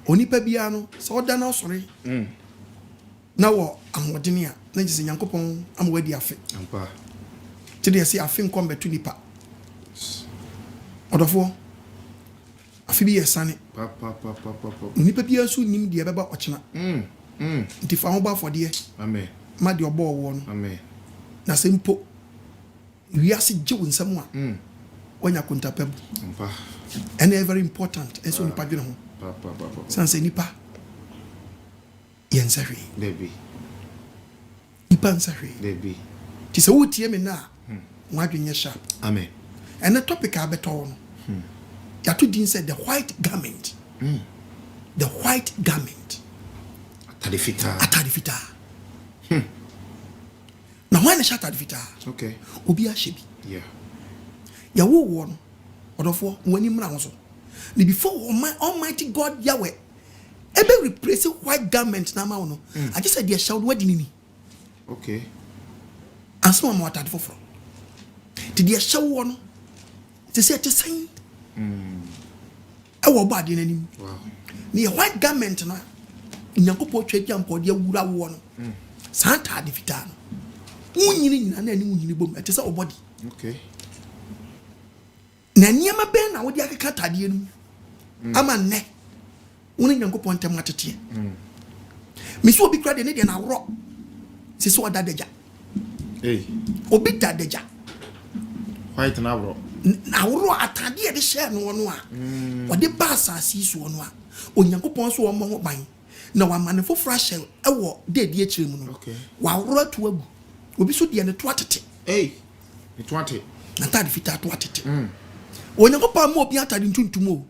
onipa bia no so da na osore na wo ahodene a na gise Nyankopon amwadi afe ampa ti de se afe nkom betu nipa odofo afe bi yesane pa nipa bia so nim de beba ochena nti fa ho ba fode amen ma de obo wo no amen na sempo wiase jewu nsam a onya kontapabu ampa and very important and so nipa dwene ho pa sanse nipa yensahwe debi nipa nsahwe debi ti se wotie me na wadwenye sharp amen and the topic abeto no ya to din said the white garment the white garment atadifita na when the atadifita okay obi a shebi yeah ya wo no odofo wani mra ho so ni before almighty God Yahweh ebe replace white garment na ma no I just said the shout wadi ni okay aso ma watade foforo ti the shout no ti say ti san e wo body nanim wow ni white garment na Nyankopon twadi ampo de awura wo no santa ade fita no unyini nyina na ani unyini bom ti say obody okay na niema ben na wo de akeka tade anu ama ne woni Nyankopon tem atete me so obi kra de ne de na woro se so oda deja obi da deja white na woro na woro atade e de share no no a o de ba asasi so no a Onyankopon so o mo ho ban na wa manefo frashel e wo de de akire mu no wa woro to agu obi so de ne to atete ni to atete na tade fita to atete Onyankopon ma obi atade ntuntum o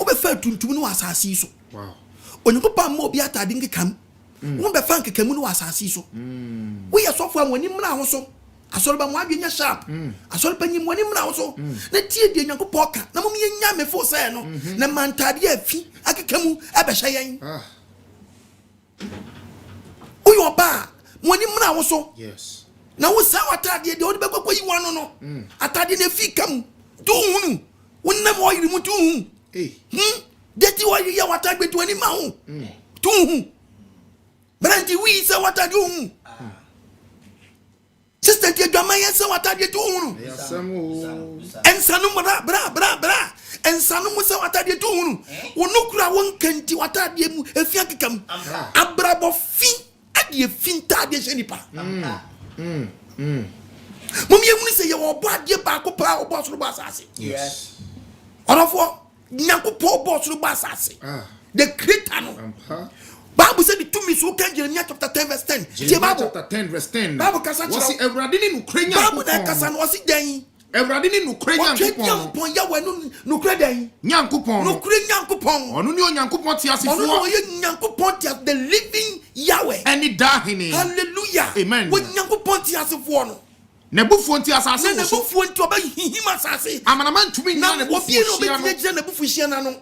obe fa tuntum no asasi so wow Onyankopon ma obi atade nkekam wo be fa nkekam no asasi so wo ye sofo am wani mra ho so asori ba mo adwenya sharp asori panyi mo wani mra ho so na tie de Nyankopon ka na mo nya me fo say no na mantade afi akekamu ebe hyeyen uyo ba mo wani mra ho so yes na wo sa watade de wo be kokko yi wano no atade na fi kam tu hunu wonnam wo yiri mu tu hu deti wo yi ya watade tu ani ma hu tu hu branti wi sa watade hu sister ti adwama ya sa watade tu hu ensanu bra ensanu mu sa watade tu hu wonukura wonkanti watade mu efi akekam abrabo fi ade fi ntade shenipa Mom ye muni say your body ba ko pa obo so ba asase yes orofo Nyankopon obo so ba asase the creator no Bible said to me so can Jeremiah chapter 10 verse 10 Jeremiah chapter 10 verse 10 Bible kasa wasi Ewurade ni nukre Bible na kasa no wasi dan Ewurade ni nukre Nyankopon ya wa nukre dan Nyankopon nukre Nyankopon onu ni Nyankopon ti asifo onu no ye Nyankopon ti the living Yahweh any dahini hallelujah amen wo Nyankopon ti asifo no nebufu nti asase wo so nebufu nti oba hihima asase amanama ntumi nya nebufu hia nebufu hia na no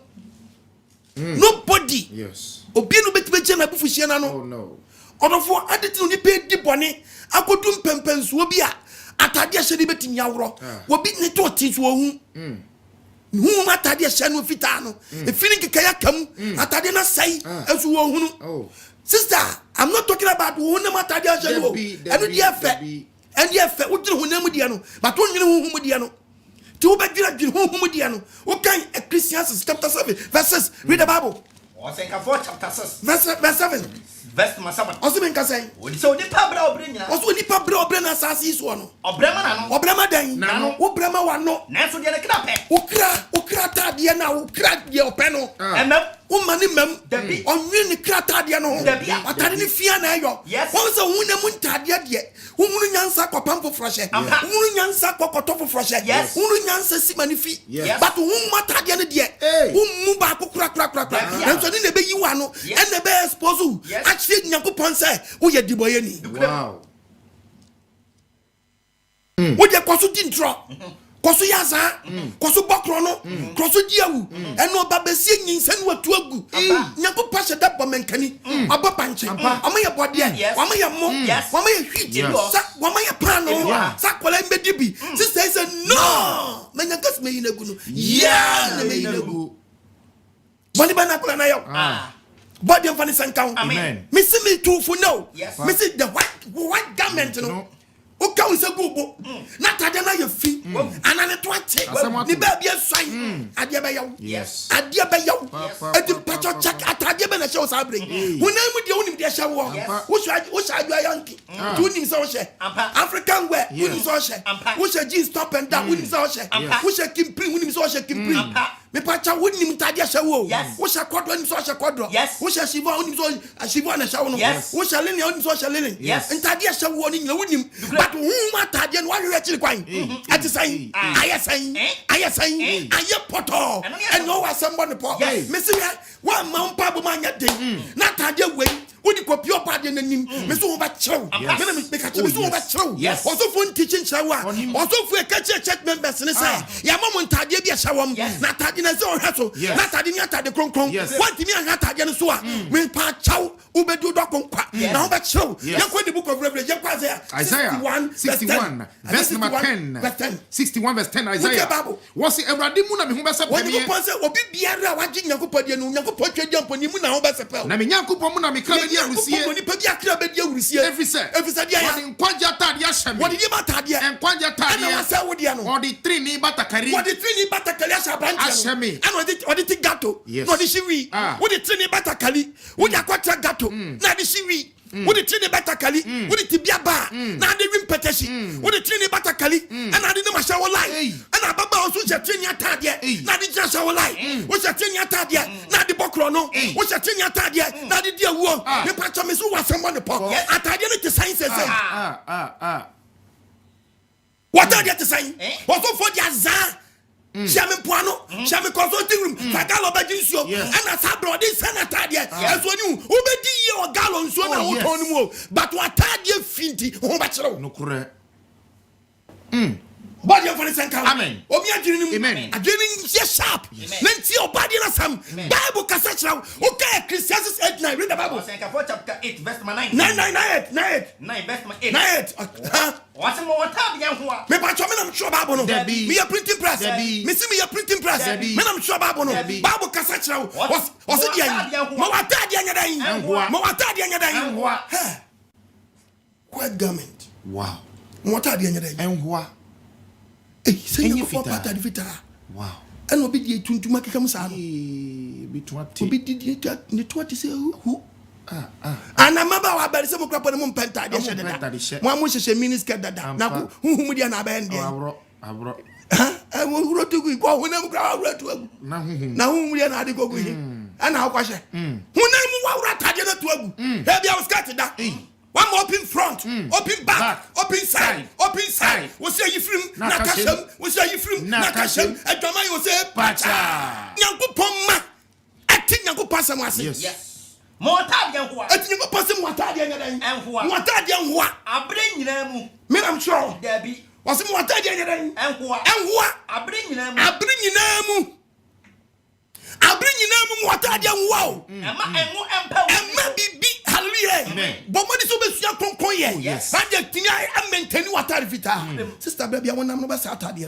nobody yes obi no betime hia nebufu hia na no oh no odofo adeti ni pe di bone akodum pempenso obi a atade ahye ni betimi awro obi ne to ti so hu hu atade ahye no fita no efini kekaya kam atade na sai esu wo hu no sister I'm not talking about who na atade ahye no enu di efe and yet, what do you know? But don't you know who Mudiano? Two bad you who Mudiano. What kind of Christians chapter 7 verses? Read the Bible. What's in 4 chapter 6 verse 7. Verse my 7. Also, in Casay. So the Pablo Brina. Also, the Pablo Brena Sassis one. Or Brema or Brema Dane. No, or Brema one. No, Nancy the Crape. Ukrata Diana, who cracked your panel. And woman, mem, the on really Crata Diano. But I didn't fear now. Yes, once a woman Tadia yet. Who Yansa Pampo Fresh, who Yansa Cocotopo Fresh, yes, who Yansa Simanifi, but whom Matadiana dear, whom Mubako crack, and so didn't be you and the best pozu. Actually, Yankupon say, who ye diboyeni. Wow. What your consulting drop? Koso yaza, koso bakrono, koso diawu, eno babesi nyinsen watu agu. Nyanko pasha da bomenkani, aba panche. Ama ya body, ama ya mo, ama ya hwiti, ama ya prano, sa kwala mbedibi. Sister said no. Menyankas me yinagu no. Yeah, me yinagu. bɔne bɛ na kula na yɛ body of an count. Amen. Missing me too for no. Yes. Missing the white garment no. Okay, we say go. Not adana your feet. And an 20. The baby is sign. Adiabayo. Yes. Adiabayo. At the patch of check at Adiabana shows I bring. When I'm with the only day shower. Which I do a yankee. Tuning social. African wear. Winning social. Which a jeans top and down. Winning social. Which a Kim Pring. Winning social. Kim Pring. Me pacha wouldn't even tadia show. Which a quadron social quadron. Yes. Which a Shiva on a Shiva and a shower. Yes. Which a linen on social linen. Yes. And tadia show warning the winning. But whom are Tadian? Why are you actually crying? At the saying, I am saying, I am poto. And no, as someone the pot. Missing one mount Pablo Mania day. Not Tadia way. Would you copy your party in the name? Miss Overchow. Yes. Also for teaching shower. Also for a catcher check members in the side. Yamon Tadia be a shower. Not Tadina so hassle. Not Tadina the Concon. What do you not Tadian Sua? When Pachow, Ubedu Docon. Now that show. You're going to the book of Revelation. Isaiah 61, verse number 10. 61 verse 10 Isaiah. Was it a Radimuna who was a person or be Biara watching Yakupodian, Yakupodian jump on you now. Namiyakupomuna Mikala every set. What did you Matadia and Quanja or the three Nibatakari? What the three Nibatakali Ashami? And what did it gato? Yes. What did she read? What did Trini Batakali? What did Aquata gato? Now did she read? What did Trini Batakali? What did Tibiaba? Now they ring petition. What did Trini Batakali? And I didn't know shower light. And I Baba also said Trini Tadia. Now the just shower light. What's a Trini Tadia? Now the Bokrono. What's a Trini Tadia? Now the dear war. The Pachamis who was someone the pop. I tied it to science. What are you saying? Also for the Azar. Shaman Puano, Shaman consulting room, Fagalo Bajusio, and a sabro, this senator, as when you obey your gallon, so now, but what are you finty, oh, bachelor? No correct. Body of an encounter. Amen. Obia dreaming. Amen. A dreaming yes sharp. Let's see your body in some Bible cassette. Okay, Ecclesiastes 8:9. Read the Bible. Chapter 8, verse 9. 9 verse 8. 9. What's more time than what? Me patch I'm sure Bible. Me a printing press. Me see me a printing press. Me I'm sure Bible. Bible cassette. Was it the Mawata Diana? Mawata Diana. What garment? Wow. What are the and what? Saying you for part of the vita. Wow. And obedient to make come sound. Be 20. Obedient to 20 say who? And I remember about some crap on the moon penta. One was a minister that now whom we are not bending. I wrote to go when I'm crowd to now whom we are not go with him. And now, question. Who name what I did to maybe I was scattered that. One more open front, open back, open side. We say you from Nakasham, we say you from Nakasham, and Drama you say Pacha. Yanko Poma, I think Yanko Passam was yes. More time than what? I think Yanko Passam what I did and what I did what? I bring them. Me, I'm sure there be was what I did and what I bring them. I bring you what I did wow. And maybe hallelujah. But what is over here? Yes. And the thing I maintain what I vita. Sister baby, I want to know Saturday.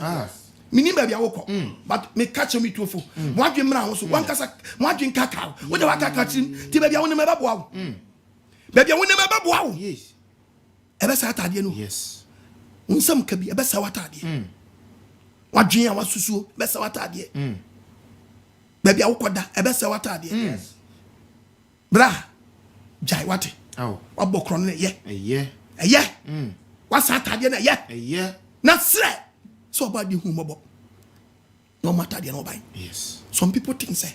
Meaning baby, I walk. But me catch me too full. One drink also. One drink cacao. What do I catch him? Baby, I want to remember wow. Baby, I want to remember wow. Yes. Ever Saturday, no. Yes. Some can be a best Saturday. What drink I want to so best Saturday. Baby, I walk that a best Saturday. Yes. Bra. Jai what? Oh, what book on it? Yeah. What's that? Yeah. Not say so about the humor. No matter the nobody. Yes. Some people think say,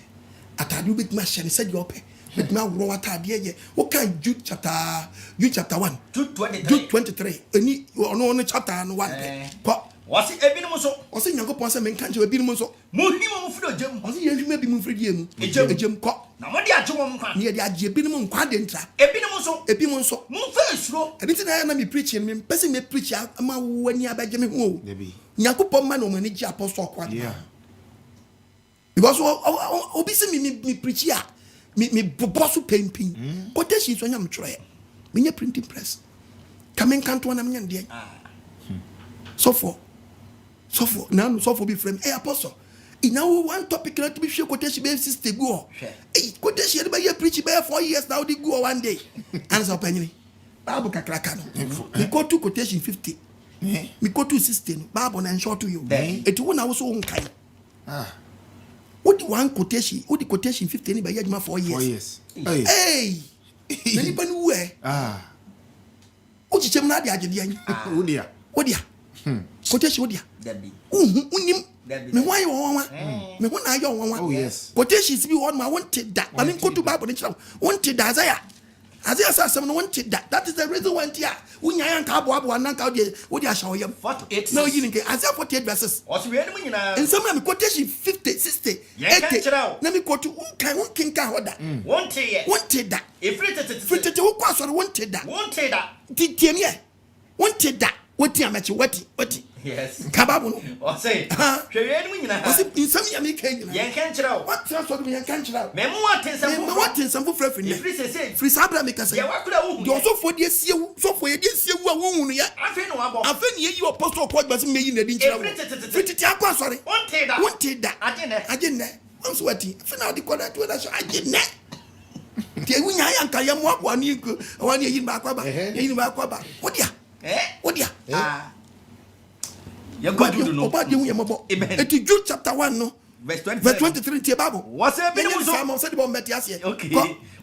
at you with my share, said you pay. But now, what are the what kind Jude chapter 1, Jude 23. Any no chapter 1. Was it a bit more so? Was it Yanko Ponsa men can't you a bit more so? Moving for the gem. Was it maybe moving for you? A gem cop. Now, what the actual near the Ajibinum quadentra. A Pimonso. Move first, slow. I didn't have me preaching, me passing me preacher among when you are by Jimmy Woo. Yanko Pomano manage apostle quad. Yeah. Because obviously me preach ya. Me boss painting. But this is when I'm trying. Me printing press. Coming can't one am dear. So for now, so for be frame. Hey, apostle. Now one topic not to be sure quotation be sister go. Hey, quotation by your preach by 4 years now they go one day. Answer penny. Bible kakrakano. We go to quotation 50. We go to 16. Bible and show to you. It won't also unkind. What the one quotation? What the quotation 50 by your 4 years? 4 years. Hey. Anybody where? What you tell me that idea? What dia? Quotation what dia? Unim. Me why you want? Me when I want? Oh yes. Quotation be one my wanted that. I mean go to Bible and wanted Isaiah. Isaiah says someone wanted that. That is the reason why here. When you ain't cabo and nanka what dia show you. 48. No, you didn't get Isaiah 48 verses. What's the enemy now? And some quotation 50, 60, 80. Let me quote to one king can that. Wanted that. If it who was wanted that. Wanted that. Did you wanted that? What you match what? Yes. Kababu. Or say, was it in some Yamikan? Yankan. What transfer me and can't out? What in some for free? Free Sabra make us say, you also for this year, so for this year, woman, yeah. I think you apostle quite was me in the dinner. Sorry, wanted that. I didn't. I'm sweaty. I found out the corner to us. I didn't. When I am Kayam, 1 year in Bakwaba. What ya? What ya? You're going to know about you. It's Jude chapter 1, no? Verse 23 in the Bible. What's a bit of said about Matthias? Okay.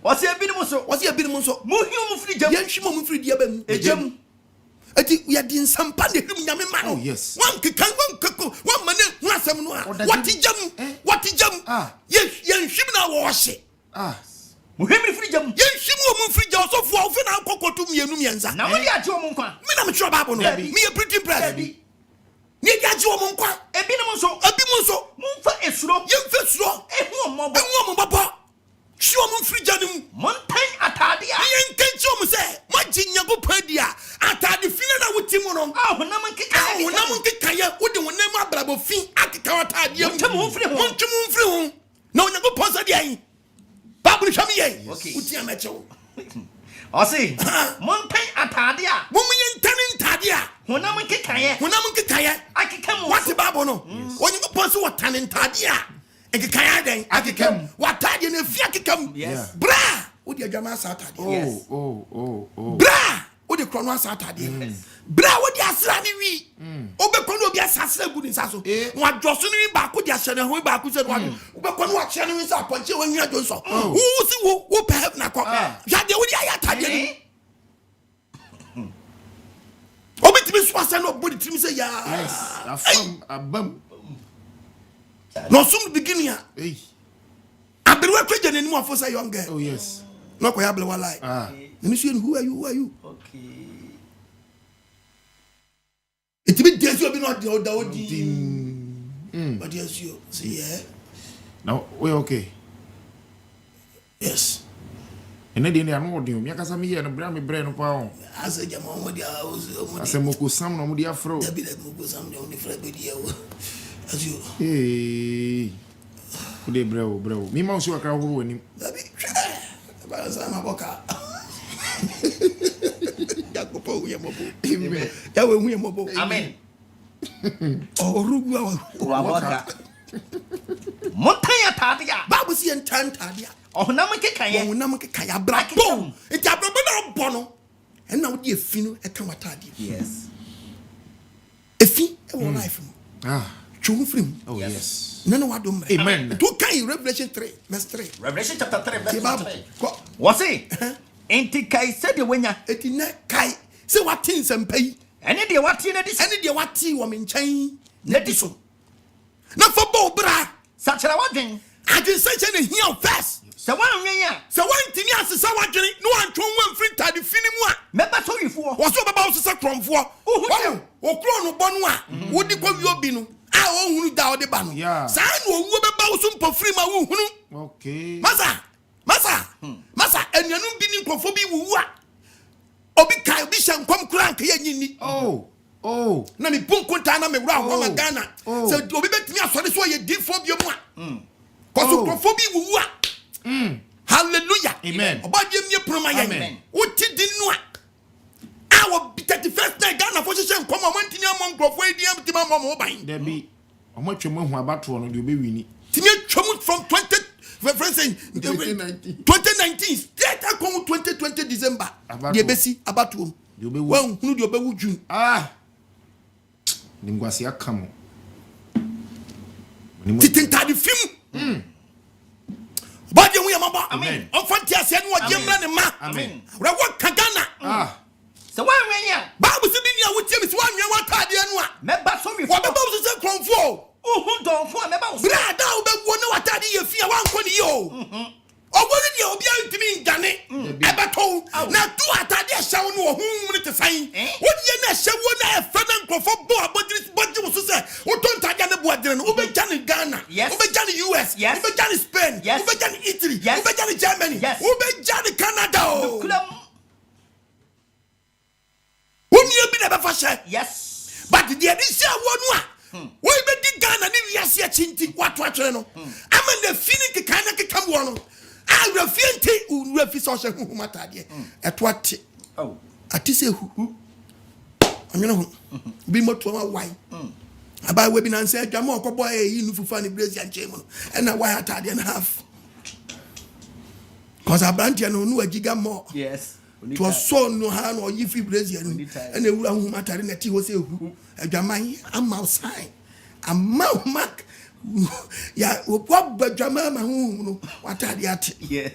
What's a bit of what's your bit of so? Muhium free jam. Yanshimum free jam. A jam. I think we are doing some pandemic. Oh, yes. One can one man, one some. What is jam? What is jam? Yes, Yanshimna wash it. Muhimu free jam. Yanshimum free jam. So for Fina Coco to me and Numianza. Now, what are you doing? Me, I'm sure Bible. Me a pretty press. Nigga Joe Monqua, a bimuso, Mumfa is slow, you feel slow, and one more papa. Show me free janum, Montaigne Atadia, and can't show me say, watching Yagopedia, Atadi Fina with Timono, Naman Kaya, would the one name Bravo Fin, Akata, young Tamu free, no Nago Posadia, Babu Shamia, okay, Macho. I see, Montaigne Atadia, woman turning Tadia. When I'm Kaya, I can come. What's the Babono? When you go what turning Tadia, and Kaya then I can come. What Tadia if you come? Yes, bra, would your Jama Saturday? Oh, bra, would the Chrono Saturday? Bra, what you are slamming me? Obekono be assassin good in Sasso. What Jocelyn back with your channel, who back with one. Obekono what channel is up on you when you are doing so. Who perhaps not? Yadi, what you are Obiti be swasa no body trim say ya. Yes, a bum. No soon beginning ya. Hey. Abewa kweje ne nimu say young girl. Oh yes. No ko ya blewa lie. Let me see who are you? Okay. It be dance you be not the odi. But yes you see yeah. Now we okay. Yes. And then they are not doing me. I can't me and bring me brain up. I said, your mom, I said, Moko Sam, no, dear Fro. There be like Moko Sam, the only friend video. As you, hey, good bro. Me, mouse, you are crowd winning. That be about a son of a car. Jacopo, Yamobo. Amen. Oh, Ruga. Montaigne Tadia. Babu see and Tan Tadia. Oh, Namaka Kaya Black Boom. It's a brother Bono. And now, dear Fino, a Kamatadi. Yes. A fee, a life. True film. Oh, yes. No, what do Amen. Two kind Revelation 3, verse 3. Revelation chapter 3, verse 3. What's it? Ain't it Kai said the winner? It in that Kai. Say what things and pay. Any day what tea, any day what tea woman chain. Let this one. Not for Bo Bra. Such a one. I can say anything here fast. So one thing else is someone no one to one free time the film. Remember so you for what's up about the from for oh crown bonwa would you be no I won't doubt the ban. Yeah, sign will about some free my okay. Massa, and you're not being conforming with what Obi Kai Bisham come crank here. Oh, Nani Punkuntana me round Ghana. So Obi bet me as this way you did for your one. Because conforming with what? Hallelujah. Amen. About you, Amen. What did you know? I will be 31st night Ghana for session. Come on, went in your monk of way, the empty mama mobile. There be omo twemo hu abato no de obewini timi twemo from 2019 straight akon 2020 December de besi abato de obewu wan hunu de obewu June ningwasi akamo titintade fim body hu yamaba amen on fanti ase no wagyemra ne ma amen ra wa kagana so wan wenya Bible se bi ni awotie mi se wan nwa watade anu a meba so mi wa beba so se kronfo uhun don fo meba so brada wo be wo ne watade ye fia wan ko ni yo ogori dia obi antimi ngane ebeto na du atade ehyew no wo hum ne te san wodi na ehyew na efa na nkofo bo abodiri bodji wo so se wo ton tade na bo adire no wo be jane Ghana wo be jane US wo be jane Spain wo be jane Italy wo be jane Germany wo be jane Canada Wumi bi na be fa she yes but the edition wonu a wo be di Ghana ni wiase achinti wato atwere no ama na feeling ke kan na ke kam wo no a fiente u fi so she hu matade eto ate atise hu onwene hu bi moto ma wai aba we bi na nse adwama okobo yi nu fufa ni Brazil nche mu no e na wai atade na half cause abrantia no nu agiga mo yes to so no ha no yi fi Brazil no e na ewura hu matade na ti ho se hu adwama am outside am mark ya what badwama ma hu no watade ate yes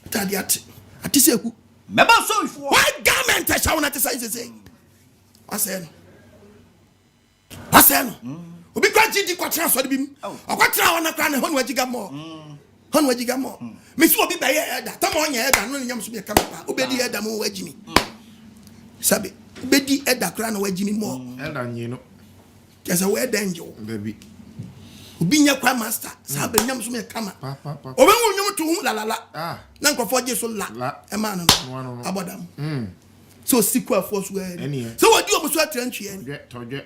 atade ate atise hu meba so ifo why garment a shawo na te say aseno obi kwa jiji kwa transfer bim akwatra wona kra na honu agiga mo me si obi baye eda tama onya eda no nyam so be kama pa obedi eda mo wagimi sabe obedi eda kra na wagimi mo eda nyino kesa we danger baby obi nya kwa master sabe nyam so me kama obi wo nyum to la na nkofo je so la e ma no abodam so sequel force we so what do you so atrenchie toje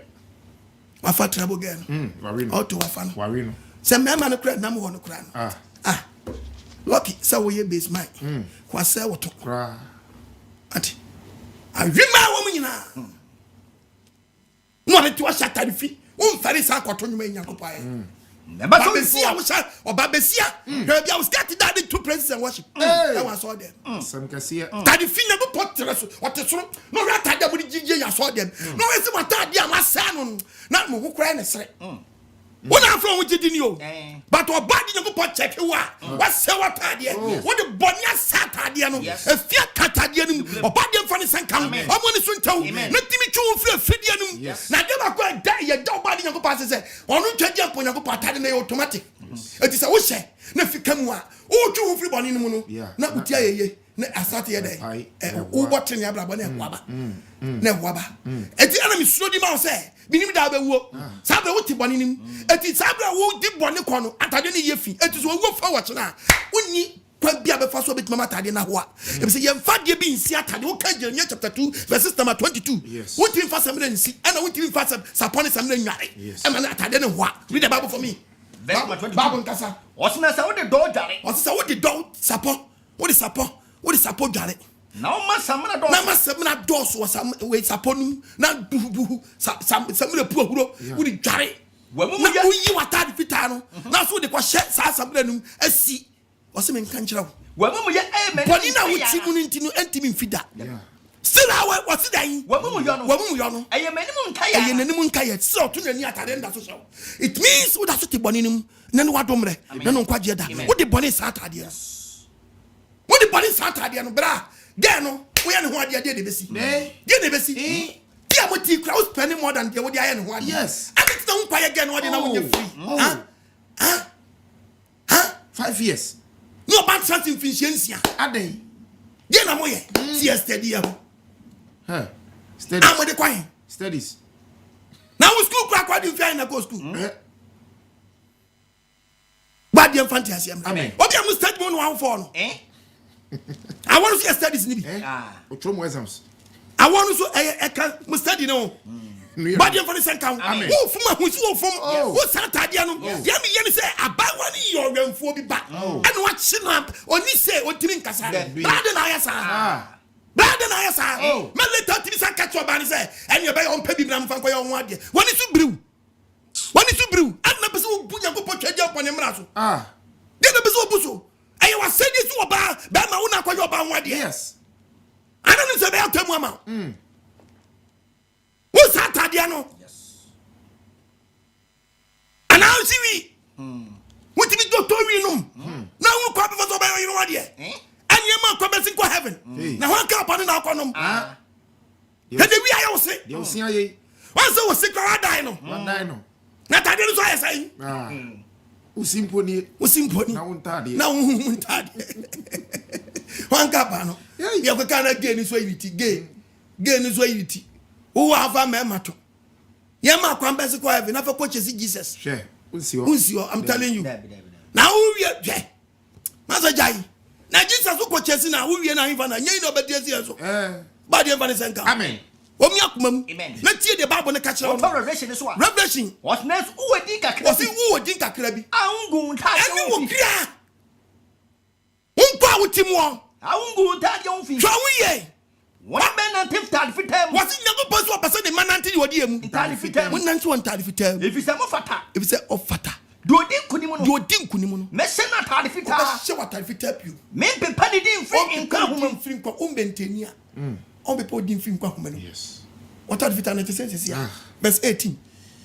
wafa trouble girl warino auto wafa no warino se me ma no kra na mo ho no kra no lucky so we base mine kwa se woto kra ati awima wo munyina no le ti wa shatari fi o mfare sa kwato nyuma nyakopa ye meba so besia wo sha obabesia he bia wo start that to praise and worship that was all them some kasia tadi fi na go potre so otesoro no ra tadi mo jije ya so them no we se matadi amasa no na mo kura ne sere wona afro wo jidi ni o but obadi na go pot check wa se watade wo de bonia satade no efia katade no obadi mfa ne sanka omo ne so ntaw na timi twu fri afidie no na de ba kwa da ye da obadi na go pass se onu twadi ampo na go patade na automatic eti se wo she na fika mu a o twu fri boni no mu no na utia yeye na asate ye dai wo botre ne abrabo na kwaba na waba eti ana mi suro di ma se binim da ba wuo sabe wo ti boni nim eti sabe wo di boni kono atade ne ye fi eti so wo fa wo chena wonni kwa bia be fa so betima atade na ho a e be se ye mfa de bi nsi atade wo ka Jeremiah chapter 2 verse 22 wo ti mfa samre nsi ana wo ti mfa sapone samre nware e ma na atade ne ho a read the Bible for me Bible nkasa osina sa wo de do jare osisa wo de do sapo wo de sapo jare na o ma samna do so we saponum na buhu samre pu ahuro wo de jare wamu na uyi watade fita no na so de kwa hye sa samre num asi wose men kan kira wamu ye amen boni na wo ti mu ntinu antimi mfida still awe wose dan wamu yo no eye nanim nka ya so to nani atade nda so so it means wo da so ti boni nim na no wadomre na no kwaje da wo de boni sa atade wo de boni sa atade no bra get no we ya ne ho ade de besi de de besi dia mo ti kra wo spend more than de wo de aye ne ho ade yes and it don't pay again wo de na wo nye free 5 years no bad something finishia adai de na mo ye see steady ya studies am de kwan studies na wo school kwa de fi na go school bad de fantasy am obi am study mo no one for no I want to see studies ni bi otro exams I want to so e study no but dem for the second wo fuma hu si wo fum wo satade no dem ye ni say abawa ni yo wenfo bi ba and wa chi na oni say otimi nkasa brother na ya sa me later timi sa catch oba ni say and you be on pay bi bram fan ko yo ho ade woni su brew and na beso bu Nyankopon twede opon emra so de na beso obuso aye wa sedi so oba ba ma wo na kwaje oba ho ade yes ana ni se be atamu ama wo sa atade no yes ana siwi what if you do tori no na wo kwa be so ba you know ade anye ma kwa be sin ko heaven na ho ka pa na akwa no he de wi ayo se de o sin aye wan se wo se kwa die no na tade no so aye sai usimponi na untade wan ka pa no ye ko kana ge ni so yiti ge ni so yiti wo ava me mato ye ma kwa be se kwa heaven na fa ko chesi Jesus she unsio I'm telling you na wo wie dwe masa jai na Jesus ko chesi na wo wie na hifa na nyei no obedience yeso ba de mfa ne senka amen omi akumam amen na tie de Bible ne ka kire revelation is what revelation what next uwedi kakra wasi uwedi kakra bi angu nta ani wo kira unpa wutimo angu nta de onfi so wiye one man and tard fitem wasi Nyankopon so person de manante de wodi emu tard fitem won nan so tard fitem if you say mo fata if you say ofata do odi nkunimu no me se na tard fitem she what tard fitem you me pe pani di mfiri nka huma mfiri nka umbentenia on be put in film kwa humano yes what tard fitem na sense here verse 18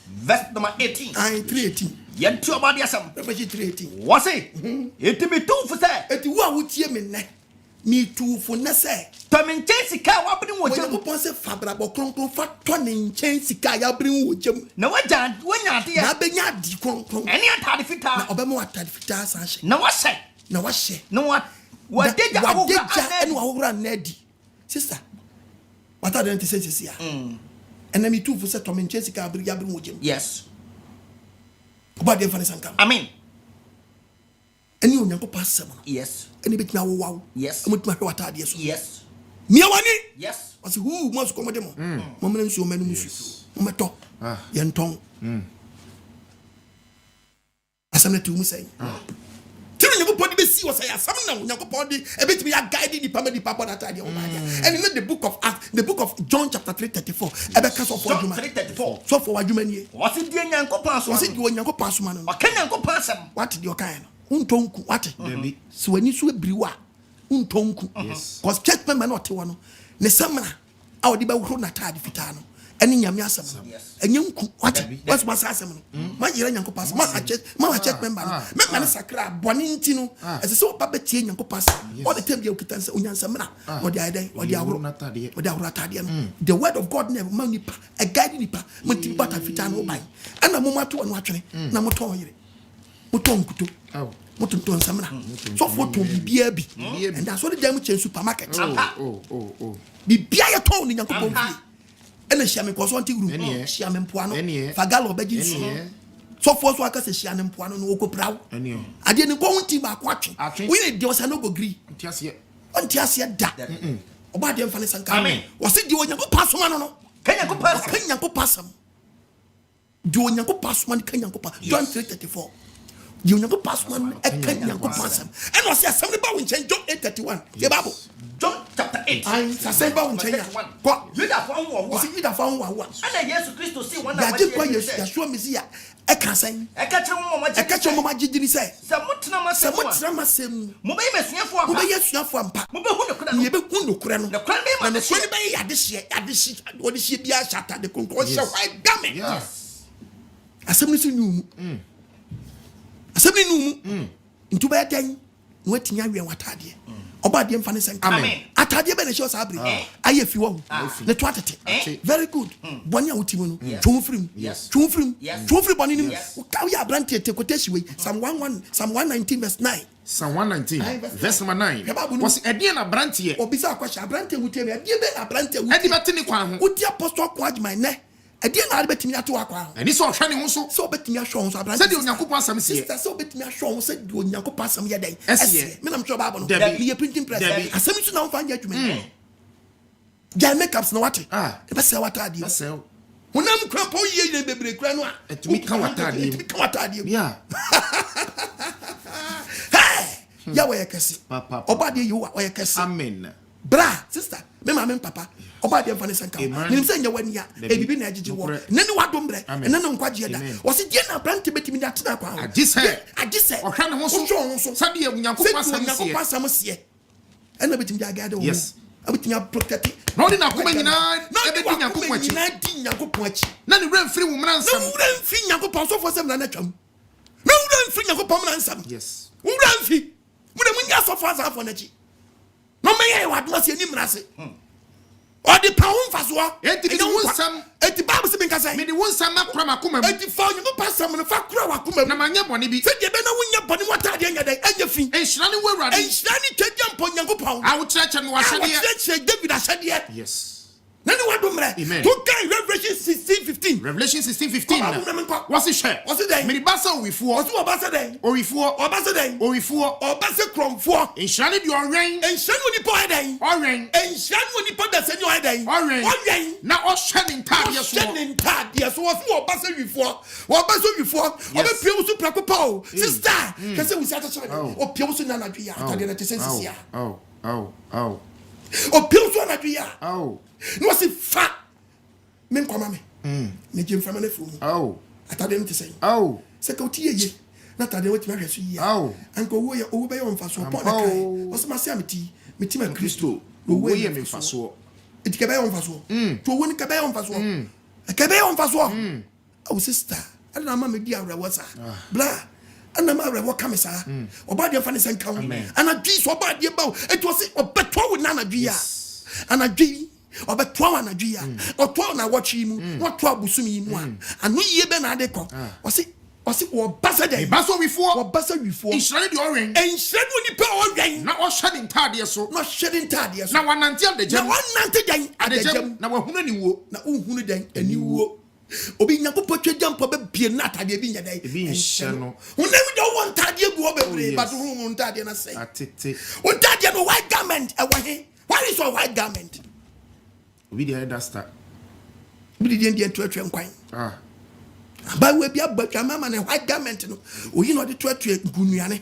verse number 18 I 318 yentu obadi asam verse 318 wase etimi tu fu se eti wo a wotie me ne me tu fu ne se to me nchen sika wa bini wo jam Nyankopon se fabra bo kronkron fa to ne nchen sika ya brin wo jam na waja wanya ade na benya adi kronkron eni atade fita na obema watade fita san hye na wase na wa hye na wa deja awura ene wa awura na di sister watade nte sense ya ena me tu fu se to me nchen sika brin ya brin wo jam yes obade mfa ne sanka amen eni Onyankopon asem no yes eni betima wo wawo yes amutuma hwe watade so yes mia wani yes wasi hu mo so komode mo mo mena nsu menu musu mo meto ye nton asam na tu mu sai tiri Nyankopon de besi wo sai asam na Nyankopon de ebetimi ya guide di pamadi papa na tade o ba dia and in the book of Acts the book of John chapter 3:34 ebe ka so for adwuma 3:34 so for adwuma nie wasi die Nyankopon aso wasi die Nyankopon aso ma no wa kan Nyankopon asem what di o kan no untonku what so ani so ebriwa untonku cause church member na ote wo no ne samra a odi ba wuro na tade fita no eni nyame asem enye nku what what's my asem no ma yira Nyankopon asem ma church member no member ne sakra boni nti no ese so ba betie Nyankopon asem all the time you kitan se onyansa mra odi ayden odi awuro atade no the word of God never man nipa a guide nipa monti bata fita no ban ana mo mato no atwene na moton yire moton kuto moton samra so photo bibia bi and that's what dem chen supermarket bibia ya ton ni Nyankopon fie ena hia me koso anti room hia me mpoano fagalo bagi nsu so for so aka se hia ne mpoano no okopra ade ni ko hunti ba ko atwe we need dey no go gree anti ase da oba de mfa ne sanka wose di Onyankopon asoma no Nyankopon asam di Onyankopon asoma ni Nyankopon John 3:34 di Onyankopon asoma e Nyankopon asam and wose asam ne ba wo nchen John 8:31 the Bible John chapter 8 I say ba wo nchen ya ko Yuda fa nwo wose Yuda fa nwo wa ana Yesu Kristo si wona ya je kwa Yesu ya show Messiah e kan san e ka kire mo ma jidini say se mutena masem mo be mesuafo apa mo be yesuafo ampa mo be hu ne kura no ye be hu ne kura no ne kura be ma na so ne be yade hye odi hye bia shata de konko hye why game yes asem ni so numu asem ni numu ntu be dan no atinya wi watade oba de mfa ne senka atade be ne hye osabri aye fi wo ne to atete very good boni a wutimu no twofrim twofrim boni nim o ka wi abrante tekoteshi we Psalm 119 verse 9 Psalm 119 verse number 9 was edie na abrante obisa akwasha abrante wutemi edie be abrante wutemi edi betini kwa ho uti apostle kwajman ne edie na betimi ato akwa ho eni so hwe ne ho so betimi ahwe ho so abrante se di Onyankopon asam sie sister so betimi ahwe ho se di Onyankopon asam ye dai esie me nam sure Bible no me printing press asam su na mfa nya adwuma ja makeups na wate e be se watade honam krampo ye ne bebre kra no a etumi ka watade yeah ya we kesi papa obade you we kesi amen bra sister me ma me papa oba de mfa ne sanka nim se nya wani ya e bibi na agigi wo ne ne wadom bre ne ne nkwaje da o se die na brante betimi da tena kwa agise o hwa ne ho so sabe ya Nyankopɔn asam sie ena betimi da agade wo yes abetimi protect no di na kuma nyina e be di Nyankopɔn achi na di Nyankopɔn achi na ne wura mfiri wo mra nsam na wura mfiri Nyankopɔn so for sem na twam na wura mfiri Nyankopɔn mra nsam yes wura mfiri mu de munya so for asam for na chi no me ye wadoma se ni mra se or the pound faso enti no wonsam enti Bible se binka say me de wonsam akra makoma enti fa you no pass some no fa kura wakoma na manya bone bi se de be na wonya bone wotade anya dan anya fi enhira ne wurade enhira ne twagya mpo Nyankopɔn a wo kyerɛkyerɛ no wahade a David ahade yes na ne wadomre to kai Revelation 16:15 Revelation 16:15 what's it share what's it then me basa owifuo what's what basa then owifuo obasa kromfo enhira ne de ɔwen enhira ne onipa ɔden ɔwen enhira ne onipa da sɛnyo ɔden ɔwen na ɔhwɛ ne ntaadeɛ so ɔhwɛ ne ntaadeɛ so obasa wifuo obepie wo so prakopa o sister kase wo si atachere opie wo so na nadwe ya atade na tese sisia opie wo so na nadwe ya no se fa men kwama me me gem fama na fu atade no tese se ka oti ye na atade wo ti ma hweso yi anko wo ye owo be ye onfa so pon na kai o se ma se ameti ma Kristo wo ye me fa so eti ka be ye onfa so to wo ni ka be ye onfa so ka be ye onfa so o sister ana ma me di awra wasa bla ana ma awra wo kamesa oba de fa ne senka wo ana dwi so oba de ba o eti o se obeto wo na na dwi a ana dwi obeto wa na dwi a oto na watchi mu wato abusumi mu a anu yie be na ade ko o se wo basa den basa wifuo enhira de oren enhira no nipa oren na ohwe de ntaadeɛ so na wanante adagam na wahunu ni wo na uhunu den ani wo obi Nyankopɔn twagya mpo be bie na atade bi nya dai enhye no wonam de wo ntade gu obebre but wo ntade na sei atete wo ntade no white garment e wahe what is your white garment obi dey duster obi dey twetwe nkwan ba we bia batwama ma ne white garment no oyi no de twetwe gunuane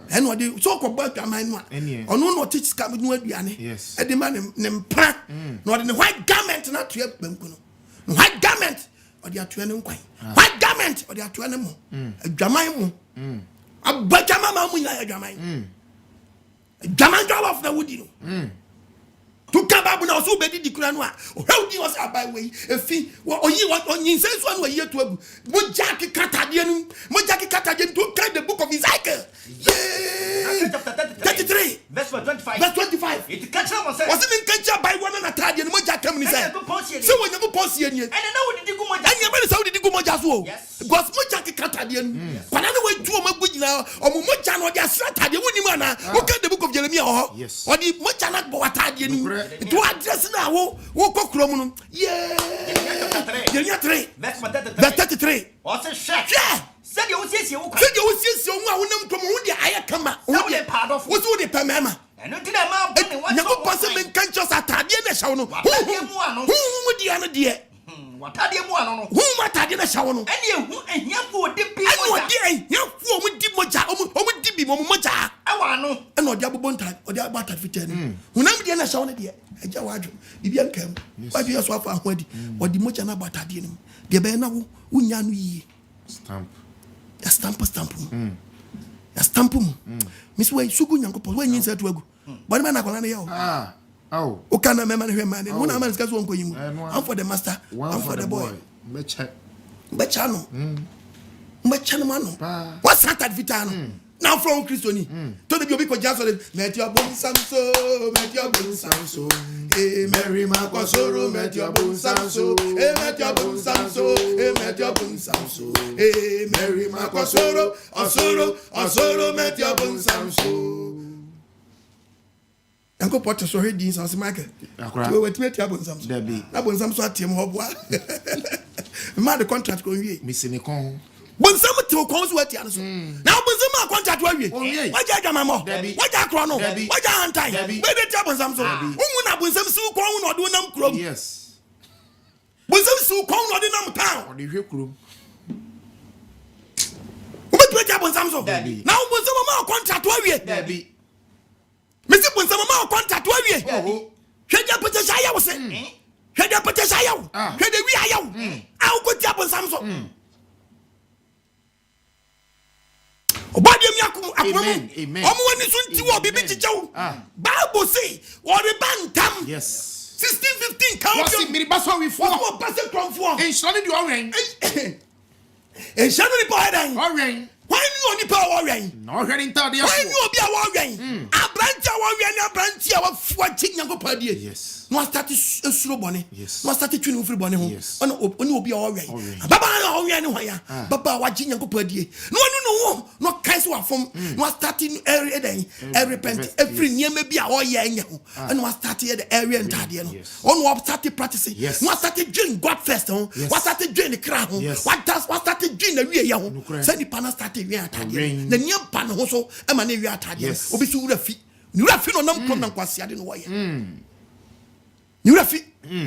e no de so ko batwama no a ono no teach scam no aduane e de ma ne mpra no de ne white garment na to banku no white garment o de atoa ne nkwan white garment o de atoa ne mo adwaman mo abatwama ma mu nya adwaman adwaman job of the woody no to come back na so be di kura no a o hewdi was abai we efi oyi onyin senso no ayi to agu mo jaki katade no to kind the book of Ezekiel chapter 33 verse 25 it catch am say was in catch by one na tade no mo jaka mi say so when you post here ni and na wo didi gumo ja anya be say wo didi gumo ja so because mo jaki katade no kwana no we tu o magu gina o mo ja no de asra tade woni mu na wo kind the book of Jeremiah o di mo ja na bo tade no to address na wo kokro mu no Jeremiah 3 verse 33 o se share said you siesie wo kwa a wonam tom wo de aye kama wo de padof wo so de pamama eno ti na ma bo ne wa nyako passe men kan cho satade na hyawo no hu di ano de watade mu ano no hu matade na hyawo no ene ehu ehiafo ode bi moja ehiafo mu di moja omu di bi mo moja e wa no ene ode abobon ta ode abata fitani hunam de na hyawo no de agya wadwo bibia nkam wadwo yeso afa ho adi ode moja na batade no de be na wo unya no yi stamp ya stamp mu misi we sugu Nyankopɔn we nyin satu agu bani me na kola ne ya o kana me man hwe man no na man skaso onko yimu one for the master one for the boy becha no mano what started vitano now from Christoni to the obi ko jaso met your bon samso e Mary makosoro met your bon samso e met your bon samso e Mary makosoro osoro met your bon samso Uncle Potter so he din sans market we wet met your bon samso na bon samso atem ho boa ma the contract ko wie misini kon Bonsam to konsu wati anso. Na bonsam contract wa wie. Waja adwamamo. Waja kro no. Waja hantai. We dey tia bonsam so. Umu na bonsam su kon no do nam krom. Yes. Bonsam su kon no do nam town. O dey hwe krom. Umu to tia bonsam so. Na bonsam ma contract wa wie. Dabi. Mesi bonsam ma contract wa wie. wie hwede apetesha ya wo se hwede apetesha ya wo hwede wi ya wo a ko ti abonsam so obade mi akum amen omo wani so nti wo bibi chichew bible say or bantam yes 16-15 count wasi miriba so we for what pass conform en shani di owen en shani di owen owen why you only power owen no hwere nta de why you obi a owen abrantia owen na abrantia wa fuwa chinyango padie yes no start esuro bone yes no start twini ofiri bone ho oni obi a owen baba na owen ne ho ya baba wa chinyango padie no kai so afom no start area den repent every niema bi a oye anya ho and no start here the area entade no on what start practicing no start doing God first ho what start doing the cra ho what start doing the wie ya ho say ni pana start wie atade na niempa no ho so e ma na wie atade obi su wura fi ni wura fi no nam krom na nkwase ade no wo ye ni wura fi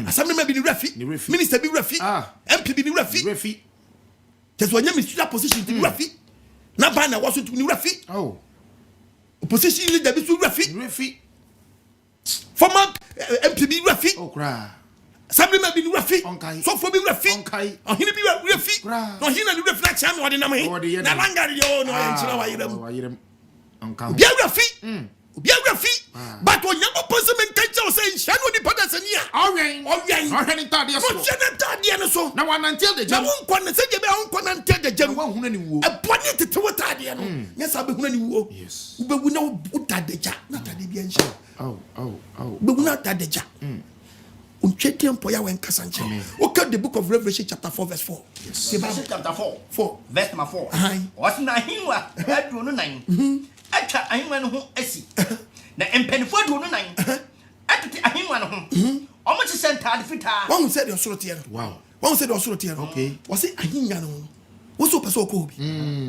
asamne ma bi ni wura fi minister bi wura fi MP bi ni wura fi just when you miss that position ni wura fi na ba na waso ni wura fi opposition leader bi su wura fi former MP bi wura fi Somebody may be refi, so for be refi, or he be refi, no he na refi na chama wadi na me. Na langa yo no enchina wa yirem. Be refi. Be refi. But when you person men kancha say shanu ni pada senia. Owen. Owen ta dia so. No chena ta dia no so. Na wan until the jam. Na won kon se je be won kon until the jam. Wan hunu ni wo. E boni tete wo ta dia no. Nya sa be hunu ni wo. Yes. Ube wu na wo ta de ja. Na ta de bi enche. Be wu na ta de ja. Unchekian poya when kasanche. Okay, the book of Revelation chapter 4 verse 4. Yes. Revelation chapter 4. Verse number 4. What's na hinwa? Adu no 9. Acha ahinwa no ho asi. Na empenifo adu no 9. Atete ahinwa no ho. Omo chi senta de fita. One said your sort here. Wow. One said your sort here. Okay. Was it ahinwa no? What's up so ko bi?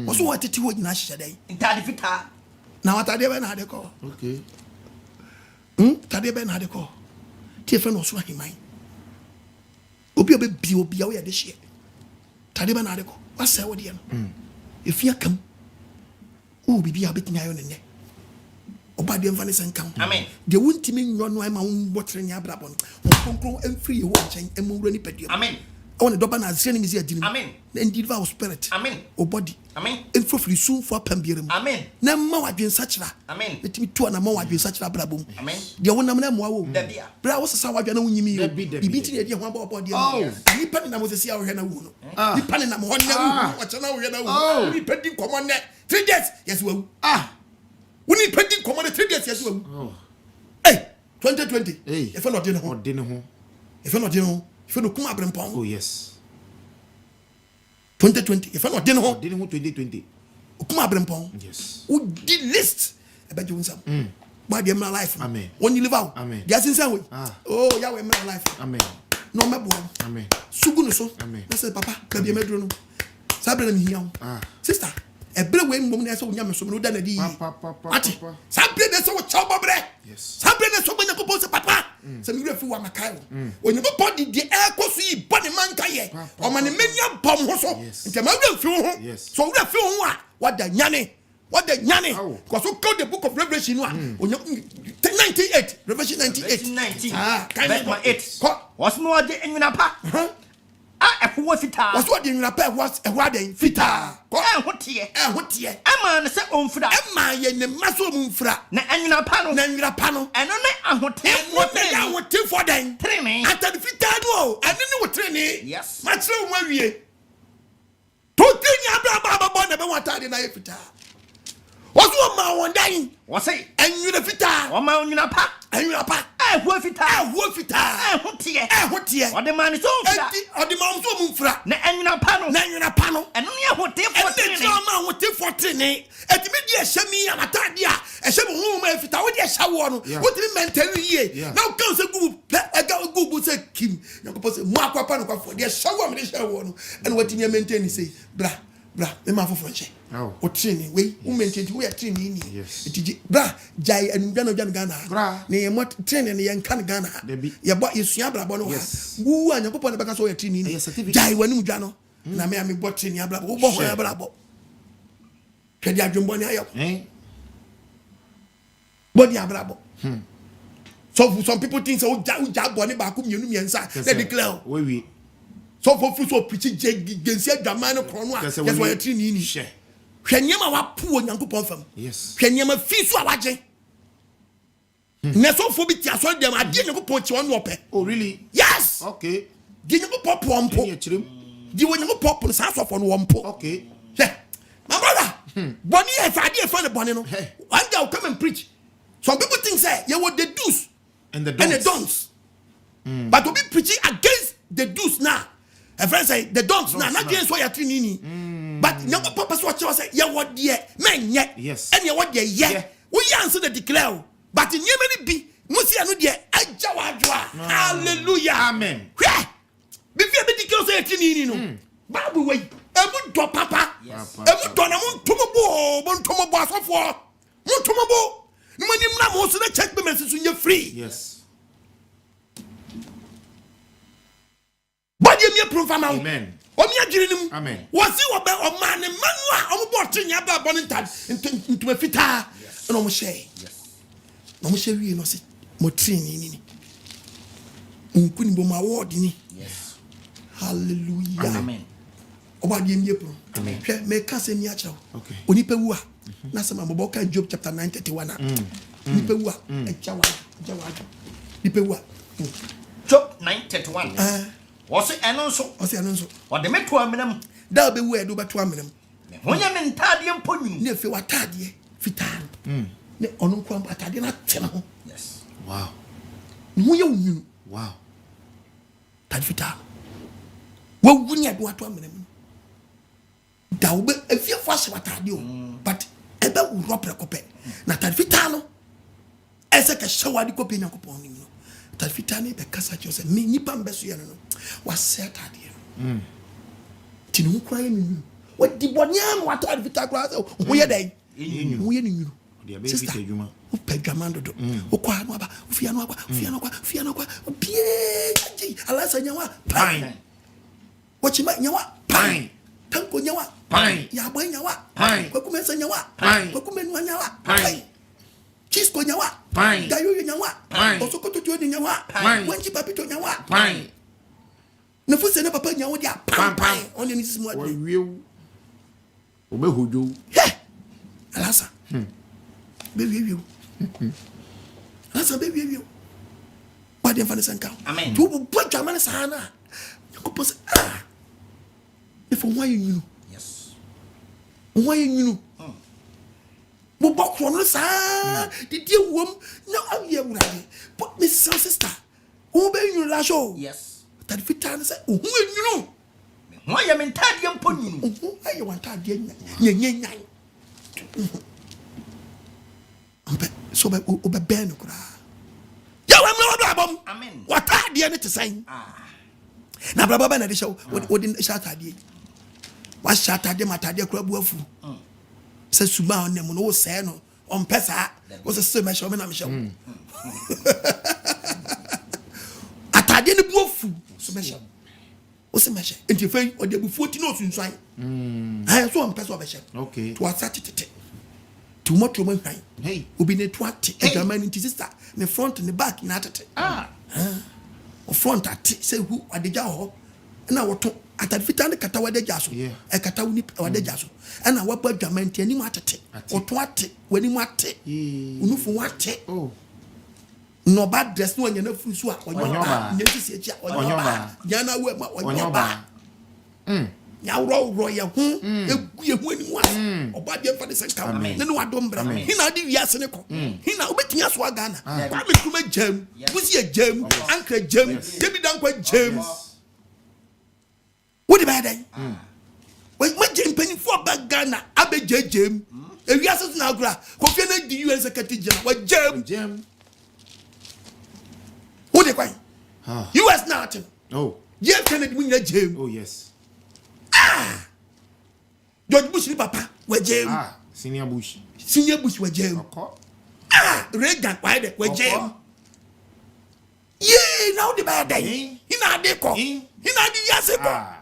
What's what tete wo nyina hye dai? Nta de fita. Na wata de be na de ko. Okay. Tade be na de ko. Tie friend oso ahiman obi obi obi a we de hye tade ba na de ko wasa wo de no efia kam o bibi a betnya yo ne oba de mfa ne senkam amen de wontimi nyo no ma won botre nya brabo no konkron emfiri ye wo nchen emwura ni padua amen I want to double as training is here. Amen. And deliver our spirit. Amen. O body. Amen. And for free soon for pambirum. Amen. Na ma wadwen sachra. Amen. Let me two na ma wadwen sachra brabum. Amen. Dia wona na mo awo. Dabia. Bra wo sesa wadwen na wunyimi yo. Bibi ti dia ho aba dia. Ni pa na mo sesi a wo hwe na wo no. Ni pa na mo ho na wo. Wa cha na wo hwe na wo. Ni pa di komo ne 3 days yes wo. Woni pa di komo ne 3 days yes wo. Hey, 2020. Hey. If not dey ho. If not dey ho. If no kuma abrempon. Oh yes. 2020. If not dey ho. 2020. Kuma abrempon. Yes. Who did list about you nsam. Why dey my life? Amen. When you live out. Amen. Dia sinsa we. Oh, yeah we my life. Amen. No mebo. Amen. Sugu no so. Amen. Na say papa, ka bi medro no. Sabre na mi hiawo. Sister, ebre we mbom na say onya me so no da na di. Ati. Sabre na say wo chaw bobre. Yes. Sabre na so banya ko say papa. Say mi refi wa makai. Onye bo body di e ko so yi body man ka ye. O ma ne menya bom ho so. Nti ma refi ho. So refi ho a wada nyane. What the nyane? Because we call the book of Revelation 98. Revelation 98. 19. Kind of 8. What's more the enapa? What's what in Rapa was a wedding fita. What here? Emma said on Fra. Emma in the muscle moon fra. Na annual panel, Nanga panel, and on what I want to for them. Training. After the fita, I didn't know training. Yes. Much so when we 2 3 Baba never wanted in a fita. What's one man one day? What's it? And you the fita. One man in a pack. And you a pack. What fita? What here? What the man is over? Or the mom's woman fra. Na annual panel. And only a what if for training. At the media, Shami and Atadia, a Shabu woman, if I would yes, I want. What did men tell you? Now comes a good, I got a good say, Kim. You propose Mark Panoka for the shower, and what in your maintain say, bra, the man for French. Or training, we maintain we are training. Yes. Bra, Jai and Ghana. Bra, near what training the young Ghana. Your boy is Yabra Bono. Yes. Who and your papa because we are training. Jai when you Jano. Na me am bot training Yabra. Who bought Yabra? Kedia Jumbonia. Body Abrabo. So some people think so jab boni ba kum yenu miensa they declare. We. So for so preach against Adwaman krono a yes we tri ni ni. Hwanyema wa po Nyankopon fam. Yes. Hwanyema fi so awaje. Na so for bi ti aso dem ade Nyankopon chi won ope. Oh really? Yes. Okay. Di Nyankopon pompo. Di Nyankopon po sa so for no wompo. Okay. Yeah. My brother. Boni e fa ade e fa ne boni no. One day I'll come and preach. Some people think say you what the do's and the don'ts. But to be preaching against the do's now. A friend say the don'ts now. Not against what you're trinini. But young papa what you say, yeah, what dear men yet. Yes. And you what dear yeah. We answer the declare. But in Yemen be Musi anu dear Ajawadwa. Hallelujah. Amen. Yeah. Before the declare say trinini no. Bible way. Emu do papa. Yes. Emu do na mun tomobo asofo. Mun tomobo. No money na mo so na check payment so you free. Yes. But you me proof am. Amen. O me agiri nim. Amen. Was you obe o man manu a o bo tinya ba bonin tad into a fita. No mo share. Yes. No mo share wi no se mo train ni. Nkuni bo ma word ni. Yes. Hallelujah. Amen. Oba die me proof. Amen. Hwe me ka se ni a chawo. Okay. Onipa wu a na se ma bo ka Job chapter 9:31 a. Nipa wu a ejawa. Nipa wu a. Job 9:31. Was it anonso? Ose anonso. Or the meto amenam. Da be wu edo beto amenam. Wonya me ntade mponyu. Ne fe watade fitaa. Ne ono kwa atade na tena ho. Yes. Wow. Ne ho ye wunu. Wow. Tade fitaa. Wa wunya do ato amenam. Da wo be afia fo ase watade o. But ebe wo ropre kope. Na tade fitaa no. Ese ka shawadi kope Nyankopon ni no. Tade fitaa ne be kasa che se me nipa mbeso ye no. Was set at him. Tinu crying you. What the bonyam what are vita grass? We are day. We knew. Sister, who pegamando do. O kwa no ba, fiano kwa. Pie, alas nyawa. Pine. What you might nyawa? Pine. Tanko nyawa. Pine. Ya boy nyawa. Pine. Kwa kumensa nyawa. Pine. Kwa kumenwa nyawa. Pine. Chisco nyawa. Pine. Gayo nyawa. Pine. Osokoto to nyawa. Pine. Wanji papito nyawa. Pine. Na fuse na papa nyawo dia pam on the nisimo ade Wiu. Obe hojo. yeah alasa be wiu alasa be wiu ba dem fa ne sanka Amen. tu bu dwaman sa na yakopos if why you Yes. why you mo bokro no sa di die wom na awie wurade but me sister who be you la show Yes. that fitan say ohu enwunu Wonya me ntade mponyu. ohu aye wanta de nya ampe so be ben kura ya wa mna wadwa bom Amen. wata de ne tesan Ah. na baba ba na de show wodi shata de wa shata de mata de kura bu afu se suba on nem no wo se no on pesa wo se se me show me na me show atade ne bu afu so me show wo se me show enti fe o de bu 14 no sunsuan so on pesa o be show Okay. to asati tete to moto man hwan Hey. obi ne to ate German nti sister ne front ne back na atete o front ate say hu adeja ho na woto atade fitan de kata wadeja so Yeah. e kata woni wadeja so na waba German nti ani mu atete o to ate wani mu ate unufu wate Oh. no bad dress no anya na furu so a Onyoba. nyenti se echi onyoba Onyoba. nyana we ma onyoba Onyoba. nya ro ye hu egu ye hu ani mu ase oba de fa de senka Amen. ne no adom bra Amen. hina de wiase ne ko hina obetinya so agana kwa me kuma jam busi ye jam ankra jam debi dan kwa jam what the bad day we ma jam pani for bagana abe jam e wiase na agura ko fe na di US secretary jam wa jam Jam. what the kwa Ah. US nothing Oh. ye Kennedy mun ya jam Oh yes. George Bush ni papa wa jam Ah. Senior Bush. senior Bush wa jam Oko. Reagan why the wa jam Oko. yeah now the bad day hina de ko hina di yase ko Ah.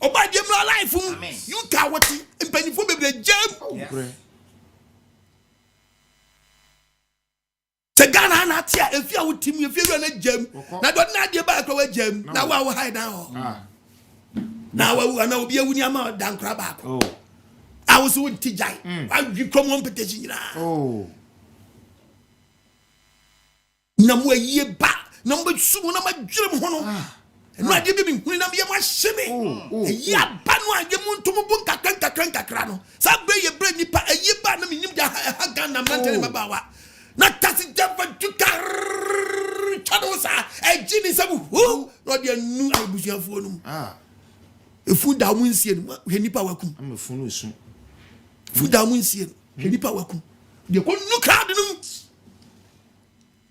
oba de mra life mu Amen. you ka wati mpanifo bebre jam Oh. Yes. Great. Segana na tia if you would team if you run a gem. Now don't not your back away gem. Now I will hide now. Now I will be a Winyama down crab. Oh, I was with TJ. I will come on petition. Oh, no ye back. Number soon, I'm a gem hono. And not giving when I'm your shimmy. Ya banwa gemun to Mubunka Cranka Crano. Sabre ye bread nipa a ye ban me Hagan and Mantel Babawa. Not touching jump to Chadosa, a genie some who not your new Abusia phone. A food down Winsian, Henipa welcome. I'm a phone soon. Food down Winsian, Henipa welcome. You couldn't look out in them.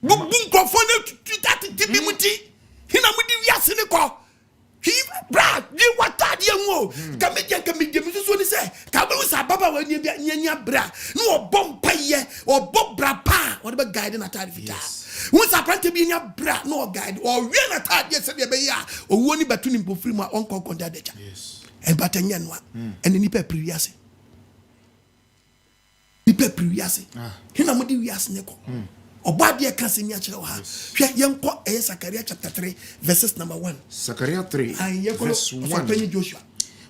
Boom, to that Tibimuti. Hinamudi Yasiniko. He brad, you what that young wo. Comedian, so they say, Kabusa Baba when you get Yanya Bra, no bomb paye or Bob Brapa, whatever guide in a tarifita. Once I plan to be in your bra, no guide, or real attack yesterday, or one between him for my uncle Condadeja. Yes. And Batanyanwa, and the Nipe Priasi. Nipe Priasi. Hinamudi Yasneko. Obadia Casimia Chawa. Yanko Zechariah chapter 3, verses number 1. Zechariah 3, verse 1. Joshua.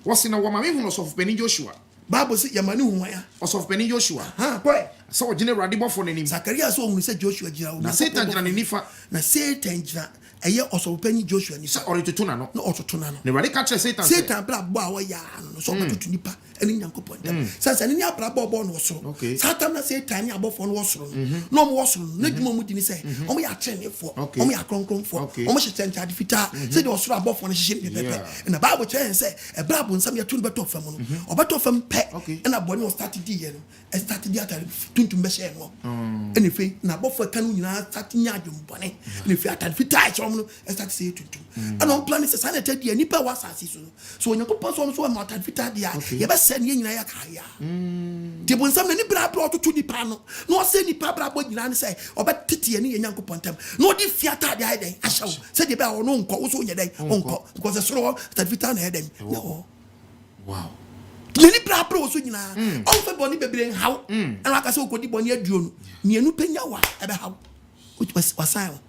What's in a woman of Penny Joshua? Bible says Yamanu of Penny Joshua. Why? So General Radibo for the name. Zechariah so we said Joshua. Na Satan Nifa. Na Satan a year also Penny Joshua. Nisa or to Tunano, no auto Tunano. The radical Satan. Satan black boy ya so much to Nipa and in Yanko point. Says any brabo born was so. Okay. Satan say tiny above one was no more so. No moment in say. Only a training for. Only a cron for. Almost a ten child fita. Say there was above one ship. And the Bible say a blab on some year two better from or better from pet. And a boy was started the and started the other to measure. And if you now for canoe starting yard bonnet. And if you had fita and start say to do. And on plan is a sanitary and Nipa was so when you go pass on so a mountain fita you ever send in Yakaya. The one some any bra brought to the panel. No say any pabra boy and say or but titty and yanko pontem. No the fiata the idea. I shall say the bell no also your day uncle because the slow that fita heading. No. Wow. Any bra pro so you know. All for bonny baby how and like I saw good bonny drone. Near no penyawa ever how which was silent.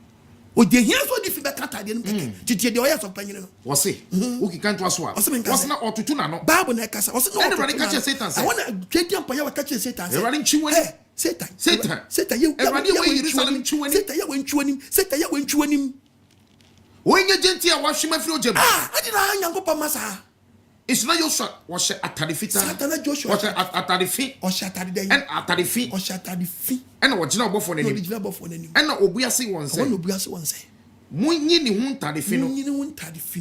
O de here so di fi bekata de no titi de oyas opanyene no wo se wo kika ntwa so a wo se na otutu na no bible na kasa wo se no everybody catch Satan say I want twedi ampaya wa catch Satan say everybody nchiwani Satan you everybody we Jerusalem nchiwani Satan ya we nchiwani wenye genti a wa hwema firi ogem adi na nyankopɔ masa it's not your shot was atadifita Satan Joshua was atadifi o shatadide and atadifi o shatadifi and what you know before any and obuase won say munyi ni hu tadifi no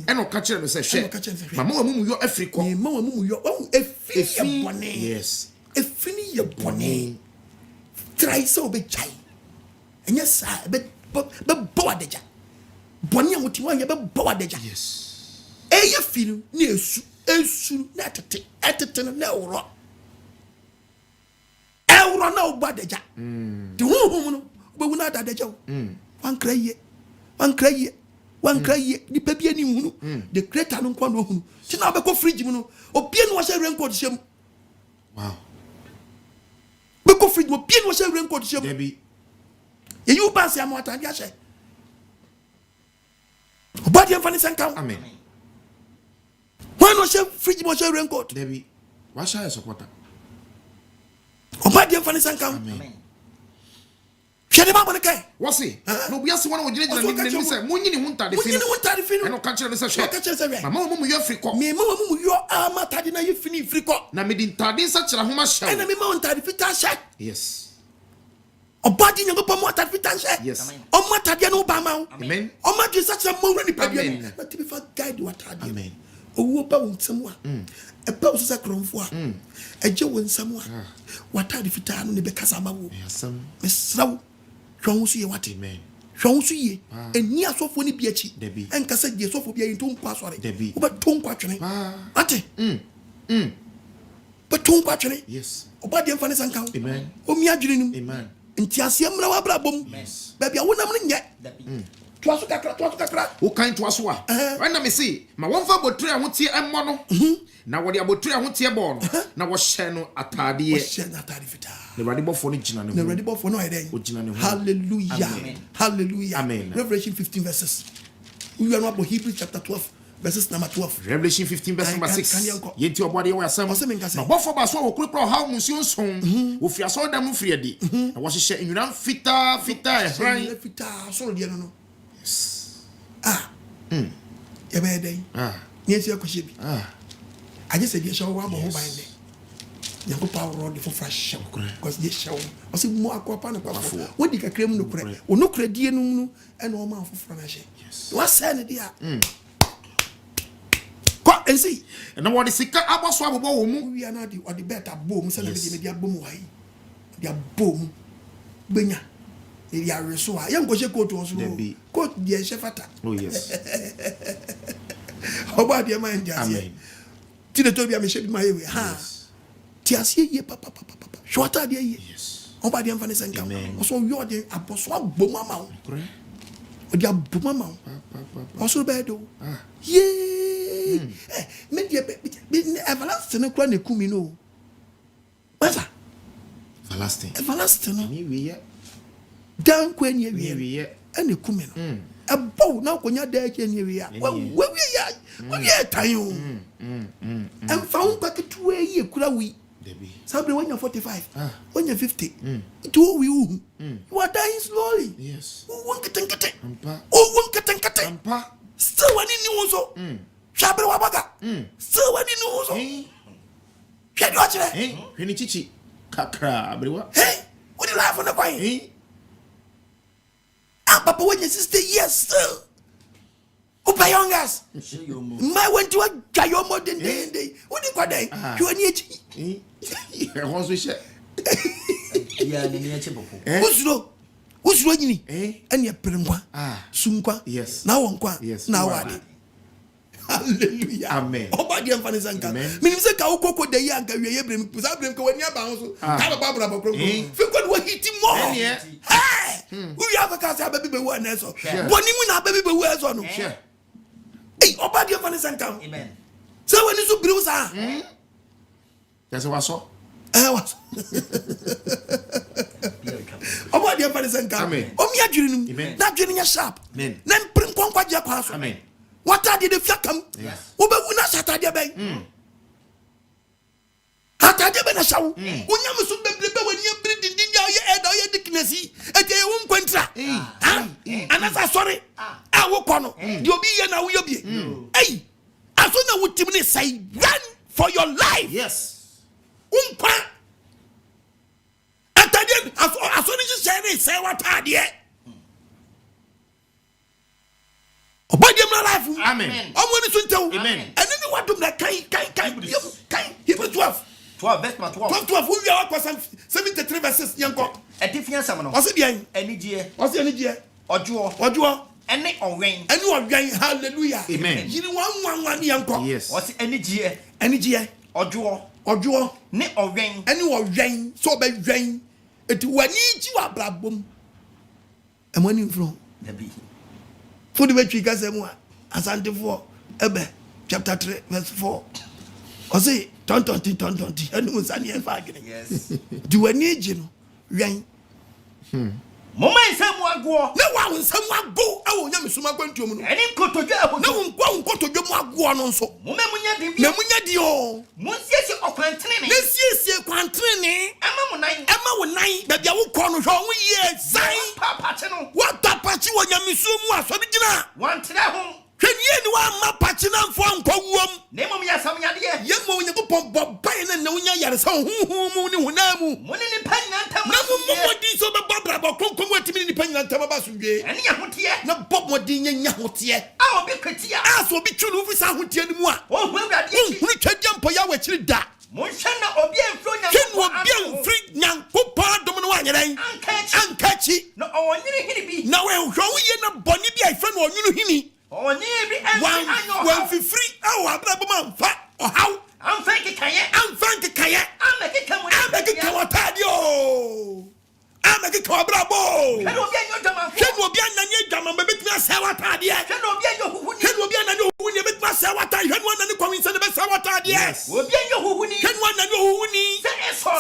and o ka kire no say hwe mama wa mumu yo afriko mama wa mumu yo efi bone yes efini ye bone try so be chai enya sa be bowadeja bone ya muti wa ye be bowadeja yes eye finu ni esu na etete na euro na obadeja de huhum no be wuna dadeja wan kraye ni pebia ni hunu the creator no kwa no hunu ti na be ko fridge mu no obie no wa share raincoat shem wow be ko fridge mo bie no wa share raincoat shem debi ye you pass ya mo atade a share obadi amfani sanka amen. Why not share fridge mo share raincoat? Debbie, why share your supporter? Obadi amfani sanka. Amen. Share ba mo kai. What's it? No be asi one o gina ni say munyi ni hunta de fini. E no ka kire me say share. Mama mo yo friko. Me mama mo yo amata de na ye fini friko. Na me din tade sa kire homa share. Na me ma hunta de fita share. Yes. Obadi nyango pa mo atade fita share. Yes. O mo atade no ba ma. Amen. O ma de sa kire mo wura ni pa bi. Na ti be fa guide what atade. Amen. Owo ba wonsamwa e pa wo sesa kromfo a eje wonsamwa watade fitaa no ne be kasa ma wo yasam mesraw hwon so ye wate amen hwon so ye eni asofo ni bi achi enkasa die sofo bi ayi to nkwa sore wo ba to nkwa twene ate ba to nkwa twene yes oba de mfa ne sanka amen o mi adwene nim amen nti asem na wa bra bom ba bia wonam ne nye Twasu kakra. O kind twasu a. When na me see, ma won fa botre ho tie emmo no. Na wo de abotre ho tie bo no. Na wo hye no atade. Wo hye na atade fita. Ne ready bofo no gina ne ho. Ne ready bofo no eden. O gina ne ho. Hallelujah. Amen. Hallelujah. Amen. Revelation 15 verses. We are not about Hebrews chapter 12 verses number 12. Revelation 15 verse number 6. Yenti obode we asem. Na bofo ba so wo kuro ha musuo nson. Wo fi aso da mu firi adi. Na wo hye enwuram fita ehran. Fita so de no. Ya be dey. Yes, you kwahye bi. I just said you show wa mo ho ban dey. Yango power the for fresh because they show. I say mo akwa na kwa. What di kakra mu no kure. O no kure die no mu e no ma foforo na hye. What say ne dia? Kwa ensi. Na wo de sika aboso abobo wo mu. We are not the better boom say na me dia bom wa yi. Dia bom benya. They are so I am going to go to us. Coach, dear Shefata. Oh, yes. How about your mind, Jazzy? Amen. Tina told me I should my way. Ha. Tiasia, ye papa. Shorter, dear. Yes. How about the Vanessa and Amen. Also, you're the apostle Bumama. Or the Bumama. Also, bad. Yea. Maybe everlasting a chronic cumino. What's that? Everlasting. Anyway, Dan kwen ye wie ene kume no abo na konya da ke ne wie we ya we ye tan o em fa un paketu ye kura wi sabre when you're 45 when you're 50 do we you are dying slowly. Yes. Won kete Ampa. won kete Ampa. still wani ni unso sabre wa baga still wani ni unso hwe do chere hweni chichi kakra abrewa what the life on the point Papa, when your sister, yes, still. Upa youngers. My went to a Jayomo than day. What do you call day? You are near. What's we share? Who's running? And your Permwa. Sunkwa. Yes. Now on qua. Yes. Now what? Hallelujah. Amen. Oh, my dear Fanny Minister Kaukoko, the young guy, we have been when you're bound. Have a Barbara. Frequent what eating more. Hey, we have a cast of baby one as well. One even have baby wears on. Hey, oh, my dear Fanny Sankam. Amen. So when you bruise, that's what I saw. I was. Oh, my dear Fanny Sankam. Amen. Oh, me a dream. Not dreaming a sharp. Amen. Then bring Quanqua. Amen. What are the fiacum? Yes. Oba una Saturday bay. Saturday ben a show. When you must be when you bring in your head or your dignity, and they won't contra. And as I sorry, I will on. You'll be here now, you'll be. Hey, as soon as would Timothy say, run for your life. Yes. Umpa. At the end, as soon as you say what are you? Obadi my life. Amen. I'm going to tell. Amen. And then you want to like Hebrews 12. 12 verse 12. 12 we are 73 verses yanko. Etifian samano. What's it bien? Enije. What's the energy? Ojuo. Ene onwen. Ene onwen. Hallelujah. Amen. Yiri one yanko. Yes. What's enije? Enije. Ojuo. Ne onwen. Ene onwen. So be wen. Eti wani ji wa blabom. E mo ni mfro. Dabi. For the way you guys say more. Asante 4 Ebe chapter 3 verse 4. I say tonti. And was any fagin. Yes. Do I need you? Rain. Mama is someone go. No one someone go. I will never suma going to you. And in Kotoja. No one go to your mark one on so. Munya Dio. Monsieur of Quantrini. This is Quantrini. Emma will nine that you will call wrong. Yes, Papa. What Papachi when you miss so one to that home. Can you know Pachina from Pogum? Name of your some idea. Young woman, you pop Bob Pine and no one so who Namu. One in the pen and Namu, these over Barbara, come to me in the pen and Tamabasu. And Yahutia. No Bob Modin Yahutia. I'll be pretty. As will be true with Sahutia. Oh, well, that is Richard Jampoya, which is that. Monshana or bien free young Papa Domino and catch it. No, I want you to be. Now, I'm showing a bonny be a friend or you. Oh, nearly one for free. Oh, I'm fat or how? I'm Frankie Kayak. I'm Frankie Kayak. I'm making come with I'm making Cabrabo. Can you be a sawata de hwe no obi anyo huhuni hwe no obi anyo huhuni be tuma sawata hwe no anani kwinse ne be sawata de obi anyo huhuni hwe no anani huhuni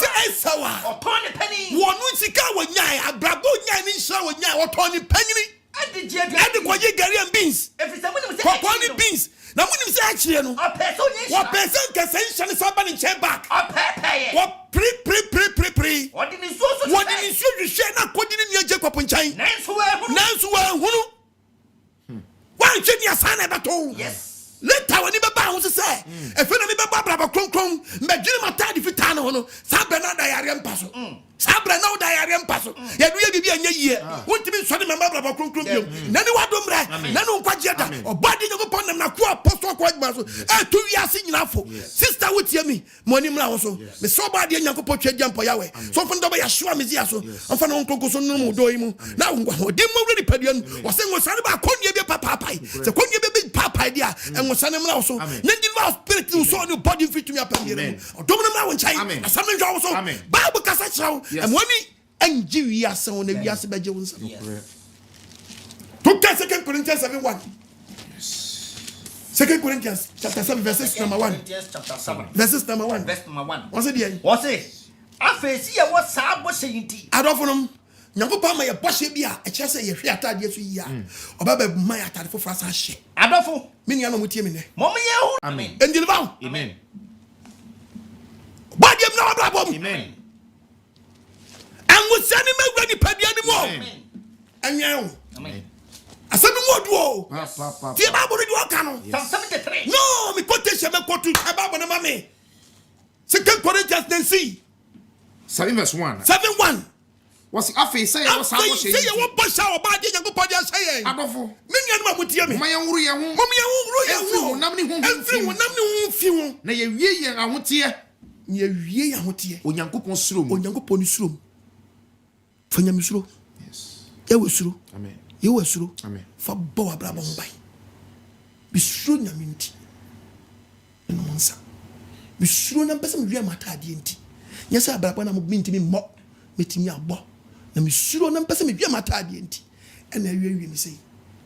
se esawa otoni pani wonu sika wonyan abrabo nyan ni hira wonyan otoni panini ade kwaje gari and beans kokoni beans na munim se akire no wa person kesen hye saba ne che back wa pre odi ni so hwe na kodi ni nua Jacob nchan nanso wa hunu wa hwe ni asana e beto yes later when be ba ho se efe na me be ba braba kronkron mbedwiri matade fita no no sabra na da yare mpaso sabra na da yare mpaso ya du ye bibia anya yie wontimi so de me braba kronkron biom na ni wadomre na no nkwaje da obade nyakopon nam na ko apostle ko agba so tu wiase nyinafo sister wotie mi moni mra wo so me so ba de nyakopon twa jampo yawe so fon do ba ya shoa me zia so onfa no nkronko so no mu do yi mu na ngwa odi mo wuri padua nu wo se ngosare ba konnie bi papa se konnie bi papa dia ngosane mra wo so na di no spirit wo so no body fit me apam dire odom no mra wo nchai asam no wo so bible kasa chirawo amoni anji wiase won na wiase beje won sam to 2 Corinthians 7:1 2 Corinthians chapter 7 verses number 1 verses number 1 what's it what's it afesi ye wo sa bo seyinti adofonom nyankopon ma ye boshe bia e kire se ye hwe atade so yi a obaba ma ya atade fo frasa hye adofo me nia no mutie me ne mom ye hu amen endilba amen badiem na obrabom amen angusani magwa ni padua ni mo anyan amen asemi moduo papa tie baboro di oka no Psalm 73 no mi quotation me quote baboro na mame 2 Corinthians 7:1 7:1 was afi say you was abo say you want push our body nyankopon dia say adofo me nya no mamutie me ma yenwuru ye hu mom ye wuru ye hu nam ni hu enfri hu nam ni hu fi hu na ye wie yen ahote ye wie ahote onyankopon surom onyankopon surom fanya mi suro yes ye we suro amen ye we suro amen fa bo abrabo mbai bi suro nyaminti no monsa bi suro na pese mi wie matade enti nyesa abrabo na mo binti mi mo metimi abo na mi suro na pese mi wie matade enti ena wie mi sei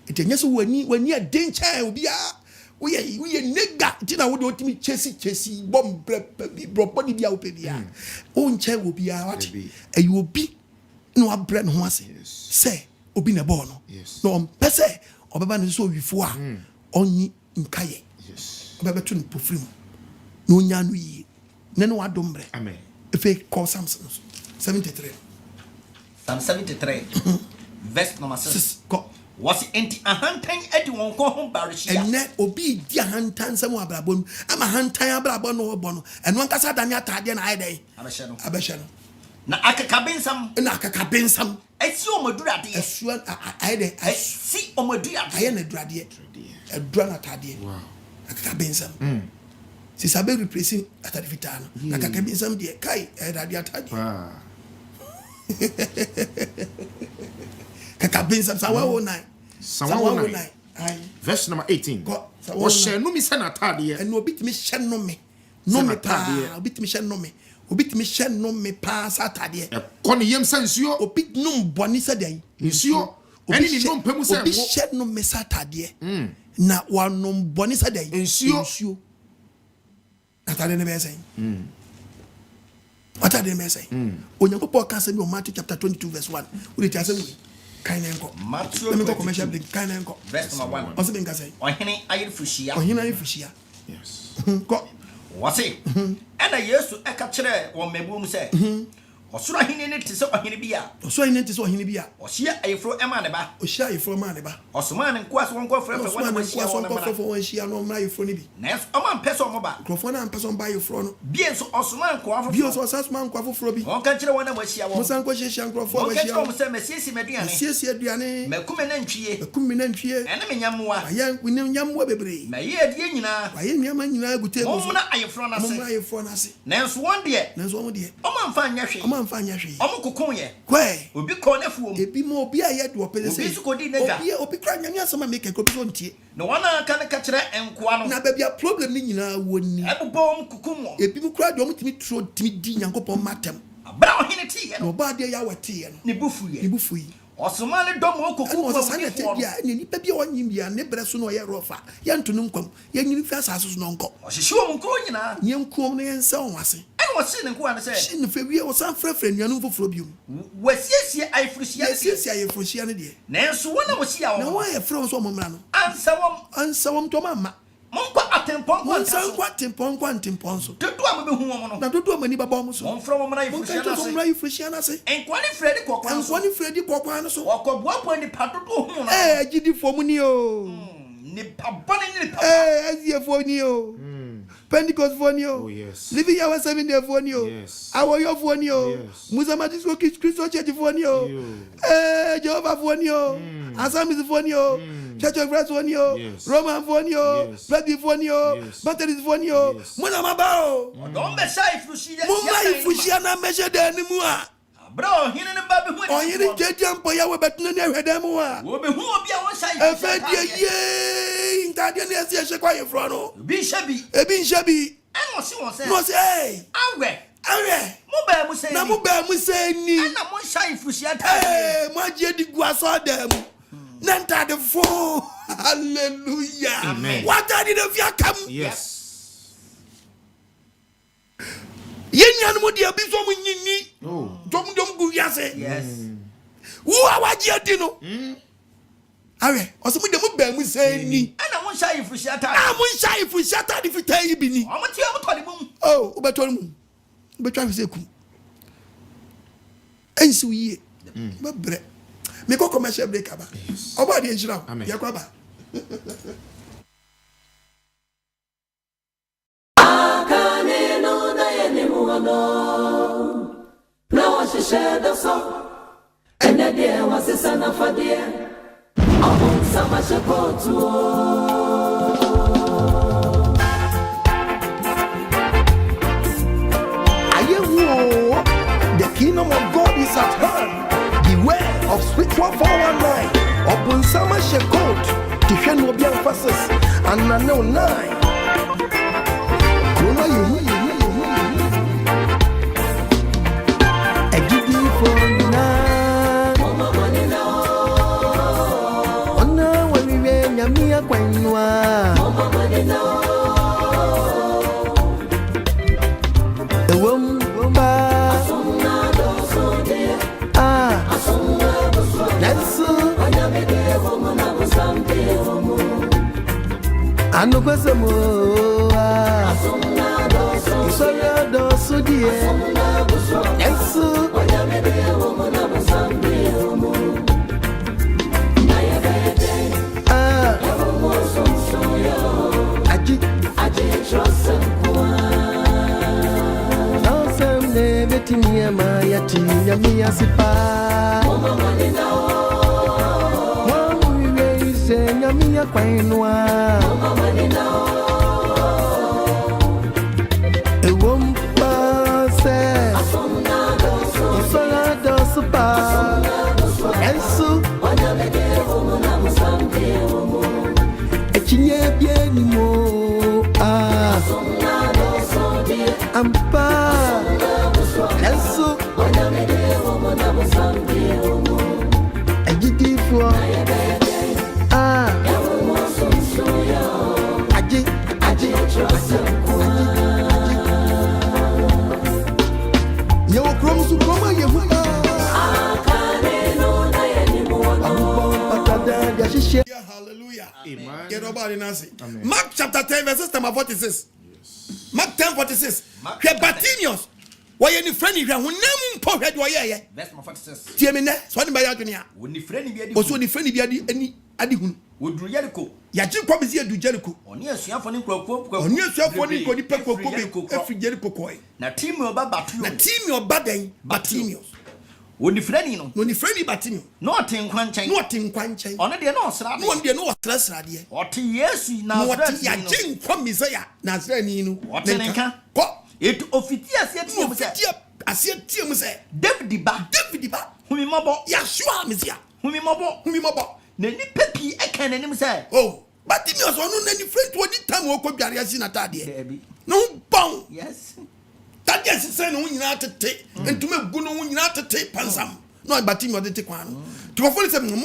enti nyesa wani adencha obi a we nega tina wo de otimi chesi bom body bia ope bia o nche obi a wat e obi no abre no ho ase say obi na ball no no pese obeba no so wifo a onyi nkaye obeba tu no pofrim no nya no yi ne no adombre amen efe call Samson 73 Psalm 73 verse number 6 go was enti ahantan edi won ko ho barishia enne obi di ahantan sam abrabon ama hantan abrabon no obo no eno ankasa dane atade na aidai abehye no na akakabensam esi omadurade esu aidai esi omadurade aye na durade edura na atade wow akakabensam si sabe replace atade fitano akakabensam de kai edade atade kakabensam sawa 9 verse number 18 o shenu mi se na atade eno obitimi hye no me pa obitimi hye no me obitimi hye no me pa satade e ko ne yem sansuo obit num boni sadai nsuo eni ni no mpamu se obi hye no me satade na wanom boni sadai nsuo atade ne be say atade ne be say onyankopon ka se mi o Matthew chapter 22 verse 1 we dey say we kind enko let me go commercial break kind enko verse number 1 also been say ohene ayirfushia yes go wase ena yesu eka kire wo mabum se osoro ahene ne tise ohene bia ohia ayefro ema ne ba osoma ne nkoa so wonko frefre wona mahia no mra ayefro ne bi na oma mpeso mo ba krofo na mpeso mba ayefro no bie so osoma nkoa foforo bie so osasoma nkoa foforo bi wonka kire wona mahia wo musan ko hihia nkrofo mahia wonka kire mo se mesiesi aduane mekume na ntwie ene me nyamwa aya wini nyamwa bebre maye adie nyina aye nyama nyina agute mo mo na ayefro na se na so won de oma mfa nya hwe omo kokon ye kwe obi ko na fuom ebi mo obi aye do opese obi su ko di nega obi kra nyame asama make ko bi so ntie no wana ka kire enkoa no na babia problem ni nyina woni ebobom kokon ebi mu kra do omtimi tro timi di nyankopon matem abra ohene tie no ba de ya wate ye no ne bufu ye Osumale domo koku ko sane te bia ni pa bia wanyim bia ne bre so no ye rofa ye nto no nkwam ye nyini fi asase so no nko ohihye wo nkro nyina ye nkom no ye nsa won ase ene wo se ne nko an se shi ne fe wie wo san frefre nuanu foforo biom wasiesie aifrusia ne de nenso wona wo sia wo na wo ye frɛ so momra no ansa wom to mama monko atempon ko atempon so dodo am be hu wo no na dodo amani baba mo so monfrɛ wo mra ifrusia na se enkwani fredi kokwan so okoboa po ni padodo hu no agidi fo mu ni o ni pabane ni papa azie fo ni o Pentecost for you. Oh yes. Living our 7 day for you. Yes. Our your for you. Yes. Musamadisko Christian Church for you. Jehovah for you. Assemblies for you. Church of Christ for you. Roman for you. Bloody for you. Baptist for you. Munamabao. Don't be shy if you see that. Mumma if you see an measure the anymore. Bro, he didn't baby when. Oh, you didn't get jump for your but no never them. Will be who will be our side. A fed ye in Guardian as you quiet front. Be shabby. A bin shabby. And what she was saying. Was hey. Awe. Mobile was saying. Mobile was saying. And I'm one shy if you see that. Hey, my dear, the guasa them. Nanta the four. Hallelujah. Amen. What are the come? Yes. Yenyan modia biso munyini. Oh. Dom guyase. Yes. Who are dino? Awe, osemu de mu ba mu say ni. And I'm shy if you see that. Mun shy if we shatter if we tell you bini. I'm not here to Oh, ubeto mu. Ubetwa fi seku. Ensu yi. Ba bre. Me ko commercial break aba. Oba de njira. Ye kwa ba. No, she shared the song, and the dear was a son of a dear. Among so much a go to. The kingdom of God is at hand. Beware of spiritual 419. Open summer shekot. Defend will be emphasis. And I know 9. Anugwasemo Isoya dosu die Yesu Aji Awesome neveti niyama yati nyamiya sipa Nyamiya kwainwa Ewom pase Isola dosu pa Yesu Echinye bieni mo Ampa Yesu Ejidifo Hallelujah. Amen. Get over in Nancy. Mark chapter 10, verses 46. Yes. Mark 10:46. Bartimaeus. Why any friend if you name po head why Verse 46. Tie me ne so ni ba ya dwene a. Woni friend bi adi. Oso ni friend bi adi ani adi hun. Woduru Jericho. Ya ji kwa bezi adu Jericho. Oni asuafo ni krokwo. Oni asuafo ni ko ni pekwo ko efi Jericho koi. Na team oba Bartimaeus. Na team oba den Bartimaeus. Woni friend no. No ni friend Bartimaeus. No ɔte nkwankyɛn. No ɔte nkwankyɛn. Ɔno deɛ no ɔsra. No ɔno deɛ no ɔsra deɛ. Ɔte Yesu na ɔte ya gye nkwa Messiah Nazarene no. Ɔte nka. Ko. Etu ofiti asie tie mu sɛ. Asie tie mu sɛ. David ba. Humi mɔbɔ. Yashua Messiah. Humi mɔbɔ. Na nipa pii ɛka n'anim sɛ. Oh, Bartimaeus ɔno na ni friend to di time wɔ kɔ dware asi na tadeɛ. Dabi. No bon. Yes. That yes say no nyina tete. Entume gu no nyina tete pansam. No Bartimaeus de te kwan no. to follow some no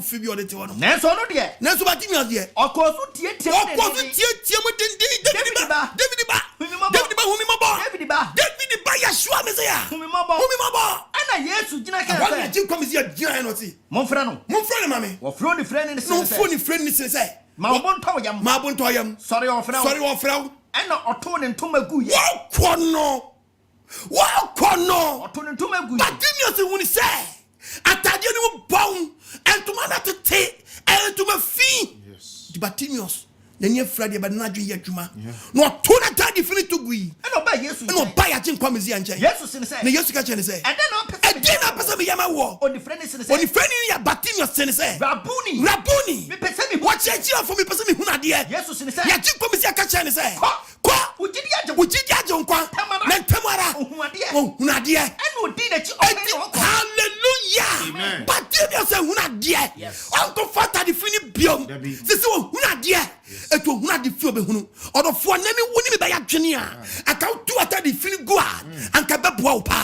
fi bi odete wono na so no de na so Bartimaeus de okoso tie mo den David ba Yeshua Messiah humi mabo ana Yesu gina kan say wa ji komisi ya gina no ti mo mfra no mame wo fro ni friend ni no fo ni friend ni say ma bon to yam sorry wo fra ana oto ne ntoma gu ye wa kono oto ne ntoma gu ye Bartimaeus woni say atade ni wo bon entoma na tete entoma fi di Bartimaeus Then Friday, but not you Juma. No, two na tadi fini to gui. And no buy yes, no buy a chin comedy and say. Yes, say. Ne yes ka chen say. And then no person be yama wo. On the friend is say. On the friend ya Bartimaeus say. Rabuni. Me person me watch ya for me person me hu na de. Yes, say. Ya chin comedy ka chen say. Ko ujidi aje nkwa. Na ntamara. Hu na de. And no di na chi hallelujah. Amen. Bartimaeus say hu na de. Uncle Fata the fini biom. Sisi hu na de. Eto hu na de fi obehunu odofo nani woni me ba ya dwene a aka tu ata de fini go a anka beboa wo pa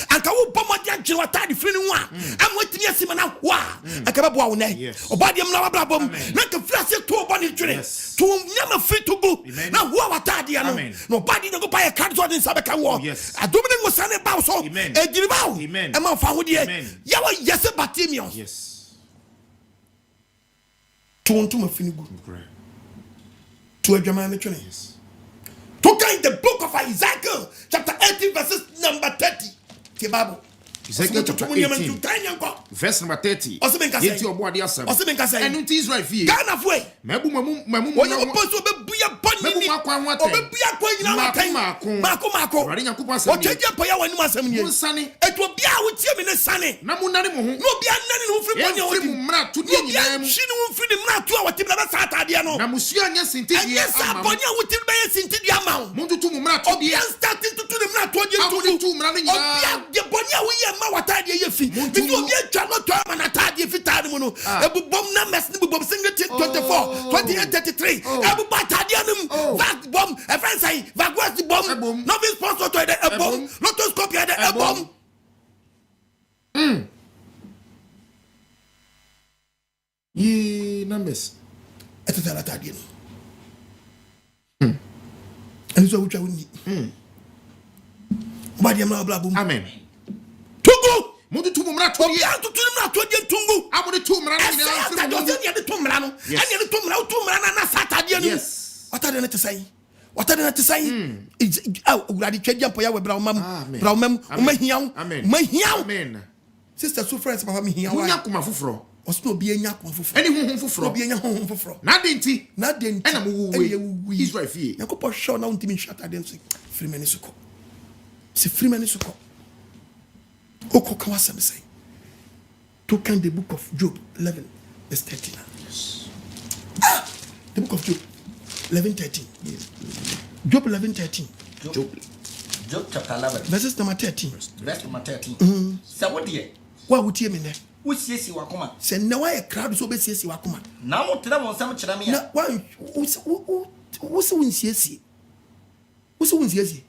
anka wo bomo de adwene ata de fini ho a amwatini asima na ho a anka beboa wo ne obade m na wabrabom na ka fi ase to obo ne dwene to nyama fi to go na ho wata de no no obade ne go pa ya card so de sabe ka wo adomine ngo sane ba so ejiri ba wo e ma fa ho de ya wa yese Bartimaeus to onto ma fini go to AGYEMANG yes. To in the book of Isaiah, chapter 18, verses number 30. The Bible. Ezekiel chapter 18, verse number 30. Yeti obo ade asem. Enu nti Israel fie. Ghana fue. Mebu poso obebuya boni. Obebuya kwa nyina wakan. Mako. Rade Nyankopon asem. Ocheje poya wani asem ni. Nsane. Etu obi a wotie me ne sane. Na munane mo ho. No obi anane no firi boni odi. Mra to die nyina mu. Shini wo firi mra to a wotie na sa atade no. Na musu anya sintidi ama. Anya sa boni a wotie be sintidi ama. Mundu tu mra to die. Obi starting to the mra to die to. Obi tu mra no nyina. Obi de boni a wo ye ma watade ye fi. Me do obi atwa no to ama na atade fi tade mu no. Ebubom na mes ni bubom singlet 24 2833. Ebuba atade anum. Vac bomb. A friend say vac was the bomb. No be sponsor to the bomb. Lotoscope ya the bomb. Ye numbers. Etata atade no. And so which I would need. Body am blah boom. Amen. Tungu. Mudu tu mra to die. Ya to mra to die tungu. Amudu tu mra no nyina. Asa do se ya de to mra no. Ani de to mra na satade no. Yes. Watade na te sai. Uradi twedi ampo ya we bra umam. Bra umam umahiaw. Amen. Sister so friends papa me hiaw. Unya kuma foforo. Osno obi enya kuma foforo. Eni honhom foforo. Obi enya honhom foforo. Na de nti. Ena mo wuwe. Israel fie. Yakopo show na untimi shata dem so free mani suko. Se free mani suko. Oko ka wasam say. To can the book of Job 11 verse 13. Yes. The book of Job 11:13. Job 11:13. Job chapter 11 verses number 13. Verse number 13. So what dey? Wa wutie me ne. Wo siesi wakoma. Se na wa ye crowd so be siesi wakoma. Na mo tena mo nsam kyerɛ me ya. Na wa wo se wonsiesi. Wo se wonsiesi.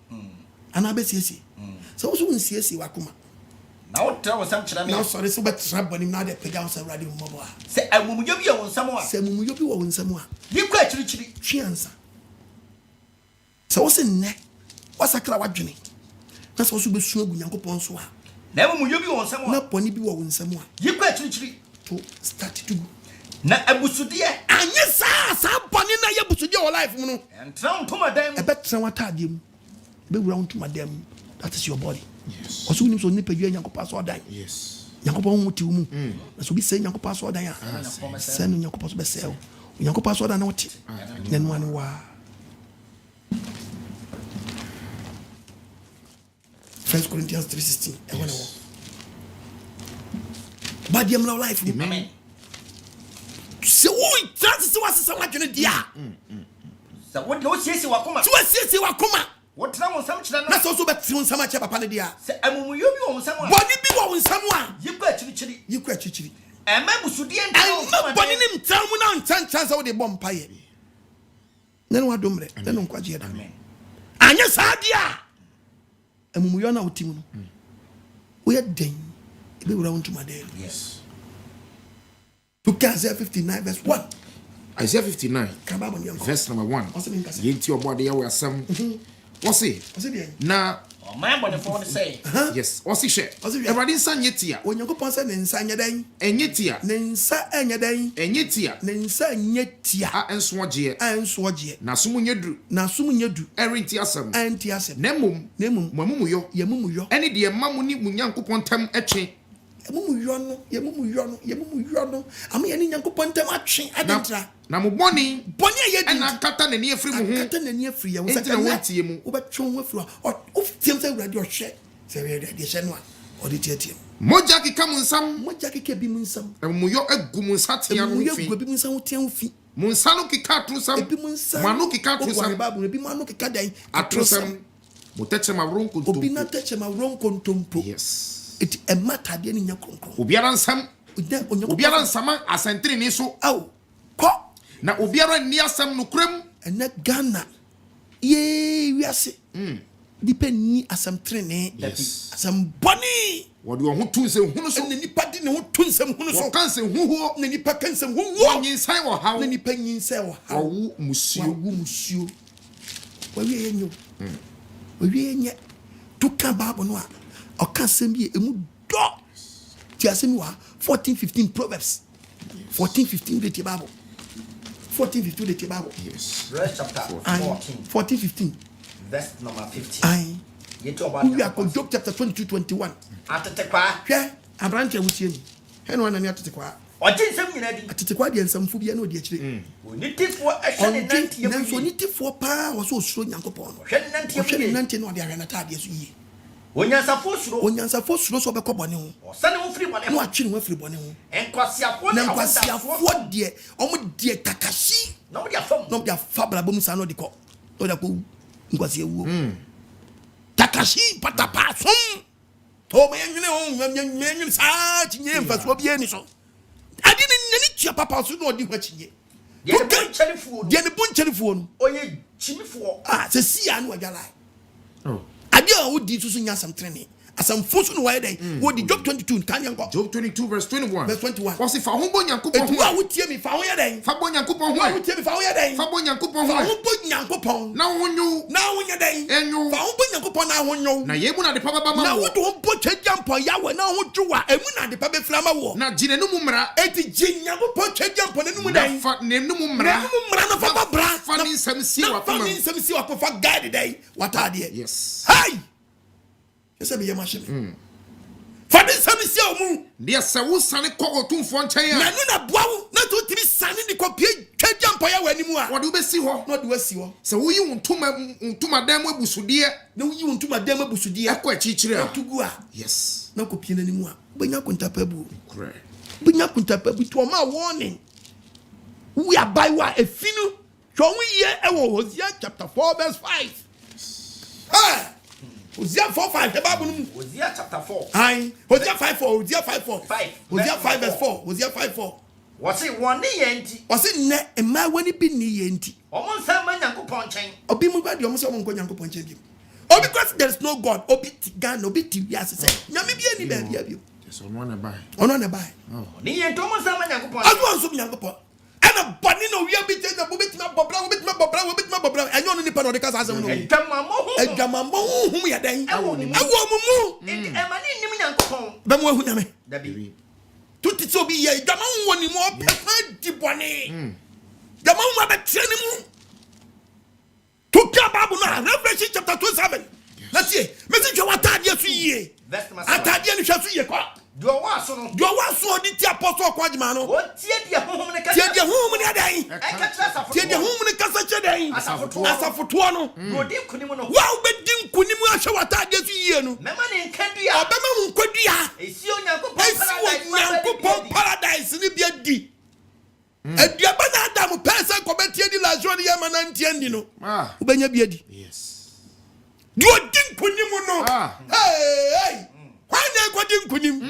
Ana be siesi. So wo se wonsiesi wakoma. Na wo tena mo nsam kyerɛ me ya. Na sorry so be trap boni na de pega so radio mo bo a. Se amumuyo bi wo nsam a. Se amumuyo bi wo nsam a. Yi kwa chirichiri. Twiansa. So wo se ne. Wa sakra wadwene. Na so be su agu Nyankopɔn so a. Na amumuyo bi wo nsam a. Na poni bi wo nsam a. Yi kwa chirichiri. To start to go. Na abusudeɛ anye saa bɔne na yɛ busudeɛ wɔ life mu no entra ntoma dan ebe tra watade mu ebe wura ntoma dan mu. That is your body. Yes. Oso nim so nipa dua Nyankopɔn so dan. Yes. Nyankopɔn ho ti mu na so bi sɛ Nyankopɔn so dan a sɛ no Nyankopɔn so be sɛ Nyankopɔn so dan na wote na no ane wa 1 Corinthians 3:16 e wona wo ba diam na life mu. Amen. Se wo trans se wasesa wadwene dia Sa wo de wo siesi wakoma. se wasiesie wakoma Wo tena mo nsam kyerɛ na no. so be nsam akyɛ papa ne dia Se amumuyo bi wo nsam a. bɔne bi wɔ wo nsam a Yi kwa chirichiri. yikɔ akyirikyiri Ema busudeɛ ntra ɛma ntoma bɔne dan. ne ntam mu na ntantan sɛ wode bɔ mpaeɛ ne no wadomrɛ ne no nkwagyeɛ da anyɛ saa deɛ a amumuyɔ no a wotim no woyɛ den ebe wura unto madel. Yes. To Isaiah 59 verse 1. Isaiah 59 verse number 1. Yenti obode ya wasam. What's it? Na my money for the say. Yes. What's it share? Everybody san yetia. Onyankopon say ne nsa nya dan. Enyetia. Ne nsa enya dan. Enyetia. Ne nsa nyetia. A ensoje. A ensoje. Na sumu nyedru. Na sumu nyedru. Erinti asem. Enti asem. Nemum. Mamumuyo. Yemumuyo. Eni de mamu ni munyankopon tam etwe. Yemumuyo no. Am ye ni nyankopon tam atwe adentra. Na mo boni ayedi na kata na ni afiri mu ho kata na ni afiri ya wo saka na tie mu wo betwe ho afiri o tiem se urade o hwe se urade hwe no a o de tie moja kika mu nsam moja kika bi mu nsam muyo agu mu nsatia no fi muyo bi mu nsam tie ho fi mu nsano kika atrosam ebi mu nsam manu kika atrosam babu ebi manu kika dan atrosam mo teche ma wron kontompo obi na teche ma wron kontompo yes it e mata de ni nya kronkron obiara nsam obiara nsama asentri ni so aw ko na obiara ni asam no kram ena Ghana ye wiase depend ni asam trene asam boni wodi ho tunse hunu so na nipa di ne ho tunsem hunu so kanse huhuo na nipa kansem huhuo nyinsan wo hawo na nipa nyinsan wo hawo wu musuo wa wie yenyo wa wie yenye to ka babo no a o ka sem bi emu do ti asem wa 14-15 proverbs 14-15 de ti babo 14-15 de ti babo yes verse chapter 14-15 verse number 15 ai yeto about we are Job chapter 22-21 atetekwa hwe abrante wutie ni heno na ni atetekwa oje nsem nyina di atetekwa de nsamfu bia na odi akire onitifo ehwe ne nantie na so onitifo pa wo so osuro nyankopon no hwe ne nantie no de ahwe na taade so yi onyansafo suro so be ko bone ho osane wo firi bone ho no atwe no afiri bone ho enkwasiafo de omo de kakashi no de afam no de afabla bom sa no de ko no de ko nkwasi ewu kakashi patapasom to me nyene sa tinye mfaso bia ni so ade ni nyane tua papa so no odi kwa kinye de ne buncherifuo no oye chimifo se sia no agala ade a wodi susu nya sam trene asam fosu no why wodi Job 22 kan yanko Job 22 verse 21 wasi fa ho bonyankopon ho a wotie mi fa ho ye den fa bonyankopon ho a wotie mi fa ho ye den fa bonyankopon ho fa ho bonyankopon na ho nye den enyu fa ho bonyankopon na ho nyu na yemu na de pa baba ma na wodo ho bo twedwampo yawe na ho dwuwa emu na de pa be flama wo na gine no mu mra eti ginyankopon twedwampo na numu den fa ne no mu mra no fa babra fa ni nsam si wa fa ni nsam si wa ko fa guide den watade yes hey ese be yamashime fadi sami sia omu dia se wo sane ko otumfo nchen ya na nu na boawo na to tiri sane di ko pie twedwa mpa ya wani mu a wode obesi ho na de wasi ho se wo yi untuma dan mu abusude na wo yi untuma dan mu abusude akwa chichire a tugu a yes na ko pie na ni mu a benya kuntapa bu correct benya kuntapa bu to ma warning we are by wa efinu so we ye e wo Hosea chapter 4 verse 5 ah Hosea 4:5 the Bible no Hosea chapter 4 ai Hosea 5:4 Hosea 5:4 Hosea 5 verse 4 Hosea 5:4 wasi woni yenti wasi ne emma wani bi ni yenti omo nsa ma nyankopon chen obi mu ba de omo se omo nko nyankopon chen bi obi because there is no God obi Ghana obi ti wi ase se nyame bi ani ba bia bi so no na buy ni yenti omo nsa ma nyankopon azu anso nyankopon ana bani no wi abi te na bo betima bobra enyo no nipa no de kasa asem no edwamambo hum ya dan awo mu enti emani nim nyankopon ba mu ahu nyame dabi tuti so bi ye edwamam woni mo papa di boni edwamam ma betre ni mu to ka babu no Revelation chapter 27 let's see message wa tadie so yie atadie ni hwa so yie kwa do wa so di ti apostle kwa jima no o tie dia honhom ne kasa tie dia honhom ne adan e ka tra safoto tie dia honhom ne kasa chedan asafoto no do di kunim no wa obedi nkunim ahwe watade so yie no mema ne nkadua obema mu nkadua esi onyankopon paradise ni bia di adua bana adam pesa ko betie di la journée ya manantie ndi no ubenya bia di yes do di nkunim no hey kwanya ko di nkunim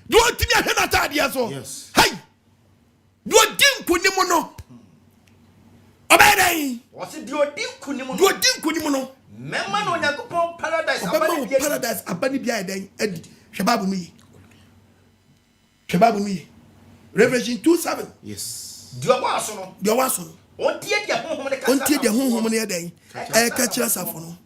do timi ahwe na tade so hey do di nkunim no obedan wasi do di nkunim no mema no onyankopon paradise abani bia dan adi hwe babu mi Bible me. Revelation 2:7. Yes. Dio waso no. Dio waso no. Ontie dia honhom ne kasa. Ontie dia honhom ne yɛdan. Ka kyerɛ asafo no.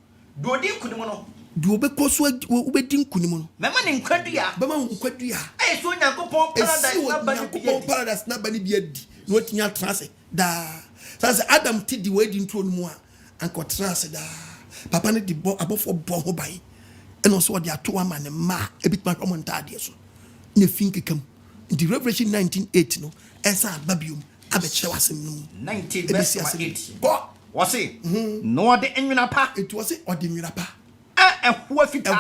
Do di nkunim no. Do obekɔ so obedi nkunim no. Mema ne nkwadua. Bema nkwadua. So Nyankopɔn paradise na bani bi adi. No tinya trase da. Say Adam ti di we di ntro no mu a anko trase da. Papa ne di abofo bo ho ban. Eno so de ato ama ne ma ebitma hwom ntade so. Ne fin kekam. The Revelation 19:8 no esa babium abekyerɛ wasem no 19 verse 8 go wase no de enwina pa it was ode nwina pa ehua fita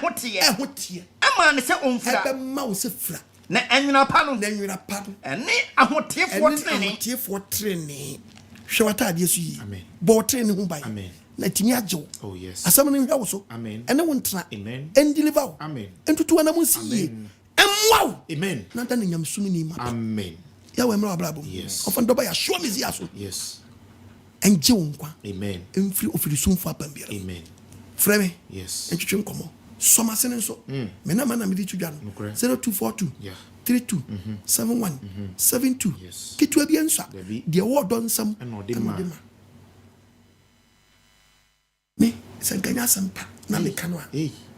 hotie ama ne se onfura ebe ma wo se fura na enwina pa no ene ahotiefo trene hwe watade so yi bo trene ho bai na timi agyew oh yes asam ne hwa wo so ene wo ntra en deliver amen entutu ana mo siye wow amen na da ne nyamsum ni ma amen ya we mra abrabo yes ofan doba ya show me ziaso yes enje wo nkwa amen emfiri ofirisumfo apambira amen freme yes entwetwe nkomo soma sene nso me na ma na me di tudwa no 0242 32 71 72 kitu abi ensa de word don sam enodema me sanganya sampa na me kanwa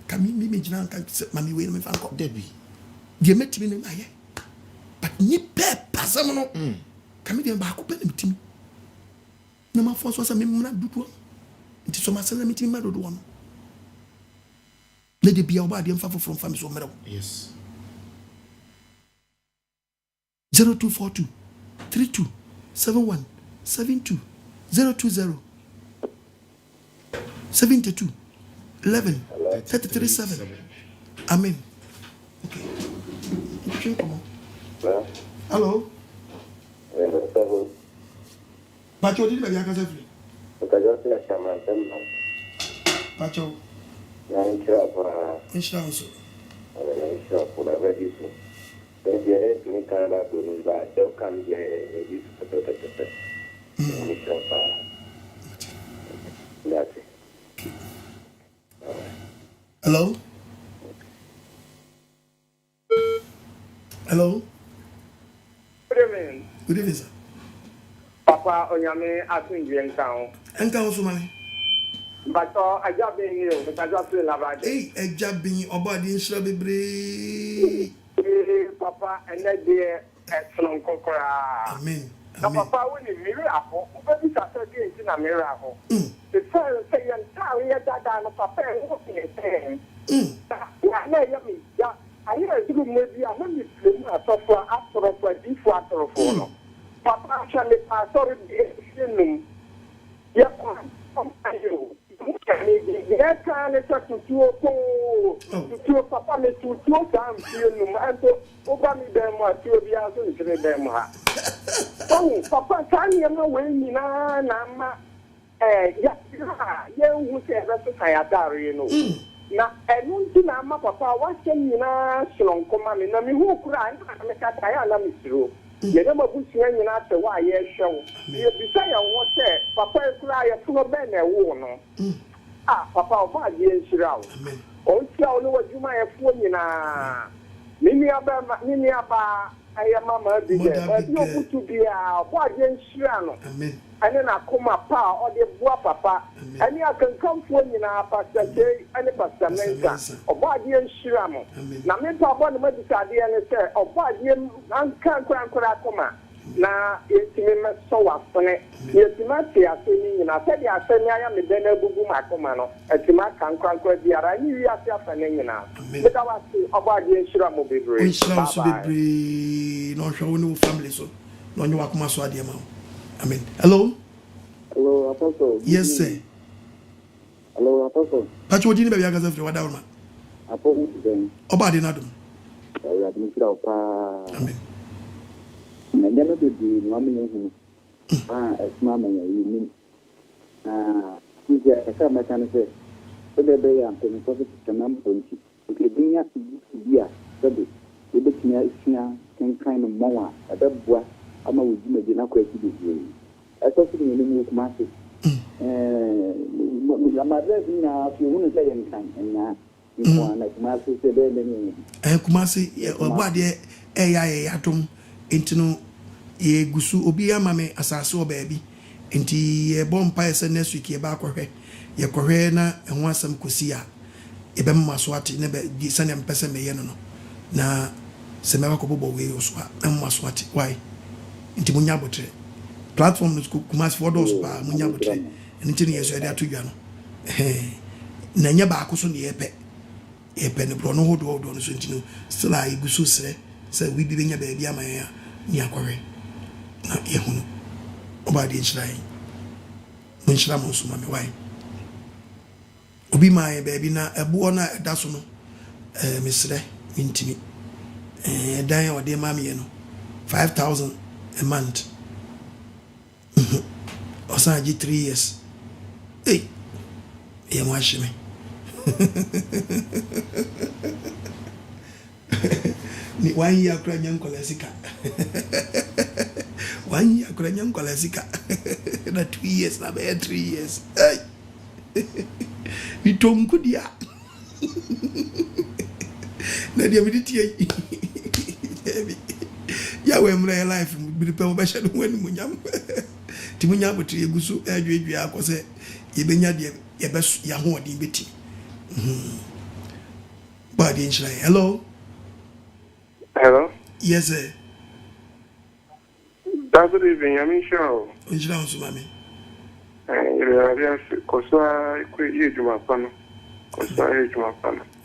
kami me gina kan mami we me fanko debi de metimi ne aye but ni pe pasam no kami de ba ko pe ne metimi na ma fo so sa me mna dudu nti so ma sa na metimi ma dodo no le de bia oba de mfa fo from family so mero yes 0242 32 71 72 020 72 11 337 amen okay hello Pacho did be akasa free Pacho na inshaallah inshallah ni kana do ni ba do kan je is hello hello good evening sir papa onyame atunje nkan so mani bato ajabe ni o bato pe la ba eh ajabe oba di nsira bebre papa ene de eson kokora amen na papa woni miri afo obi sa se de nti na miri afo the first say yan ta we dada no papa e wo fi e na ya mi ya ayi e du mo bi a na mi ple na asofo atorofo difo atorofo no papa chale pa sorry sinu ya ko ayo ya kana ta tutuo ko tutuo papa me tutuo tam fienu manto oba mi dem atuo bi aso nkire dem ha oh papa kan ye ma we nyina na ma ya hu se ba so kan ya dare no na enu nti na ma papa wa se nyina slonko ma me na mi hu kura na me ka ta ya na mi siro ye na mabusu nyina te wa ye hwew ye bisa ya wo se papa kura ya funo be na ewo no papa oba ye nshira amen o tia o no wadwuma ye fuo nyina mimi aba aya mama bi ye o butu bia oba ye nshira no amen ane na koma pa o de bua papa ane akankan fuo nyina pastor J ane pastor Mensa oba ye nshira mo na me pa bo no madisade ye se oba ye ankan kwankora koma na yetime meso wafone yetima ti aseni nyina se dia aseni aya me den abugu makoma no etima kankwankwa biara ni wi ase afane nyina beta wasi obade nshira mo bebre inshallah so bebre no hwa no family so no nyo akoma so ade ma amen hello apostle yes sir hello apostle Pacho dini be yakasa free wada ma apostle den obade na dum ya dum kira pa amen na nyame de di no me hu esma ma ya yi ije aka ma kan se de be ya pe ko se tamam ponti ke binya bia sabe e be tinya isia kan no mawa adabua ama wuji ma gina ko eki de eso si ni mu kuma se ma re binya fi hu ne se yan kan na Kumasi obade eya atom intino ye gusu obi ama me asase obabi nti ye bompa ese next week ye ba kohwe ye kohwe na ho asem kosi a ebe mmaso ate ne be di sane mpese me ye no na se me ba ko bobo we oso a mmaso ate why nti munya botre platform no Kumasi for those pa munya botre nti ne yeso ade atodwa no na nya ba akoso ne yepe ne bro no hodo no so ntino still a igusu se we bi benya ba bia ma ya ni akore na ye hunu obadi nchrai nchira mo so ma me why obi ma ye ba bi na ebuo na da so no mesre ntimi dan o de ma me no 5,000 a month osaji 3 years hey ye mo ashime ni 1 year kura nyankola sika 1 year kura nyankola sika na 2 years na be 3 years hey bitom kudia na dia biditie ya we mre life bi pe ba sha no wani munyam ti munyam botire gusu adwedwe akose ye benya de ye be ya ho odin beti body inchai hello yes sir that's the evening I'm sure inchai so mami yes kosa ye juma pano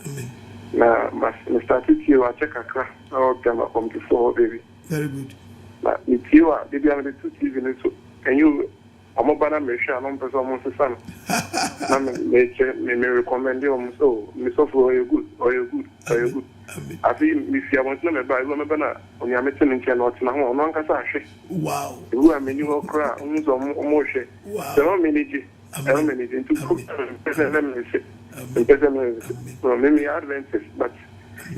amen na mas started here wa check akra o gama come before baby very good na itiwa baby am the two TV no so and you amobana me sha no person mo sesa na me recommend you so me so for you good I feel me fi want na me ba na onya me tin nke na otina ho no nkasa ahwe wow you am me ho kra unzo mo hwe so me ni ji into so maybe Adventist, but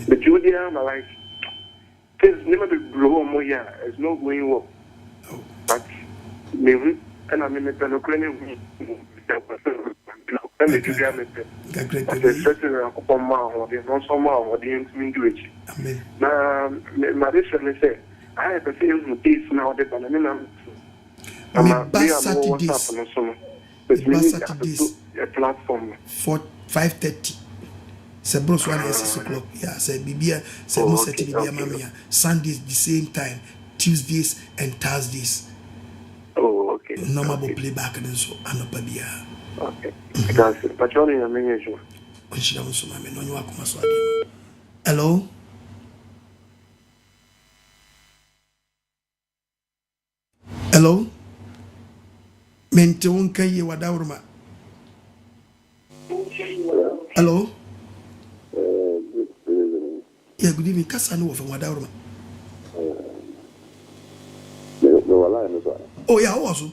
the Judean are like things never be blow more here. It's not going well. But maybe and I mean the Ukrainian and the Judean certain or the non summer or the intimate. Now my decision say I have a few days now that Saturdays a platform for 5:30. Say bros 1 6 o'clock. Yeah, say bibia say mo set bibia mamia. Sundays the same time, Tuesdays and Thursdays. Oh, okay. Normal playback and so anopa bia. Okay. That's it. But only a minute. Onshira so mame no nwa akoma so ade. Hello. Hello. Mente wonka ye wadawruma. Hello. Yeah, good evening. Kasa no from wadawruma. Oh yeah, how was you?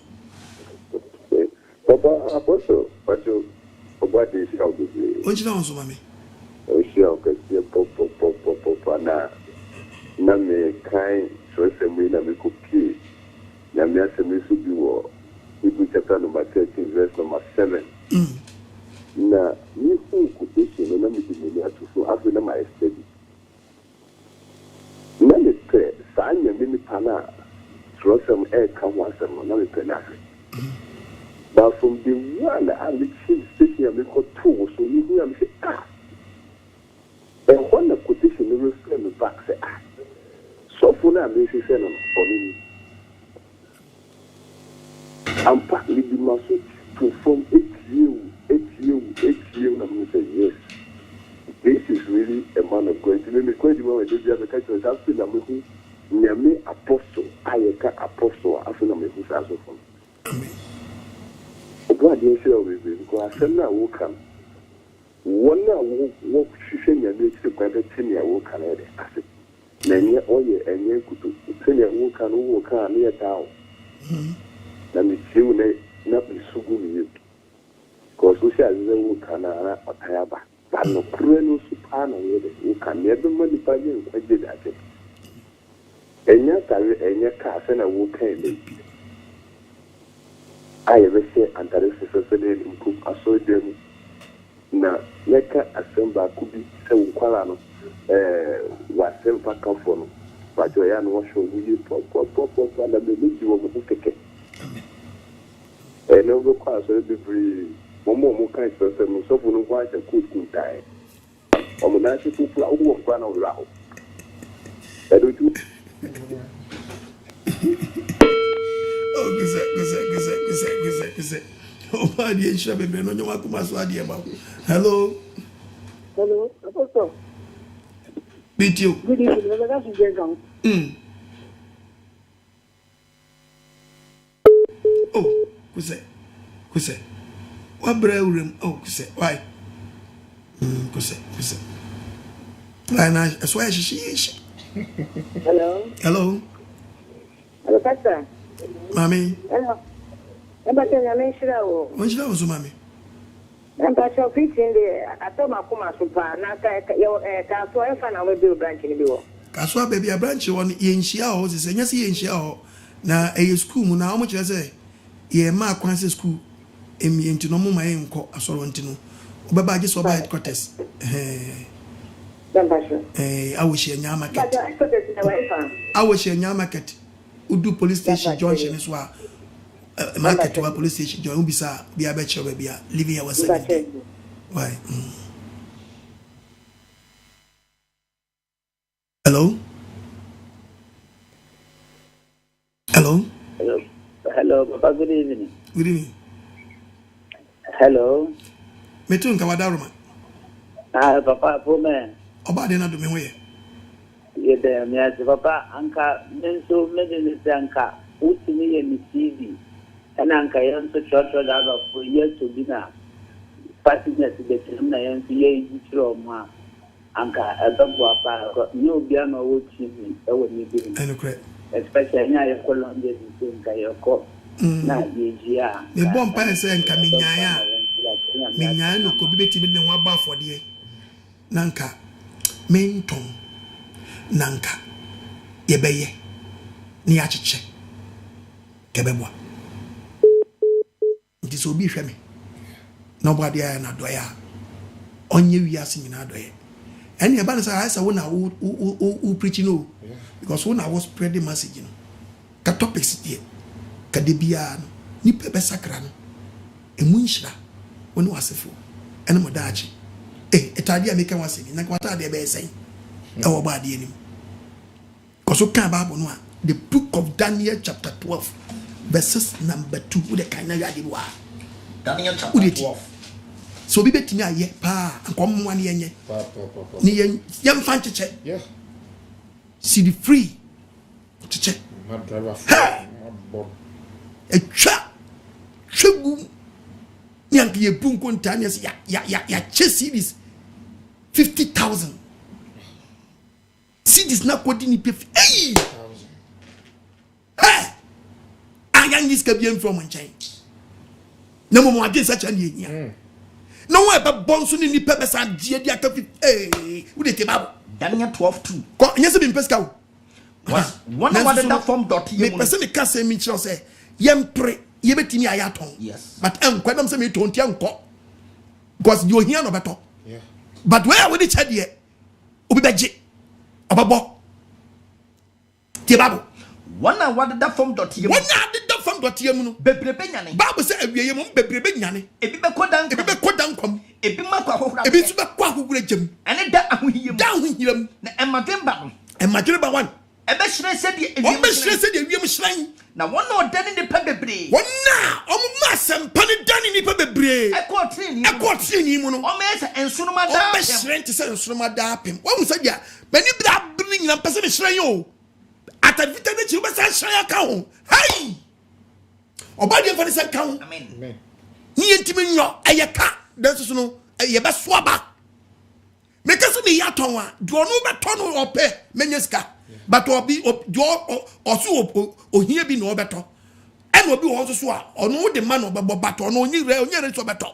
Papa Apostle, but you what is how to play? What you know, so mami? Oh, she okay, pop na me kind so say me na me cookie. Na me say me should be war. Hebrews chapter number 13 verse number 7. Na me who quotation na me be to so have na my study. Na me pray sanya me pana throw some air come once na me pray na. But from the one I'm the chief station me got two so you am say and when the quotation you refer me back say so for na me say no for me. I'm partly the muscle to form 8 years, and say, yes, this is really a man of God. Let me quite remember the other characters. I feel like me apostle, I apostle, I feel like who's also from. God, you say, because I said, now will come. One now walk, she said, you make the better 10 year walk. I said, Nanya, oh, yeah, and you could 10 year walk near town. Na misiu na bisugu ni ko social zewu kana atayaba ba no krenu supana yede ukane be mani paje kwaje date enya tawe enya ka se na wo kan be aye be se antare sesese ne improve asodem na neka assemble akubi se ukwala no wa sempa kafo no ba jo ya no wo show wi pop na be meji wo mo keke no go kwa so be free mo kan so so fu no kwa se ku dai o mo na se ku pla wo kwa na wo ra ho do tu oh guse oh my dear shabe be no nwa kuma so ade ba hello apostle meet you good evening that's Jason oh kuse what brewing oh kuse why kuse na so ya shi hello pastor mami hello eba tenya menshira wo onjira wo so mami nka show preaching de atoma kuma so pa na ka so e fa na we build branch ni bi wo kaso baby a branch won ye nhia ho se nya se ye nhia ho na e school mu na o mo kire se ye ma kwanse school emi enti no mo ma ye nko asoro ntino obeba age so ba headquarters awoshi nya market awoshi nya market udu police station junction so a market wa police station join ubisa bia be chewe bia living here was why hello Papa, good evening. Hello. Metun kawadaruma. Papa, poor man. Obade na do me hoye. Ye de me as papa anka menso medin anka utimi ye mi TV. Ana anka yan so short that for years to be na. Partners de na yan ye jitro ma. Anka adabo apa no bia no wo TV e wo ni bi. Especially nya ye Colombia di nka ye ko. Na yejia. Me bom pa se nka minyaa no ko bibeti bi ne ho aba afode nanka menton nanka yebeye ni acheche kebebwa nti so bi hweme no body ya na doya onye wiase nyina doye ene e ba na say wo na wo preaching no because wo na was spread the message no ka topics die ka de bia no ni pebe sakra no emu nhira woni wasefo ene modachi etade a meka waseni na kwatade be sen e wo ba de anim koso kan Bible no a the book of Daniel chapter 12 verses number 2 wo de kan na yade wa Daniel chapter 12 so bi betimi aye pa ankom wane yenye ni yem fan cheche yeah see the free cheche my driver etwa shegu nyank ye bunko ntanias ya chase this 50,000 see this na kodi ni pay ayan this ka bien from nchain na mo ade sa chan ye nya na wo eba bonso ni nipa be sa die dia ka wo de te babo Daniel 12:2 ko nya se bi mpeska wo one of the form dot me person me ka se mi chiro se yempre ye betimi ayaton yes but kwadam se me tonti anko because you hear no better yeah but where we the chadie obi beje obabo tie babo one of the form dot one of the form dot mu no bebrebe nyane babo se awieye mu bebrebe nyane ebi be kodan kwam ebi makwa hohura ebi su be kwa hohura jem ene da ahohiyem da ahohiyem na emademba emadreba one ebe hire se de ewiem hire se de ewiem hran na one no dani ne pa bebre wonna omu asem pani dani ni pa bebre ekọ trini mu no o me se ensunuma da o be hire te se ensunuma da pem wo mu se dia mani bra bri nyina pese me hran yo atavita ne chi be se hran aka ho hey obadi fa ne se ka ho amen ni entimi nyo ayeka dan so no ye be so aba me kase me ya ton a do no be ton ope menyeska but obi do oso ohia bi no obeto en obi wo so a ono de man obebo but ono onyire so beto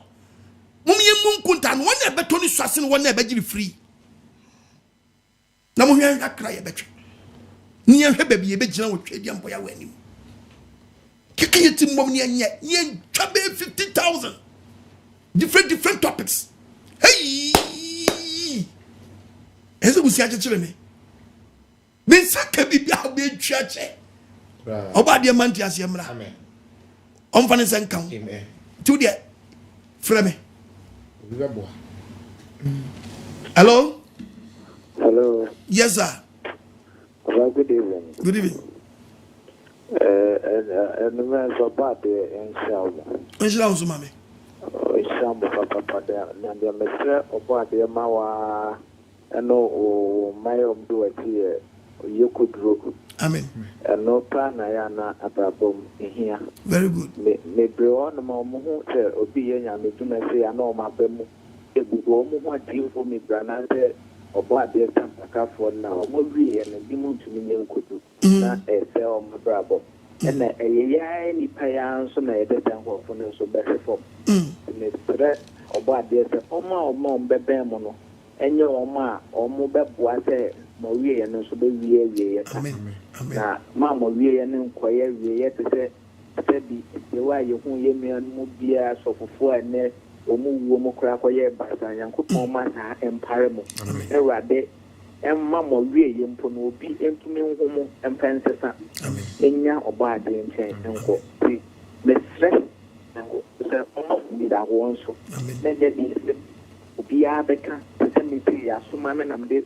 mumye munkunta no wona beto ni swase no wona begiri free na mo hwan akra ye betwe ni ye hwe baby ye begina wo twedi ampo ya wanim kiki tim mom ni enye ni twa be 50,000 different topics hey ese busi akyekyere me me saka bibia be twache oba de manti ase mra amen omfa ne senka amen tu de frame hello yes sir. Good evening. Good evening. And the man for party in Shalom. In Shalom, Mammy. In Shalom, Papa, and the Mr. of party, Mawa, and no, my own do it here. You could do. Amen. And no plan, I am not above here. Very good. Maybe on the moment, Obi and me do not say, I know my bemo. It would go more deal for me, Branante. Ọba de tamaka for now mo wi and di mu tumi ne nkodu na ese o mabrabo na eyeya ni paya nso na ede tan ho fo no so be reform ne pre ọba de se ọma mbebe mo no enye ọma ọmo beboa se mo wi no so be wi ye amen na ma mo wi ne nkoye wi ye te se bi de wa ye hu ye mi mu bia so fofo ene omu wo mo kra koye basa yankopon ma sa empare mo ewade emma mo wie ye mpo no obi entumi nhomo empensesa enya oba ade nchen enko ti me stress enko se omo mi da wo nso na de bi se obi abeka se mi ti ya suma me nam de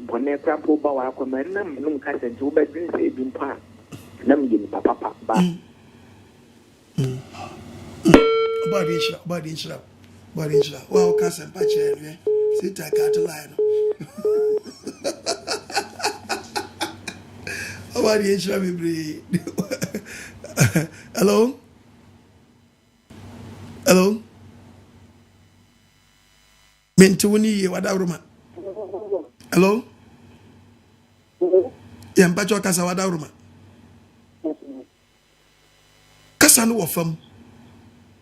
bone kra po ba wa ko me nam num ka se nti wo ba drin se bi mpa nam ye papa ba Body inshra. Well, cousin Pache, sit I got a line. Body inshra, me breathe. Hello? Mentuni, what room? Hello? Yeah, Pacho Casa, what room? Casano of them.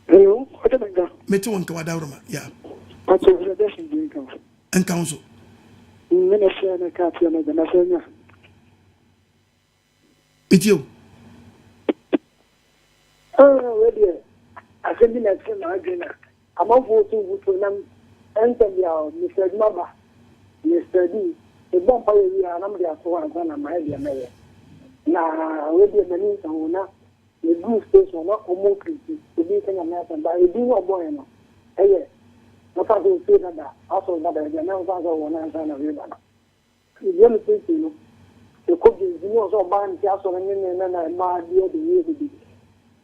Hello, what am I going? Metu on Kawadaruma, yeah. What's the destination? And council. Minister and a captain of the National. With you. Oh, dear. I said, I'm not voting with them. Enter Mr. Maba, Mr. D. The vampire, we are number of one, and my dear mayor. Now, we'll be a minister who now. The blue station not promoting to be in America, but you do not boy. Hey, no part of the also that the Americans are one and a river. The only thing you know, the cookies, you know, so band, Castle and I might be the year to be.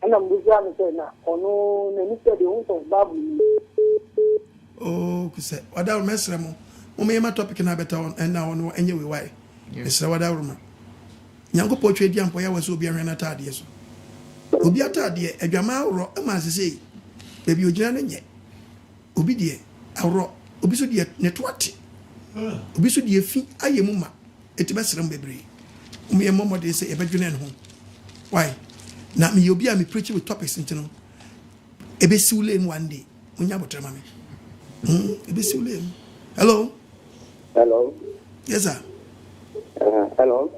And I'm with them saying, oh no, Minister, the owners of Babu. Oh, say, what our mess, Ramo. My topic in Abeton and now no anyway why. Mr. Wadaruma. Yango portrait young boy was so be a renata, yes. Obi atade adwama awro ma sese baby ogina no nye obi de awro obi so de netwate obi so de fi ayemu ma etibesrem bebre ume momo de se ebedwene ho why na me obi a me preach with topics ntino ebesiwule in one day unya botrama me ebesiwule hello yes sir hello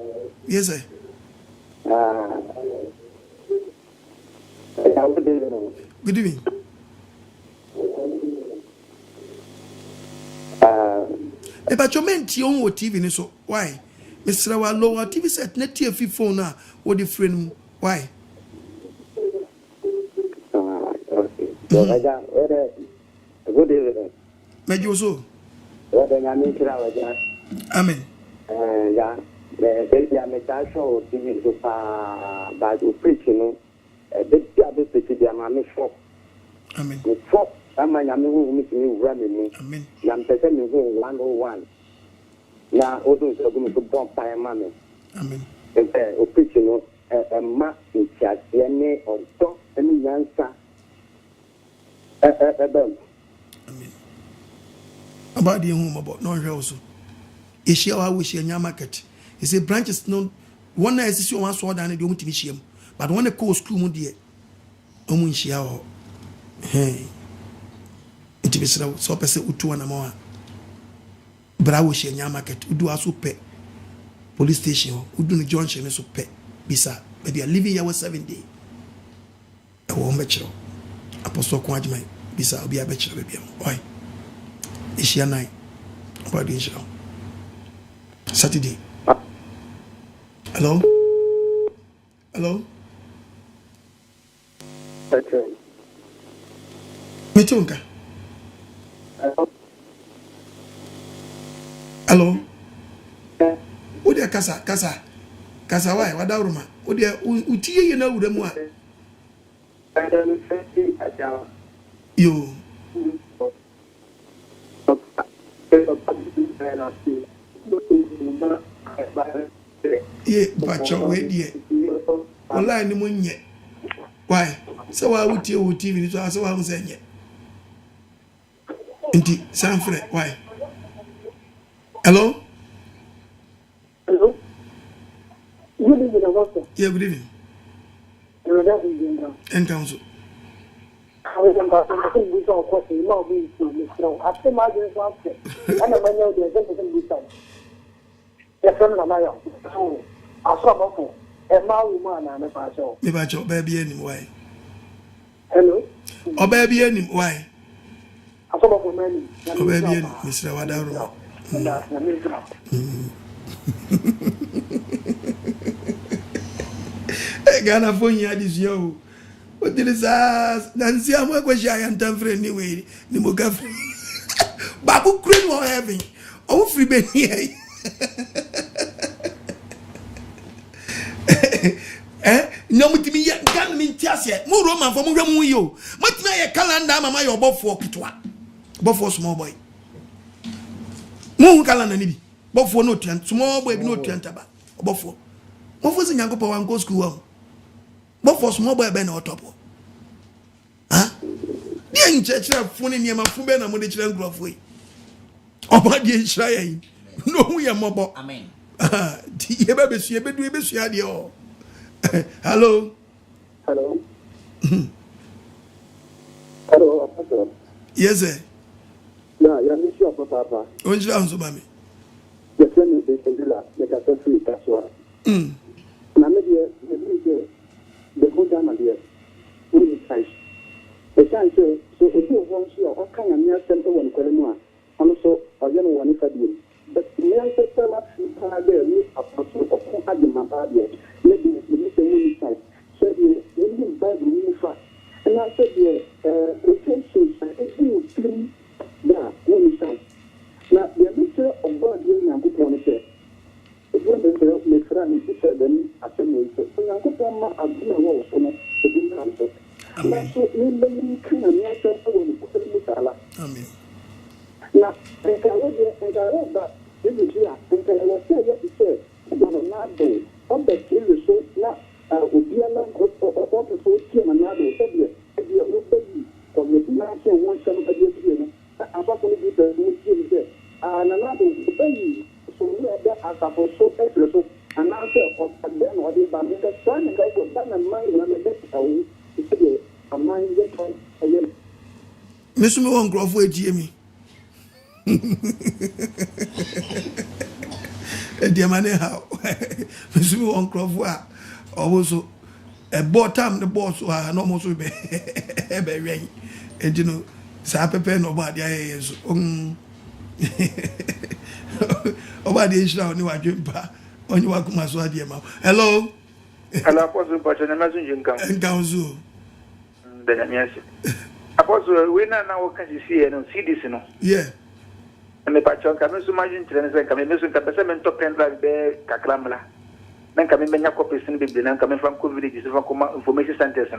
yes sir good evening. But you meant you own TV, so why? Mr. Lower TV set net here phone now. What the friend? Why? Good evening. Mejoso. Amen. Yeah, the American TV so far, but you preach, you know. Big preach the Amami shop. Amen. The shop, I'm a Yamu meeting you running. Amen. Yam Pesem 101. Now, also going to bomb by a mammy. Amen. And preach, you know, a mass in charge, any or dog, any answer. Amen. About the home about no also. Is she our wish in your market? Is a branches no one is one sword and the only but when the coast school, dear, Omunshia, hey, it is so person utu and more. But I wish in your market, who do also pay police station, who do the junction so pay, bisa, but they are living here 7 days. A woman, Apostle Kwajman, bisa, be a bachelor, baby. Why? Ishia 9. About the Ishia. Saturday. Hello? Hello? Okay. Mitunga. Hello? Udia kasa why? Wadauruma. Udia utiye yena udemwa. Yo. Ye bacho we die. Online ni munye. Why? So wa utie wo TV ni so wa unsenye. Inti Sanfre, why? Hello? Hello? Good evening, Augusta. Yeah, good evening. And council. I was in the song, course, you know, we strong. After my day, and I know the example this time. Yes, I'm not. So, I saw a woman and a pastor. Me bacho, baby, any why? Hello? Oh, baby, any why? I saw many. Oh, baby, any Mr. Wadaru. Ghana phone ya this yo. What did it say? Nancy, I'm going to share and time for anyway. The Mogafi Babu Crane or having. Oh, free ben here. No, with me, can't mean Tiasia. More Roman for Mugamuyo. What may a calendar, Mamma, your Bob for Kitwa? Bob for small boy. Moon calendar, Bob for no tent, small boy, no tent about. Bob for. What was in Yanko and go school? But for small boy ben or top. Huh? The in church have phone in Yama Fuben and Modichlan Grove way. Oh, my dear Shrine. No, we are mobile. Amen. Dear baby, she be doing this. Hello. Hello. Hello. Yes, sir. Yeah, you're not sure, Papa. When's the answer, mammy? The friend is in the last, make a free password. The good damn idea. Who is Christ? The chance so if you want to, all kind of near center one Colima, also, I don't know one if I do. But the answer tell us there, me a person of who had the Mabadia, maybe the missing side. So you didn't buy the new fast. And I said, potential, if you clean that one side. Now, the mixture of God doing a good one said. If you want to make friends, you said them at the way. So, I'm going to have a wall for me to do answer. So, you can answer Amen. Now, and I read that this is here, and I was saying what he said, not do. On the killer, so now, would be a long or the fourth team and another, said you, from the financial one son of a year. I'm not going to be the new there. And another baby. So we are there as a so extra and answer of them or the bandit son and I go down and mind and I get away. It's a mind get on again. Miss me won't grow for Jimmy. Dear man, how Miss me won't grow for also a bottom the boss who are almost be rain. And you know, Sape nobody is. Over the issue on your jumper on your Kumaswadi. Hello. Hello, Apostle, but I'm not in Council. Yes. Apostle, we now can see and see this, you know. Yeah. And the patch on coming so much into the coming missing capacity to pen like the Kaklamla. Then coming many copies in the coming from villages from information centers.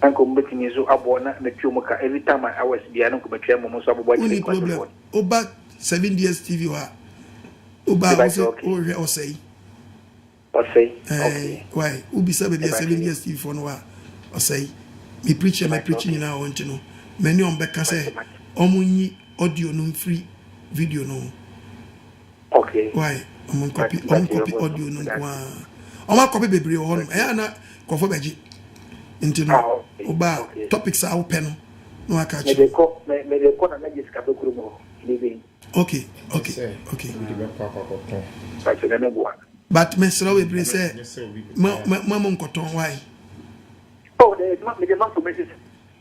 And combating is abona the Chumuka every time I was the Anukuba Momos only problem. Oba 7 years TV wa. Oba or say. Okay. Why? Ubi 7 years TV for no or say. Me preaching now I want to know. Many on back say omuni audio no free video no. Okay. Why? On copy audio no kwa. On copy bebre on. Eh na kofo beji. Into no. Oba topics are open. No I catch. Okay. But Mr. Webre say Mamon Cotton why? Oh, the man for Mrs.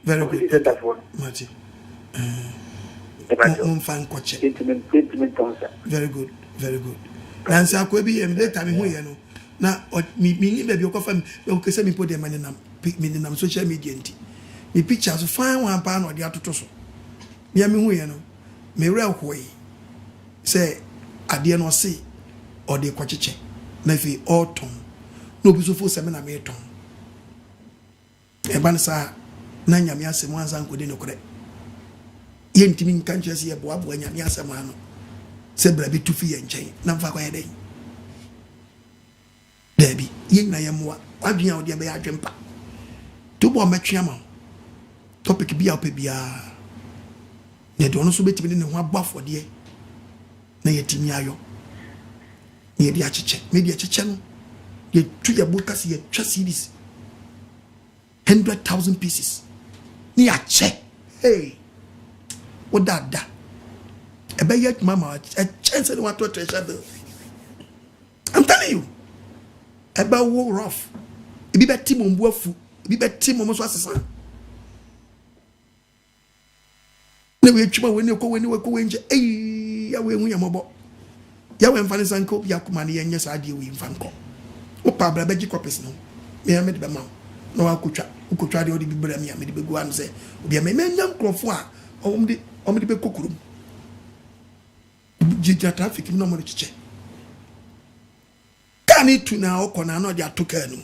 Very good. Mati. Very good, very good. Nancy Akwebi, and later me who you na me baby okofam o kese me put dem na social media nti me pictures fine one pa na odi atoto so me hu ye no me re hoi say ade no se odi kwacheche na fi autumn no bi so fo se me na me ton e ban sa na nyame asem anza nkodi no kore ye ntimi nka nchese ye boabo nyame asem ano se bra bi tufi ye nchen na mfa kwa ye den Debbie, yin na yamwa, adwin a odi be adwempa. To bo metwe ama. Topic bia opebia. Ne do no so betimi ne ho abafo de. Na yetimi ayo. Ne di acheche, me di acheche no. Ye tu ya boka si ye twa series. 100,000 pieces. Ni ache. Hey. What that? Ebe yet mama, a chance and want to treasure bill. I'm telling you. Eba wo rough. Ibi beti mo mbuafu. Ibi beti mo so asesa. Ne we twuma we ne ko we nje. Ya we hu ya mobo. Ya we mfane sanko ya kuma ne yenye sa ade we mfanko. Wo pa bra beji copies no. Me de be ma. No akotwa. Ukotwa de odi bibra me de begu an se. Obi me nyam krofo a omde be kokurum. Jija traffic no mo de chiche. Kani tuna okona no dia toka nu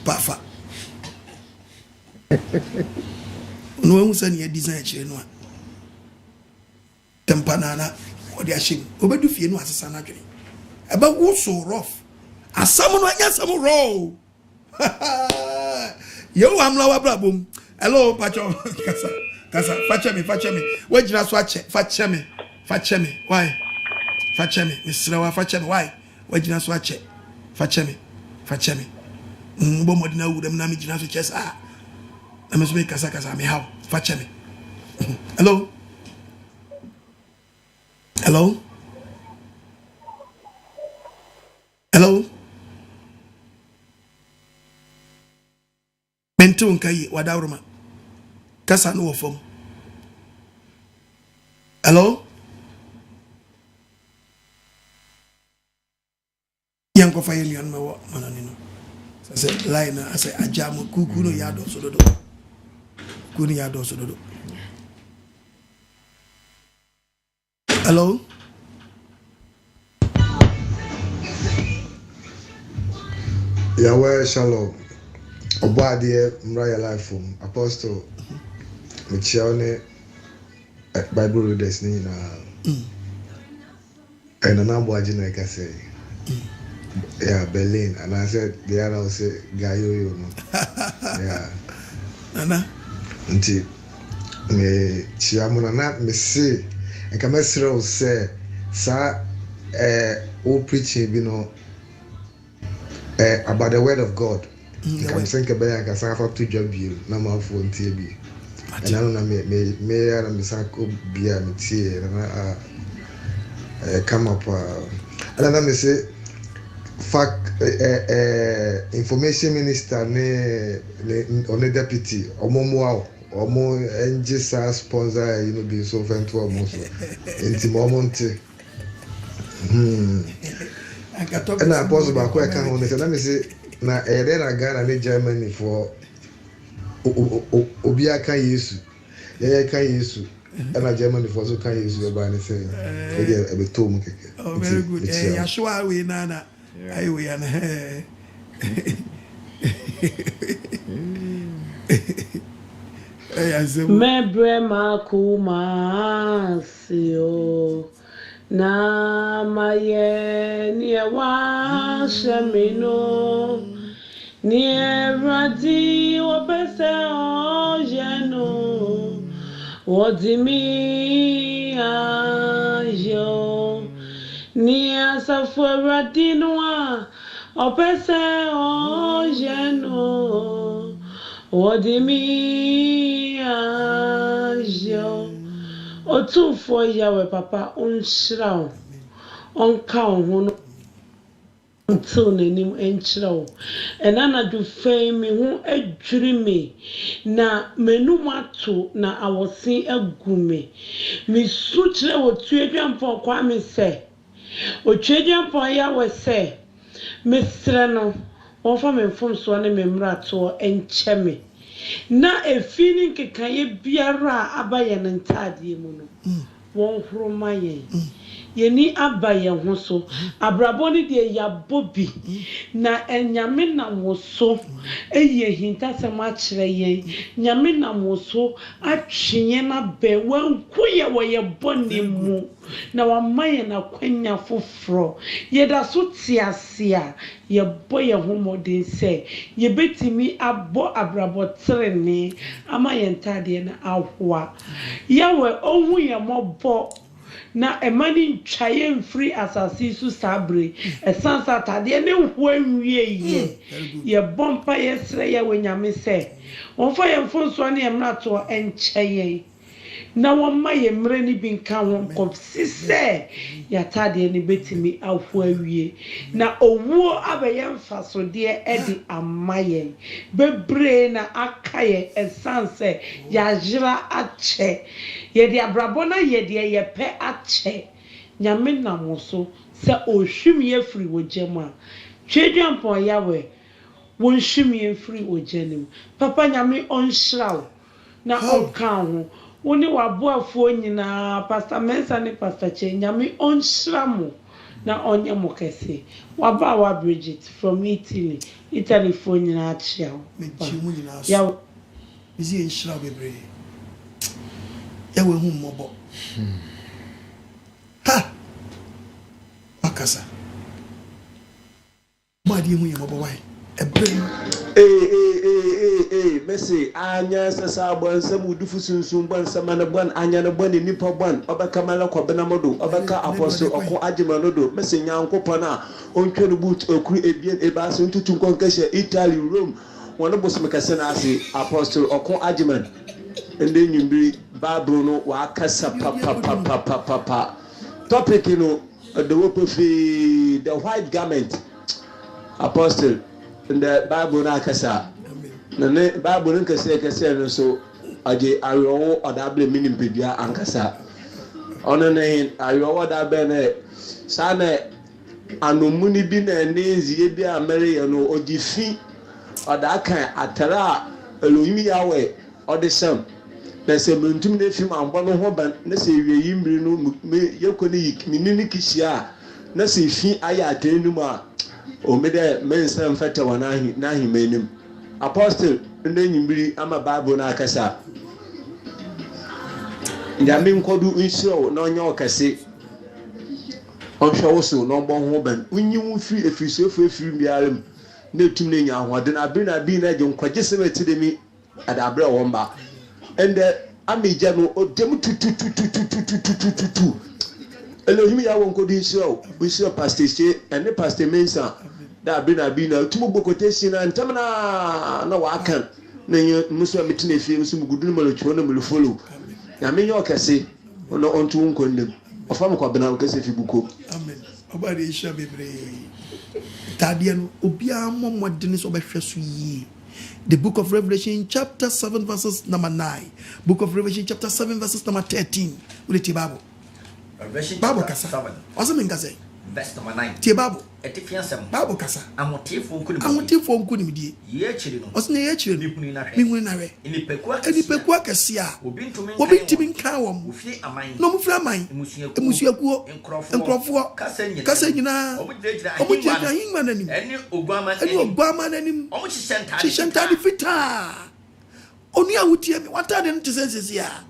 pafa no enu se ne design chire no tempana na odi ashim obedu fie nu asesa na dwene eba wo so rough asam no anya sam raw yo amla wa brabom hello pacho kasa fache me wajina so ache fache me why fache me misra wa fache me why wajina so ache fache me mbo modina wudam na mi jina so chesa na me so me kasa me how fache me hello mento nkai wadawroma kasa no wofom hello yanko fa yenu an mawo manani no say line I say ajamu kuku no yado sododo kuni yado sododo hello Yahweh shalom obade mraya life apostle michione bible readers ni na and na boaji na ka say yeah, Berlin, and I said the other will say Gayo, no. Yeah. Nana. Until me Chiamona not me say, and Camesro say, Sir, all preaching, you know, about the word of God. I'm saying about I can for 2 job you, no more for TB. And I don't know, me, and Miss Uncle Bia, me tea, and I come up, and then me say, fact information minister ne on deputy omo NGSA sponsor you know be so friend to almost enti momonte and I possible I can on let me say na na Ghana ne Germany for obi aka Yesu ya kan Yesu and Germany for so kan Yesu ba ne say e be to mu keke oh very good Yashua we nana I we an Mebre makumasio na maye ni wa shemino ni radi wopese ojeno wodimi ayo ni asafura dinwa opese ojeno wodimi ayo otufo yawe papa onshira onka ho no until n'anim enchiro ena na du fame me ho adwiri me na menum ato na awosin agume me su kire wo tuedwampo kwa me se o tuedwampo ya we se me sre no won fa me fom so na me mrato enche me na efini nkekaye biara abaye ntade mu no won hroma yeni abaye ho so abraboni de ya bobi na enyame na woso eye hinta sema kire yen nyame na woso atwenye na be wankuye woye boni mu na wamaye na kwanya foforo yeda so tiasea ye boye homodin se ye betimi abo abrabotrene ama yentade na ahwa yawe ohu ye mobo na emani ntwaye mfiri asasi su sabre esansa tade ne hwanwie ye bompa yesre ye wenyame se onfa ye mfonso ne emrato encheye na wama ye mre ni binka won kopsise ya tade ne betimi ahwawie na owuo abaye mfasode edi amaye bebre na akaye esanse ya jira ache ye de abrabona ye de ye pe ache nyame na moso se ohwimye firi wojema twedwampo yawe won hwimye firi wojenim papa nyame onhraw na okaho woni waboafo nyina pastor Mensa ne pastor Che nyame onhramu na onye mokese waba wa Bridget from Italy fo nyina achia mechi mu nyina so ya bizi enhraw bebre ya we hu mobo ha akasa madi hu mobo wai Messi anya sasa bonsa mudufu sunsun bonsa mana bon anya na boni nipa bon obaka mala kwa bena modo obaka apostle oko agyemang do Messi nyankopon a ontwere boot okuru ebien ebaso ntutu nkonkahye Italy Rome wono bosme kase na ase apostle oko agyemang ende nyimbiri Bible no wa kasa papa topic no the wopofi the white garment apostle in the Bible na kasa na ne Bible nka kase no so aje ayo odable minim pedua ankasa ono ne ayo odabe ne sana anomuni bi na nezie bi amere no ogifi odaka atara elohimi yawe odesam na se mentum na fim ambo no ho ban na se wiyi mmiri no yekoni yikminini kishia na se fi aya atenum a omede Mensa mfata wanahi nahi menim apostle nde nyimbiri ama Bible na akasa nyame nkodu nshiro na onye okase onhwe so no bon ho ban unyi wo firi efisofo efiri biarem na etum na nya ahode na bi na je nkwagesem atidemi adabre womba ende amija no odem tutu Elohim ya won kodu nshiro nshiro pastor Che ene pastor Mensa da bi na tumu bokoteshi na ntamna na wakan na muso mitine fie muso mugudun malocho na mulfollow na menyo okase ono ontu nkondem ofam kwa bena okase fi buko amen obade isha bebre tade no obia momodene so behwe so yi. The book of Revelation chapter 7 verses number 9, book of Revelation chapter 7 verses number 13. Ule ti Bible Revelation Bible chapter kasa 7 ozo mengase verse number 9 ti Bible etifiansem Bible kasa amotiefo nkuni die ye chiri no ozo ne ye chiri mi hunu na hwe enipekua kase a obi ntimi nka wom no mufra aman emusuakuo enkrofo kasa nyina omugyina hinma nanim eni ogwama nanim omuhyentade fita oni awutie mi watade nte sensesi a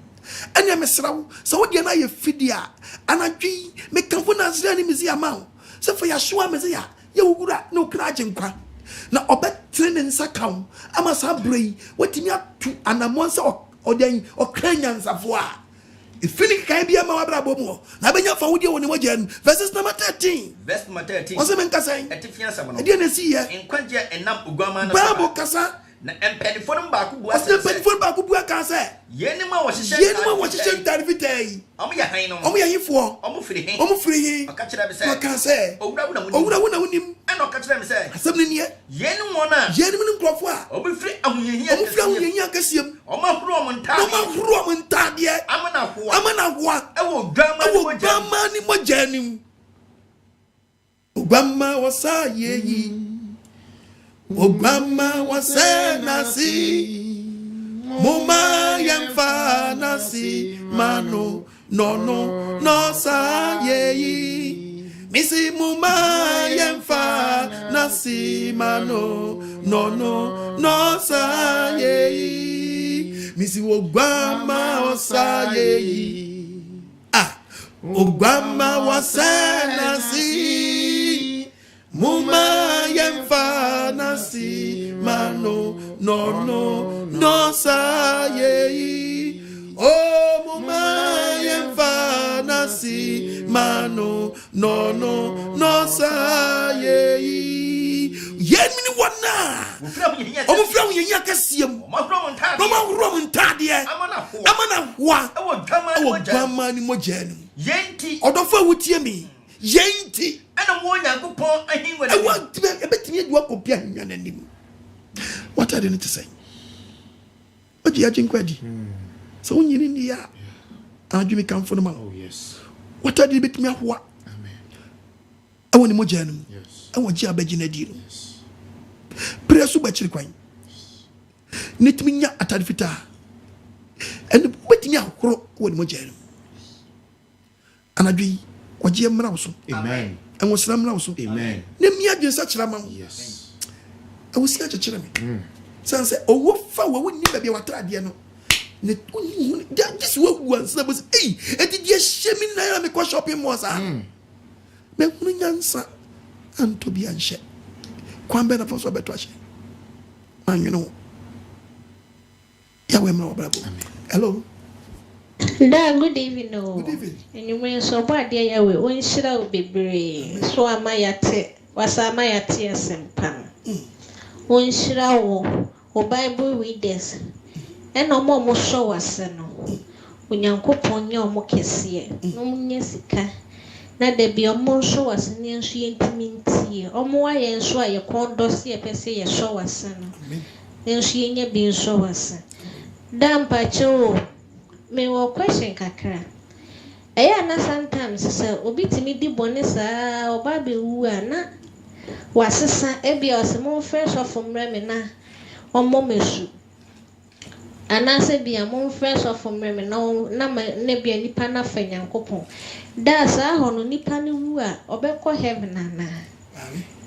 enya mesrawo so wodi na ye fidia anadwi me kamfo na azra ni mizi amao se fa ya shoa mezi ya ye wugura na okra agenkwa na obetre ne nsakaw ama sa brei watimi atu anamonsa odan okra nyansafo a ifini kai bia ma wabra bomu na benya fa wodi woni mojan verses number 13 ose men kasa etifiansem no e dia na si ye enkwagye enam ogwama na Bible kasa na empedifo ba ku bua se empedifo ba ku bua ka se yeni ma wo hihye ntare fitai omo ya han no omo ya hifo omo firi he aka kira be se aka se owura wona wonim eno aka kira me se asem ne ne yeni wona yeni mun nkrofo a omo firi ahuyehia kasiem omo huru mo ntade amana hoa ewo dwama ni mojanim Obama wasa yeyi Obama wasa nasi Moma yemfa nasi mano no sa yeyi Misi moma yemfa nasi mano no sa yeyi Misi Obama wasa yeyi Obama wasa nasi Muma yemfa nasi mano no sa yeyi Oh muma yemfa nasi mano no sa yeyi Yen mini wana Omo fra wo yenya kasiem Omo huro montade amana hoa ewo dwama ni mojanu yenti odofo wutie mi yenti ana mo Nyankopon ahinwa na ewa ebetimi adua kopia hnya nanim what are they to say oji ajinkwaji so unyini ni ya adwumi kamfo no ma oh yes what are they betimi ahoa amen ewo ni mojanu ewo ji abagina di no presu bachiri kwan nitimi nya atade fita en betimi ahoro ewo ni mojanu anadwi waje mra wo so amen enwo sra mra wo so amen ne mi adwensa kyerɛ ma yes awusi akyerɛ me sanse owo fa wo ni ba bia watrade no ne uni this wo wansa bo eh etidi hyemi na me ko shopping mall sa me hunu nyansa anto bi anhye kwambe na foso beto ahye anweno ya we mra wo brabo hello Da good evening. Good evening. And you may so bad dear way when shall be brave. So am I at was am I at Sempan. When shall o Bible readers and no more show us no. When you cook on your moccasia, no yesica. Now there be a more show us near she intimacy or more and show your condosia per se show us. Then she ain't being show us. Damn pacho. Me wo question kakra na sometimes say obi timi di bone saa oba be wu na wasesa ebia osemo fresh of mre me na omo mesu ana se bia mo fresh of mre me na na bia nipa na fa Nyankopon da saa ho no nipa ne wu a obekọ heaven na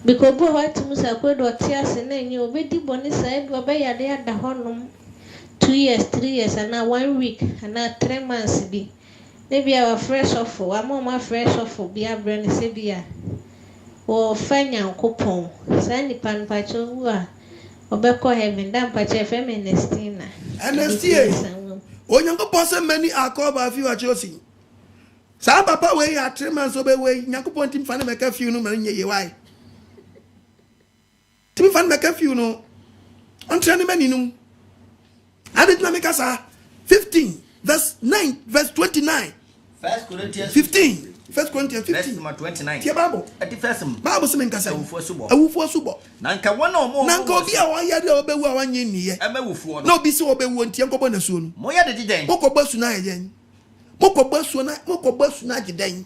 because bo what musa kwedo tiase na enye obi di bone saa ebi obeyade ada honom 2 years, 3 years, and now 1 week, and now 3 months be. Maybe our fresh off, I'm on my fresh off, be a brand Sabia. Or Fanya coupon, Sandy Pan Pacho, or Beko heaven, damn Pacha feministina. And let's see. When you go pass many are called by a few at Josie. Some papa way at 3 months away, Yakupon Tim Fan make a few no man ye why. Tim Fan make a few no. I'm trying to many. I did not make us 15, verse 9, verse 29. 1 Corinthians 15. 1 Corinthians 15. Verse 29. Tia Bible. At the first Bible semen kasa. Awufu subo. Nanka wana omo. Nanka obi a wanya de obewu a wanye niye. Amewufu no. No bi se obewu ntia nkobo na suo no. Moya de diden. Mokoba su na yen. Mokoba su na giden.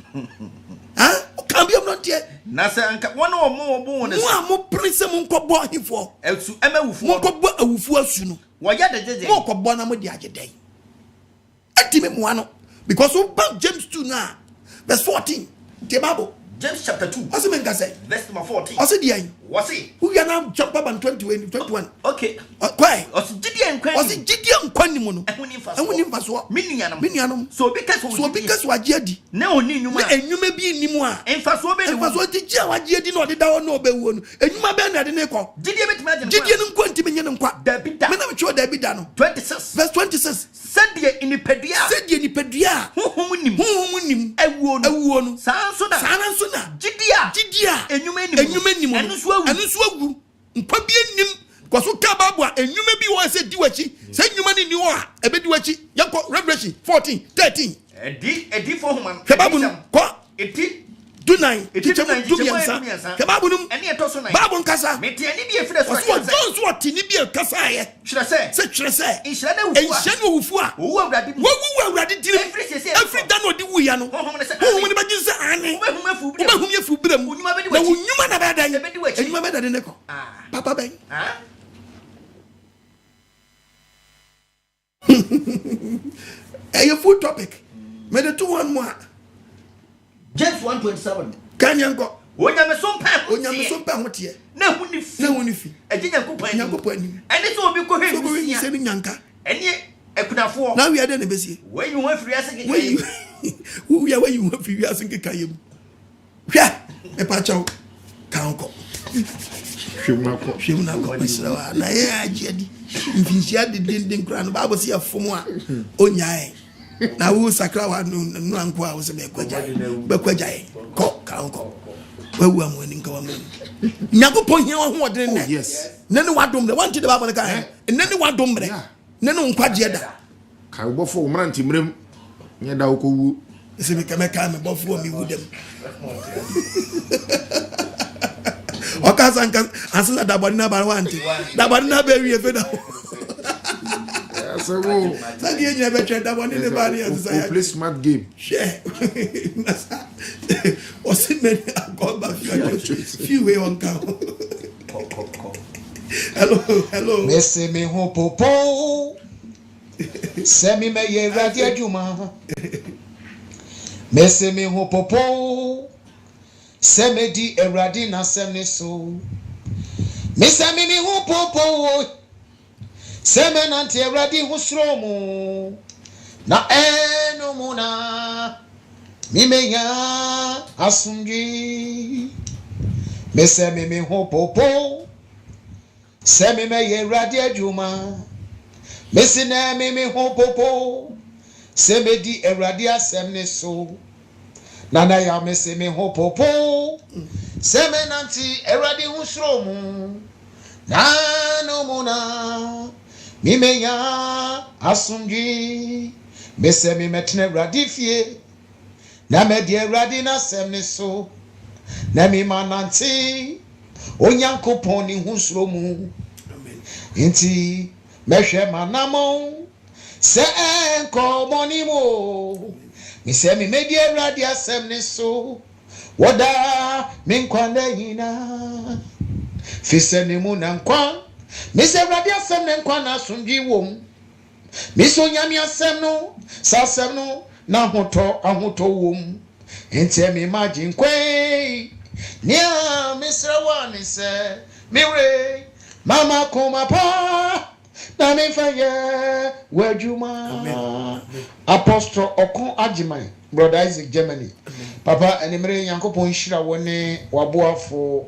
Ha? Kan bi omno ntie. Na se anka wana omo obo wona. Mo amo prince mo nkobo ahifo. Esu amewufu. Mokoba awufu asu no. Woya de diden. Mokoba na mo di agiden. Atime mo ano because we bank James 2 now verse 14. The Bible. James chapter 2. What's the man say? Verse number 14. What's it? What's it? Who are now jump up on 21. Okay. Why? What's Gideon Quani? What's Gideon Quani Mono? And when you pass what? Minianum. So because what Jedi. No, you may be in Nimua. And fast what the Jawa Jedi no the down no be one. And you may be at the Neko. Gideon Quanti Minian Quat. I'm sure there be done. 26. Verse 26. Said the in the pedia. Said the in the pedia. Who him? I won. Sana. Jidia. And you may and so gu. Mpabie nim Because who care about and you may be one said Diwachi, say you money new one, a bit Diwachi, Yanko, Revelation 14, 13. A D for woman, Kababun, it did. Do nine, it is a Kababunum, and yet also Babun Casa, Meti and Nibia for those who are Tinibia Casaya, should I say, such as say, in Shadow Fua, who were ready every done what we are no, who you say, Annie, whom you food them, you might have had and you might have had Papa Bang. A food topic. Made a 2-1 more. James 1:27. Can you go? When you have some pam, when you have some pam, what ye? No, when you feel a ginger coupon, and it will be going to say Yanka. And yet, I could afford. Now we are done a busy. Where you want for asking, who we are where you want for asking a Kayum. Yeah, a patch out. Can't go. She will not go. I Jeddy. If she had the dinding crown, Bible see a former on yai. Now who Sakrawa no Unqua was a Bequajay. Cock, can't go. Where we are winning government. Never point here on what then, yes. None what dome, the one to the Bible, and then one dome, none on Quajeda. Cowbo for Mantimrim, Yadauku. It's a mechanical above for me with them. Okasan can answer that Barna Barwanti. That Barna Berry, if you never tried that one in the body as I play smart game. Share. Was it many? I got back few way on count. Hello. Missy me home popo. Send me my radio juma. Missy me home popo. Send me the eradina send me so. Miss me home popo. Semen anti eradi husromu na eno muna mimeya asungi mese mimi hopopo semi me eradi adwuma mese na mimi hopopo semedi eradi asem ne so na ya mese me hopopo semen anti eradi husromu na no muna Mimeya asungi mese mi metne radifie na medie radina semne so na mi mananti onyankopon ni husro mu nti mehwe manamo se enko monimo mi se mi medie radia semne so woda min kwanda hina fise ni mu na nkwa Mr. Radia Semnen Kwana Sungi wom. Miss Onyamia Semno, Sasemno, Nahoto wom. And tell me, imagine quay. Near Mr. One is Mire, Mama Koma Pa, Name Fire, where you ma Apostle Okon Ajimai, Brother Isaac Germany. Papa and Emre Yanko Ponshira Wone, Wabua for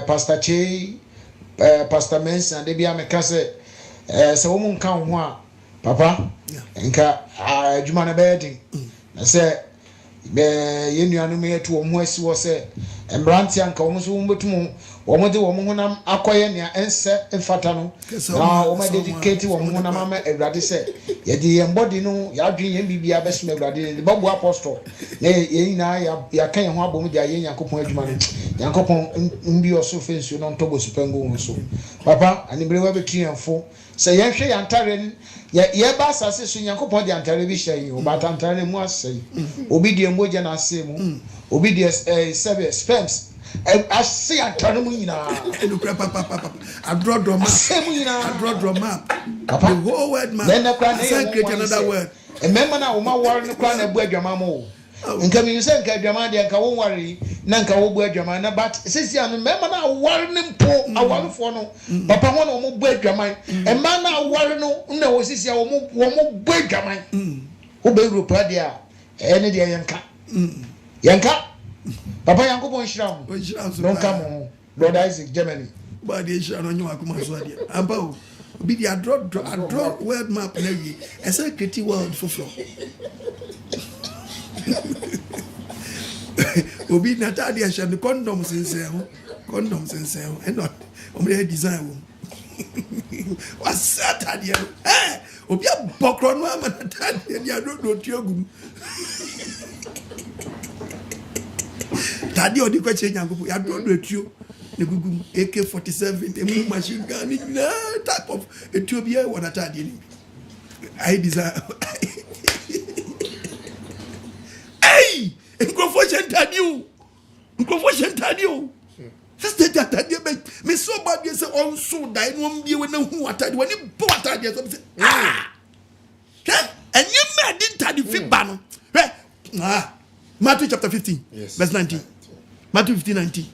Pastor Che. Pastor Mensa de bia meka se wo mu nka ho a papa nka adwuma na bedin na se be yenuanu me yetu wo mu asi wo se embrantia nka wo so wo betum wo mo de wo mu honam akoye ne ense mfata no na wo ma dedicate wo mu honam ama awrade se ye di ye body no ya dwen ye bibia besme awrade de babu apostle na ye nyina ya kan ye ho abom de aye Yakopon adwuma no Yakopon mbi oso fensu no ntobo supengo so papa anibere wa betuanfo se ye hwe yantare ye ba asase so Yakopon de antare bi hye o ba tantare mu asai obi de mboje na asai mu obi de sperms I see a turn papa. I draw drum map. The whole word map. Then I create another word. And remember now, my war in the crown of Bedjamamo. And come you say, Kadjamadi and Kawan worry, Nanka Bedjamana, but since you remember now, warning poor, I want for no, Papa one or more Bedjaman, and man now warning no, this is your more Bedjaman. Who be Rupadia, any day Yanka. Papa Yakopon Shram. Don't come on. Brother Isaac Germany. But they shall know you are coming to Ampo. Be the draw word map levy. I said pretty word for floor. Obi Natalia shall the condoms in sale. And not only design. Was atadeɛ obi abɔkrɔ no ama atadeɛ dia do tiogum tadeɛ odi kwache nyangopo ya do tio ne gugum AK-47 emu machine gun type of Ethiopia won atadeɛ ni I desire hey nkrofo shentadio sister atadeɛ me so bad say on so die no mbie we na hu atadeɛ wani bo atadeɛ so say enye me din tade fi ba no Matthew chapter 15 verse 19 Matthew 15:19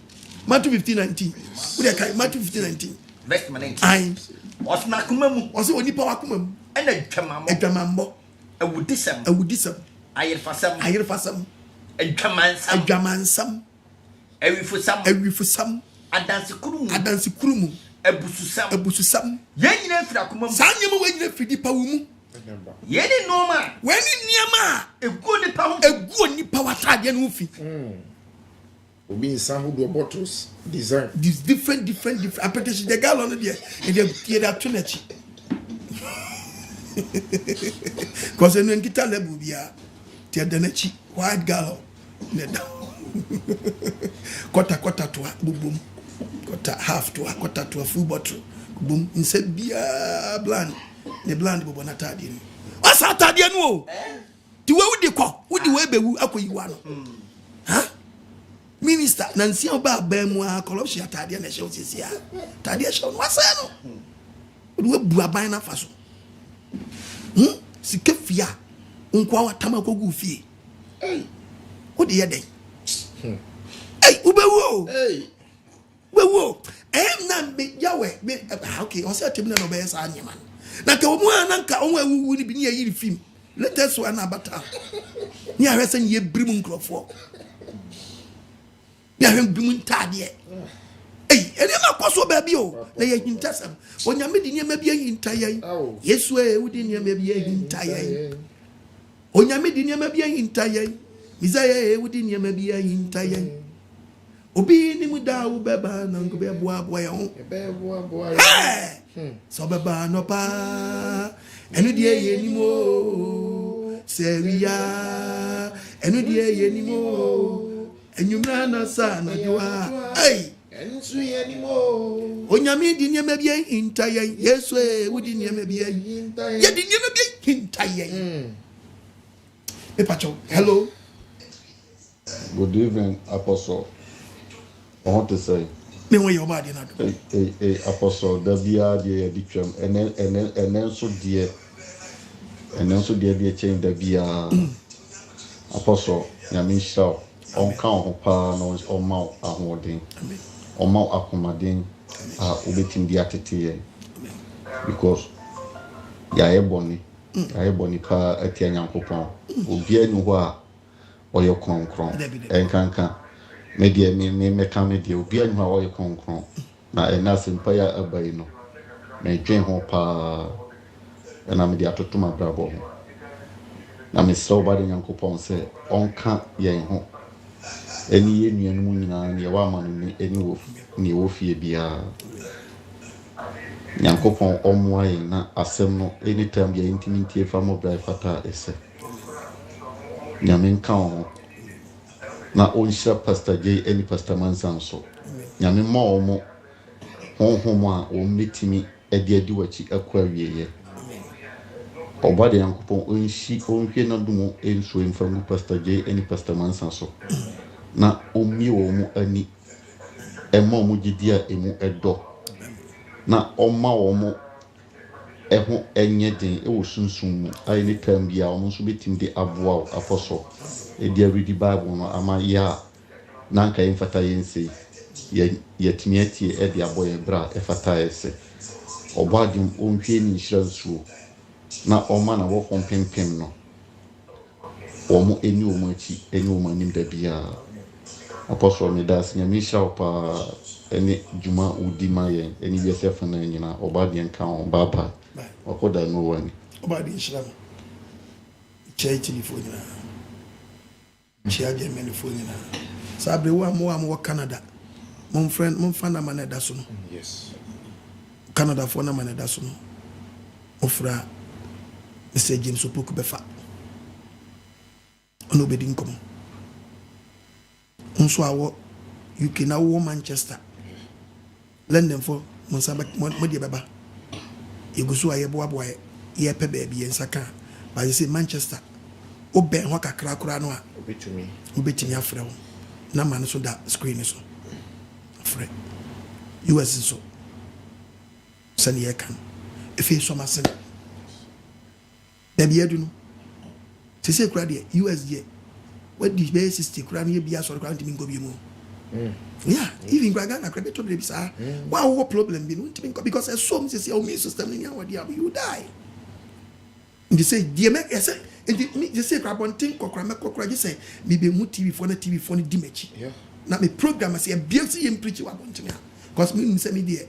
Matthew 15:19 we dey Matthew 15:19 verse 19 was na kuma mu was onipa wa kuma mu ena adwamambo awudisam ayerfasam adwamansam awifusam adanse kurumu abususam yenyina fira kuma mu sanyema wenyina fidi pa wo mu yeni noma weni niama egu nipa wa tade no fi obi in some do bottles design these different applications the girl on there and they attunechi cause no ngita level bia tie danechi white girl ne da quarter to bubum quarter half to quarter to a full bottle bubum instead bia bland the bland bobo na tade ni asa tade no ti we wudi ko wudi we bewu akoyiwa no ha minister nansi oba abemu a corruption tade na show sisia tade show no asa no we bu aban na faso sikafia nkwa watama kogu fie wodi ye den ubewo na me yawe okay on say atemna no be sa anyama na ka omu ananka onwa wuwu ni bi ni yiri film latest one abata ni ahwese ni ebrim nkrofo ni ahwem bim ntade ene makoso ba bi o na ye hintasam onyame di niam bi hintaye yesu wudi niam bi hintaye onyame di niam bi hintaye Isaiah wudi niam bi hintaye obi ni muda wo beba na ngo be boa ye ho so beba no pa enu die ye ni mo seria enu die ye ni mo enyumra na sa na diwa ensu ye ni mo onyame di niam bi hintaye yesu wudi niam bi hintaye ye di niam bi hintaye epacho hello good evening apostle. I want to say, me when your body not apostle Davia the addiction and then so dear change Davia apostle Yamin Shaw on count pa no on mount a holding on mount accommodating ubetim the attitude because ya ebony pa atianya nkopon obi anu ho a oyo konkron enkanka media me ka media obi anu a oyo konkron na enase mpaya abai no me dwen ho pa na media totuma brabo ho na me so ba de nyankopon se onka yen ho eni enuanu mu nyina ne wa ma no ni wo fie bia nyankopon omoa yen na asem no anytime bia intimate fa mo bra fata ese nyame nka ho na onhyira pastor J any pastor Mansan so nyame ma omo honhom a o metimi adi wachi akwa wieye obade yankopon onhwe na dumo enso emfamu pastor J any pastor Mansan so na omi wo mu ani ema omo gidia emu edo na oma wo mo eho enye den e wo sunsun mu ai ne tam bia omo so betim de aboa apostle e dia read the bible no ama ya na nka emfata yense yetimi atie e de aboye bra e fata ese obade onhwe ni nhyiransuo na oma na wo kompempem no omo eni omo achi eni omo anim da bia apostle me das nyame sha pa eni juma udima ye eni yesef na nyina obade nka on baba okoda no wani obade nhyira church ni fo nyina chiaje men fo nyina sabe wa mo Canada mon friend mon fana maneda so no yes Canada for na manada so no ofra Mr. James Opoku befa ono bedi nkomo nso awo UK na wo Manchester London for Monsaba modi baba yegusu aye boaboa ye pe baby ensaka but you say Manchester obe ho kakra kura no a obetumi afre ho na man so da screen so afre US so sani ye kan efe so ma sen baby edu no se se kura de US ye what the base 60 kura no bia so kura ntimi ngo bi mu yeah even Ghana na kura beto be bisa what problem be no ntimi ngo because e so me say o me system ni awadi you die they say die make say they say krabontin kokra me kokra je say me be mu TV for na di mechi na me program say BMC yem preach wa bontin because me say me there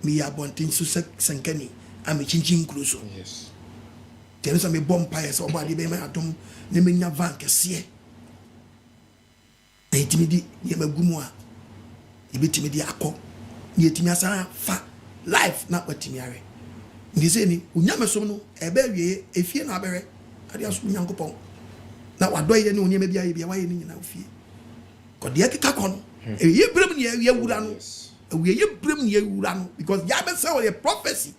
me ya bontin so senkani am chinchin cruise yes there is me bomb pie so oba de be me atom ne me nya van kese e timi di ye magumu a e betimi di akọ ne timi asa fa life na patimi are ndi say ni unyame som no ebe wie efie na abere ade aso nyankopon na wadoye ne onyame bia ye bia waye ni nyina ofie ko de akeka kon e ye brem ne ye wura no e ye brem ne ye wura no because ya be say o prophecy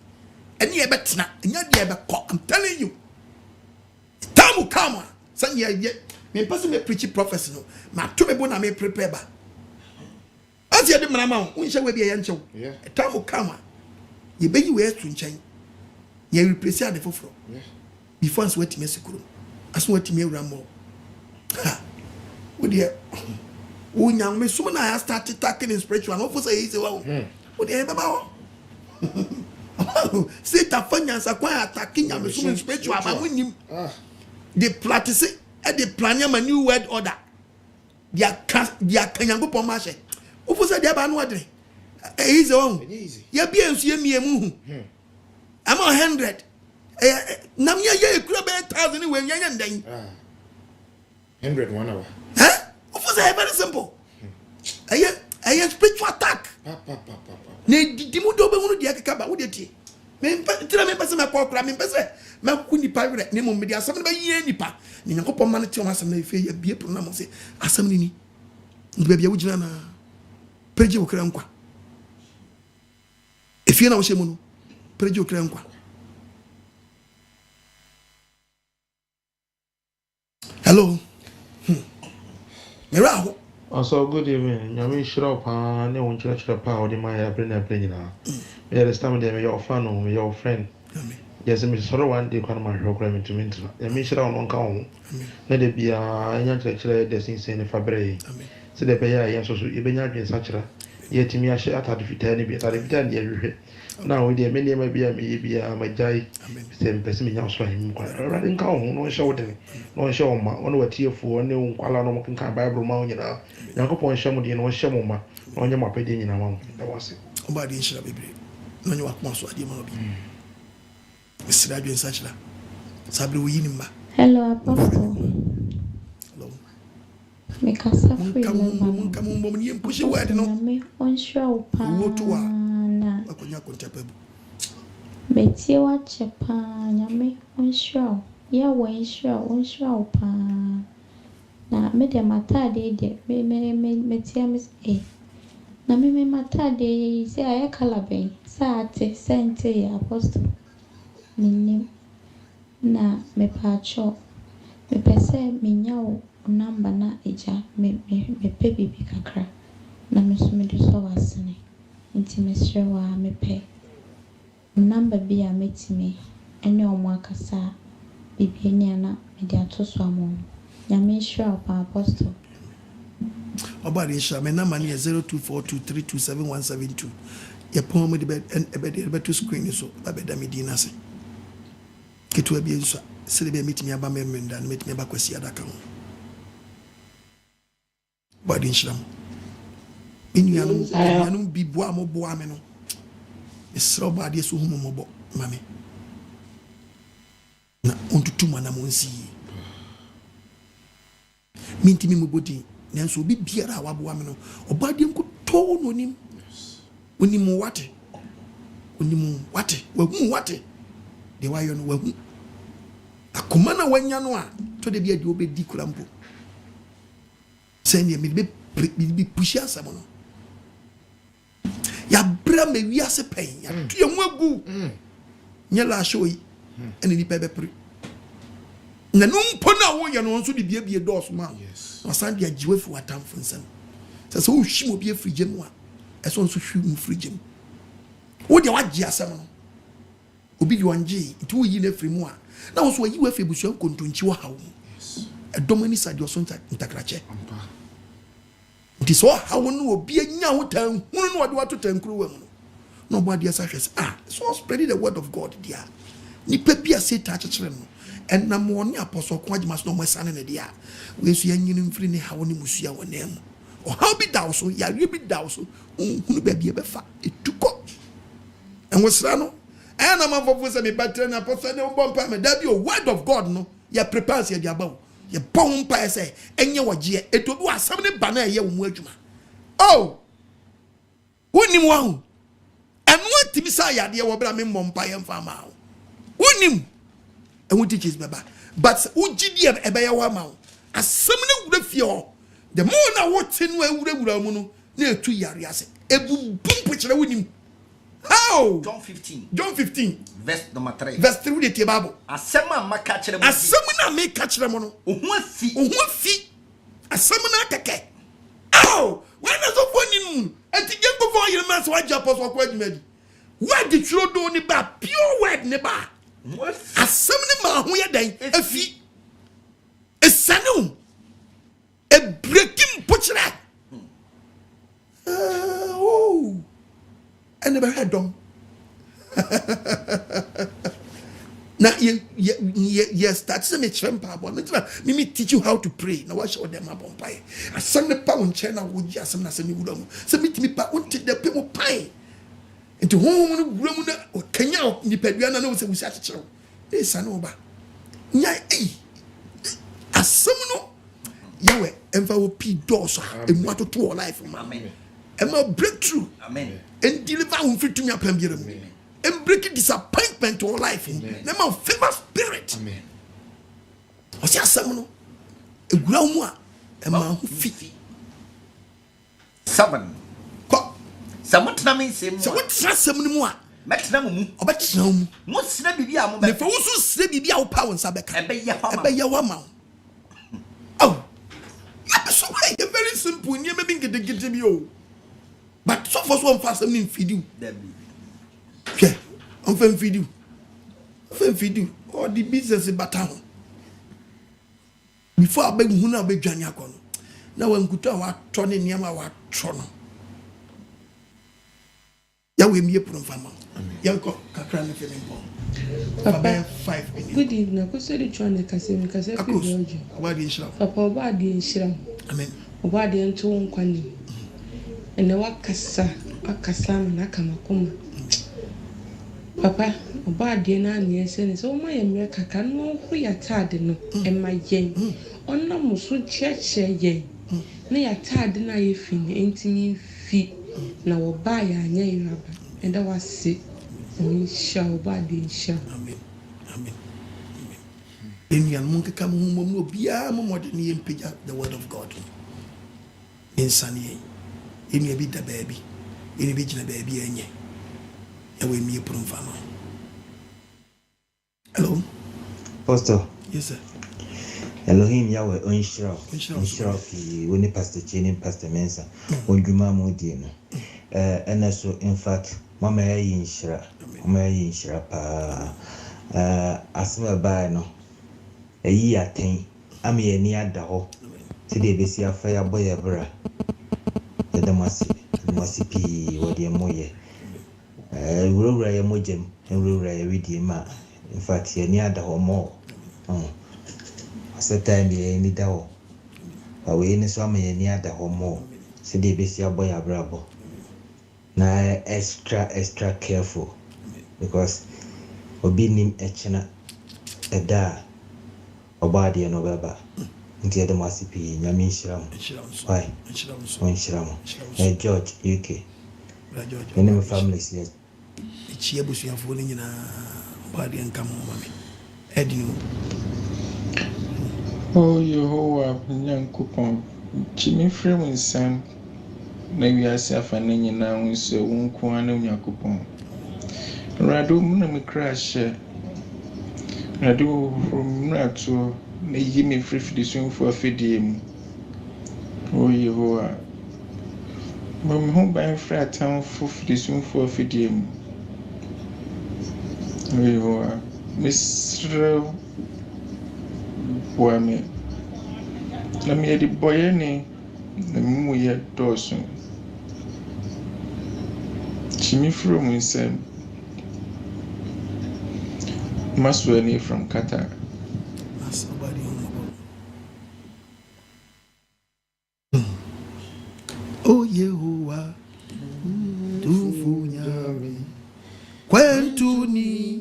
and ye betna nya de be ko I'm telling you time will come say ye me person me preach prophecy no ma to me bo na me prepare ba as ye de mrama wo nhye we bia ye nchew time will come ye be yi we tu nchen ye replace ade foforo before us wait me sekuru aso wait me awura mo ha wo de wo nyam me so na I start talking in spiritual no for say easy wo wo de baba wo say ta fanya sa kwa attacking nyam so in spiritual ba wonim they practice and they plan a new word order dia kanyango po ma she wo for say dia ba no ade easy wo ya bia nsu ye miemu I'm 100. Nam ye kura be 1,000 we nya ndan. 100 1 hour. Huh? Of course very simple. Aye spiritual attack. Ne di mu do be hunu dia keka ba wo de tie. Me tira me pese me kokra me pese me ku nipa were ne mo me dia asem be ye nipa. Ni Nyankopon ma ne tie o asem na efe ya bie program se asem ni ni. Ndi bia wo gina na preje wo kra nkwa. Efie na wo shemu no prejo krenkwa. Hello. Miraho. Also good evening. Nyame shira pa ne won chira pa o de ma ya bre na bre nyina. Me the stamina de me your fan o me your friend. Amen. Yes me sorrow one day kwan ma hwe kra me to me ntira. Nyame shira on ka ho. Na de bia anya chira de sin ne fabre. Amen. Se de be ya ya so e be nya dwen sa chira. Ye timi a she atade fitaa ne bi atade fitaa ne hwe. Na we dey many ma bia me bia ma jai sem pese me nya so ahim kwa ra nka ho no hye wo de no hye wo ma ono watiefo ne wo nkwala no mo kan bible ma onyina Yakopon hye mo de no hye mo ma no nya mo apede nyina ma da wase oba de hye bebre no nya wakoma so ade ma obi misira dwen sa chira sabre wo yini ma. Hello apostle. Hello me kasa free mun kam mbom ni push word no me on show pa wo to wa akonya kontapebu Betty watch pa nyame on show ya wen show pa na me de mata de me tia me na me mata de se aya kala ben sa ate sente ya apostle minnim na me pa cho me pese me nyawo number na eja me pe bibi kakra na me so me do so wasene nti me shrewa me pe number bi a metime ene omo akasa bibi eni ana me de atoso amon ya me shrewa pa apostle oba de sha me number ni 0242327172 ye pon me de be to screen so ba be da me di na se ketu abi nso se de be metime aba me menda na metime ba kwasi adaka ho ba de sha Inuanum bi boa mo boa me no. Esro ba de so humo mo bo mame. Na ontutu mana mo nsi. Minti mi mo bodi, nanso bi biara wa boa me no. Oba de nko to no nim. Onim wate. onimu wate wahu wate de wayo no wahu akoma na wanya no a to de bia de obedi kurampo send me be push asam no ya bra me wiase pen ya to ye ho agu nya la shoyi ene ni pe be pre na no mpo na wo ye no nso de bia dos ma na san de agiwe fi watam funsan so wo hwi mo bia frige mu a eso nso hwi mu frige mu wo de wagi asam no obi de wanje nti wo yi na firi mu a na wo so yi wa fi busuan kontonchi wo hawo edomani sadio so ntakrache nti so hawo no obi anya wo tan hunu no de wato tankuru wa mu no bo ade asa hwese so spreading the word of God dia ni pa bia say ta chechire no en na mo ni apostle ko agima so no mo sane ne dia we so yanyini mfiri ni hawo ni musua wo na mu o how be daw so ya re bi daw so hunu ba bia be fa etuko en wo sra no na man for say me better na apostle ne bo mpa me da bi o word of God no ya prepare se dia ba ye bon mpa say enye wagye etobi wasam ne ba na ye wo mu adwuma wonim wa hu enu atimi sa yade wo bra me mpa ye mfa ma wo wonim and we teach baba but ugidi ebe ya wa ma asem na wura fie ho the more na wote no awura mu no na etu yare ase ebu bum pekere wonim how John 15 verse number 3 verse 3 de tie bible asem amaka kire mu asem na me ka kire mu no ohu afi asem na keke when na so fonin eti gengo fo yire ma so agya apostle ko adwumadi word di tro do ni ba pure word ne ba asem ne ma ho ye dan afi esanu e breaking pochra and never had done now yes that's a chempa but me teach you how to pray now what show them up on pie asem ne pa won chena wo ji asem na asem ni wura mu se me pa won te de pe mo pie into home no wura mu na kanya ni padua na wo se wusi akekere e sane oba nya asem no yawe emfa wo pi doors emu atoto life amen ema breakthrough amen and deliver him free to me upon biram and break disappointment to life na ma famous spirit amen o si asem no egura mu a ema ho fi 7 ko samotna me nsem so what asem no mu a metna mu obetna mu mo sira bibia mo be ne fa wo so sira bibia wo pa won sa beka ebe ye wa ma so very simple ni me bin gede bi o but so for so fast am ni feed yeah on feed you all the business bata before abeg hu na abeg dwan yakọ no na wa nkuta wa to ne niam wa tro no ya we mie pro fama yanko kakra ne feeling bon papa 5 minutes good evening ko se di chwane kase fi bojo abadi inshallah papa obadi inshallah amen obadi nto nkwani ene wakasa na kama kuma papa obadi na ane ese ne so ma yemre kaka no ho ya tade no e ma yen onna muso cheche yen na ya tade na ye fi ne entimi fi na wo ba ya anya iraba enda wase inshallah obadi inshallah amen enian mun ka kam hu mo bia mo de ne yempeja the word of God insani eni bi da baby eni bi gina baby enye e we mi pro fama hello pastor yes sir Elohim Yahweh onshira fi woni pastor Chini pastor Mensa onjuma mo die no and so in fact mama ya inshira pa asma ba no eyi aten am ye ni ada ho ti de besi afa ya boy ebra the masi pi wodi moye wura ya mojem wura ya widi ma in fact ye ni ada ho mo asa time ye ni da ho awe ni so am ye ni ada ho mo ti de besi aboy abrabo na extra careful because obi nim echena eda obadi no baba nti ede masipi nyame nshira why nshira George UK any families here chia busuafo ne nyina ba de nka mo mame edinu o Yehowa nyankopon chimi frem nsam na wiase afa ne nyina nso wonko ana nyankopon rado mu na me crash rado from rato na yimi frifidi sunfo afedie mu o Yehowa mom ho ban fra tan fo frifidi sunfo afedie mu o Yehowa misro Wame na me di boyene na mu ye doso chimi from nsem maswani from Qatar oh Yehowa tufunyami kwentuni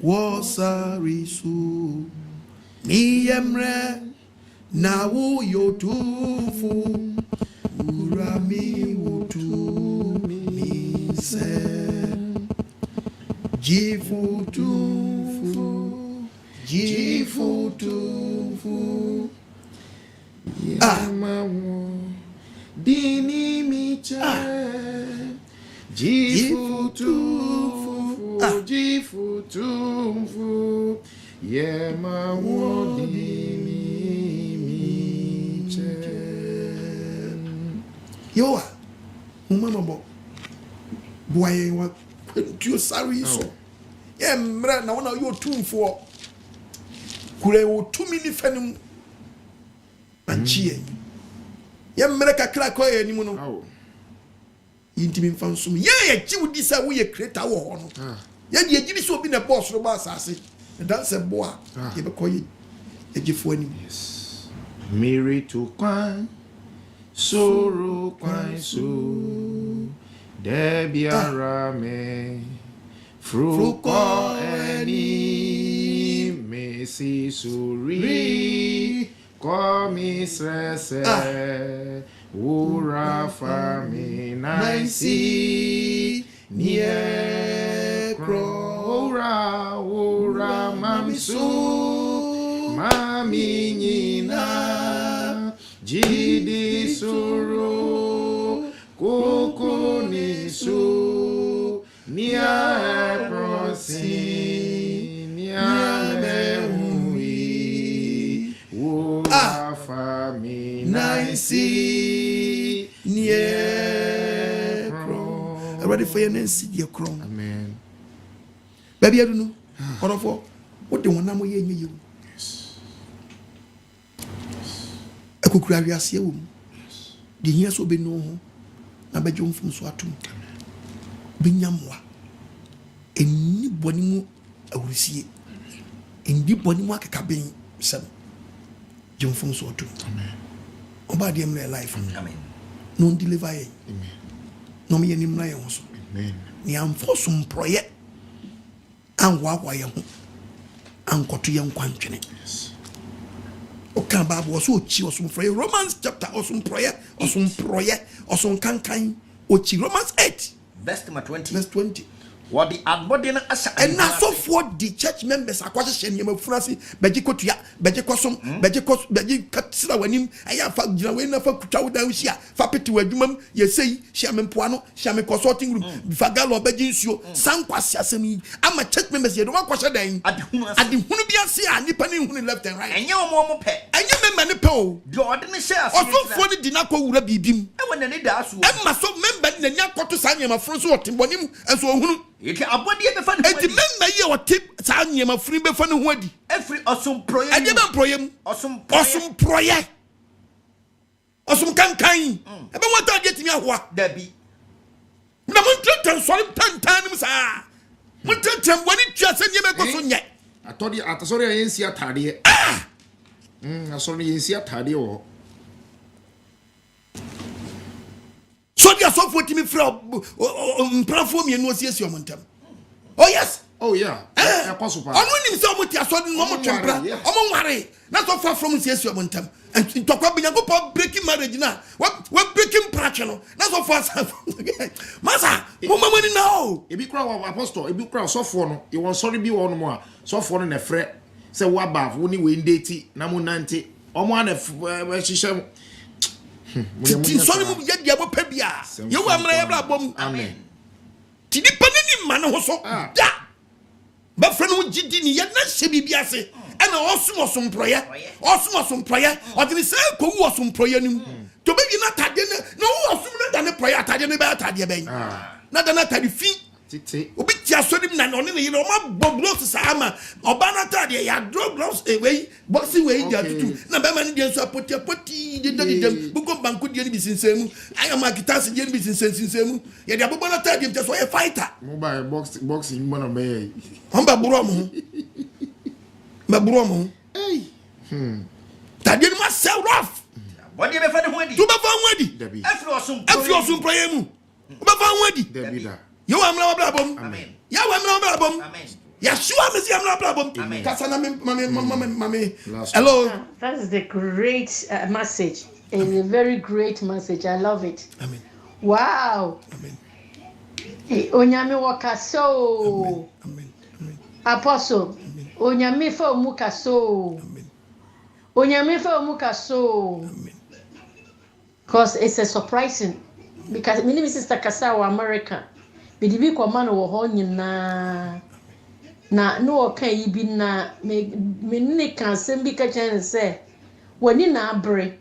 wasarisu Miyemre na wo yotufu urami wutu mise jifutufu yamawo dini micha jifutufu Yema wodi miche Yoa umama bo boye wa tu sari so yemra na wona yo tumfo kure wo tumi ni fanim anchie yemra kakra ko ye ni mu no yintimi mfansum ye jiwudi sa wo ye creator wo ho no ye de agiri so obi na boss ro ba asase that's a boy. You be call yes. Miri to kwan, soro kwan so, debiara me, fruko eni, mesi suri, komi srese, ura fami naisi, nie kro. Ora mamsu mami nyina jidi suru koko nisu nia prosi nia mehui ora fami naisi nie pro. Ready for your Nancy your crown. Amen. Baby, I don't know. What the one I'm you? Yes. I could cry as you. The years will be no. I bet you from Swatum. Binyamwa. Anybody more I will see. Anybody more cabin. Some John from Swatum. Amen. About the life. Amen. No deliver. Amen. No me any mly also. Amen. Niam for some project. And wa ya ho ankoto ye nkwantwene o kan Bible so chi osum prayer Romans chapter osum prayer kankan o chi Romans 8 verse 20 verse 20 what the body na asa and na so for the church members akwase hye ne mafurase beji kotua beji kosom beji katsira wanim aya fa gira we na fa kutwa wo dan hia fa pete wadwumam ye sei hia me mpoano hia me consulting room fa galo beji nsuo sankwase asem ama church members ye do wakwase dan adehunu bi ase a nipa ne hunu left and right enye omo pe enye member ne pe o de ode ne share osofo ne di na kwa wura bibim e wona ne da aso emma so member ne nya koto sanyema fro so otimbonim enso ohunu eke abodi e be fa ne enti member ye otip sanyema fri be fa ne ho adi every osum proye ade be proyem osum proye osum kankan e be wata ade timi ahoa dabi na mon tretan so tantan nim sa mon tretan wani twa se nyema ko so nye atodi atasori ayensi atade asori ayensi atade o so dia so for timi fra mprafo mi enu osiesie omontam oh yes Oh yeah. Apostle. Onu nim se omo ti asodi no omo twempra. Omo nware. Na so far from se esu omontam. And tokwa be Nyankopon breaking marriage na. What breaking prache no. Na so far. Masa, mo mama ni now. Ebi kra wa apostle, ebi kra so for no. E won sorry bi won mo a. So for no na frɛ. Se wa ba wo ni we ndeti na mo nante. Omo ana hihye. Ti sorry mo ye dia bo pa bia. Ye wa mra ye bra bom. Amen. Ti ni panini ma no so. Da. Ba frɛ no gidi ni ye na hye bibia se. Ana osum proye. Osum proye. Odini se ko wu osum proye nim. To be na tade na wu osum na da ne proye atade ne ba atade ben. Na da na tade fi. Titi. Obi ti asodim na no ne ye no ma boblos sa ama. Oba na tade ya draw gloves away. Boxing way dia tutu. Na ba ma ne dia so poti de dem. Bu ko banku dia ni bisinsemu. Aya ma kitase dia ni bisinsemu. Ye dia bobo na tade dem so ye fighter. Mobile boxing mo na be. Hamba buro mo. Maburo mo. Hey. Tade ni ma sell rough. What do you be ho adi? Tu ba fa ho adi. Afi osum prayer mu. Ba fa ho adi. Dabi da. You am na bla bom. Amen. Ya wa na bla bom. Amen. Ya sure me si am na bla bom. Amen. Kasana mame. Hello. That is the great message. It's a very great message. I love it. Amen. Wow. Amen. Onyame wakaso. Amen. Apostle. Onyame fa omukaso. Onyame fa omukaso. Amen. Because it's a surprising. Because my name is Sister Kasawa America. Bidibi kwa mano wo ho nyina. Na no oka yi bi na me ne kan sem bi ka chen se wani na abre.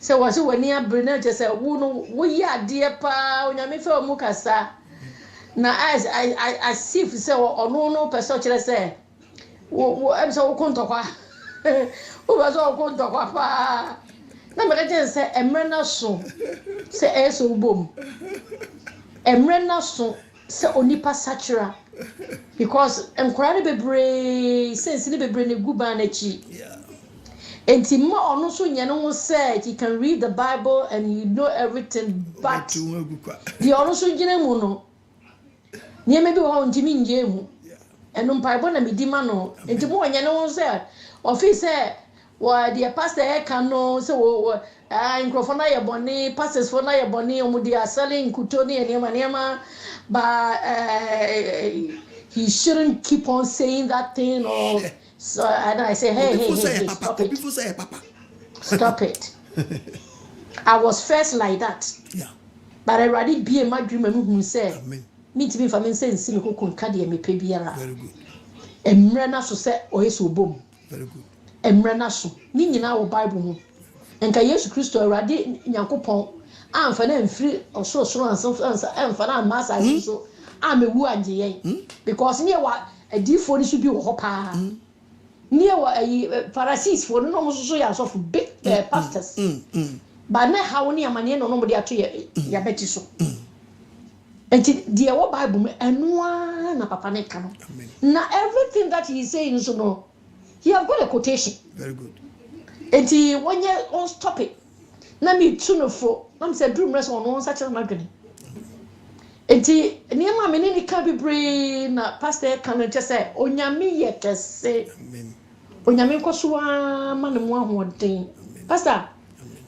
Se wase wani abre na je se wo no wo yi ade pa onyame fa mu kasa. Na I see if se ono no person kire se wo em se wo kontokwa. Wo ba so wo kontokwa pa. Na me ka chen se emre na so se eso bom. Emre na so se onipa sachira because enkwara bebre sense ni bebre ne guba na chi enti ma ono so nya no say you can read the Bible and you know everything but the ono so gina mu no nie me bi wo ntimi nje hu eno Bible na medima no enti mo nya no say office wa the pastor e kan no say wo microphone na yeboni pastors for na yeboni omudi selling kutoni enema but he shouldn't keep on saying that thing or so and I say hey stop it. Stop it. I was first like that. Yeah. But I already be a my dream who say me to be for me say nsi me kokon ka de me pe biara. Very good. Emre na so say oyeso bom. Very good. Emre na so ni nyina wo Bible ho. Enka Yesu Kristo awurade Nyankopon amfa na mfiri osoro ansa amfa na masa so amewu anje yen because ne wa adifo ni so bi wo hopa ne wa Pharisees for no so ya so for big pastors ba na hawo ne amane no mo de ato ya beti so enti de wo Bible me enoa na papa ne ka no na everything that he is saying so no he have got a quotation. Very good. Enti wonye on stop it na me tunofo na me say dream rest on one such a magani enti niam me ni ka bibre na pastor kan just say onyame ye kese amen onyame kosoa ma ne mo ahoden pastor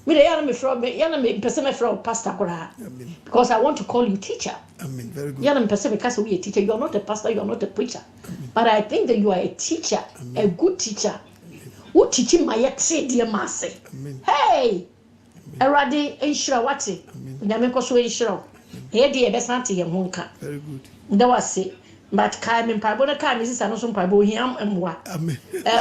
me dey yana me from yana me person me from pastor kora because I want to call you teacher. Amen. Very good. Yana me person because we a teacher, you are not a pastor, you are not a preacher. Amen. But I think that you are a teacher. Amen. A good teacher. Who teaching my ex dear master. Hey, Eradi inshira wati. Nyame ko so inshira. He dey be santi ye honka. Very good. That was it. But kai me pabo na kai me sisa no so pabo hiam emwa. Amen.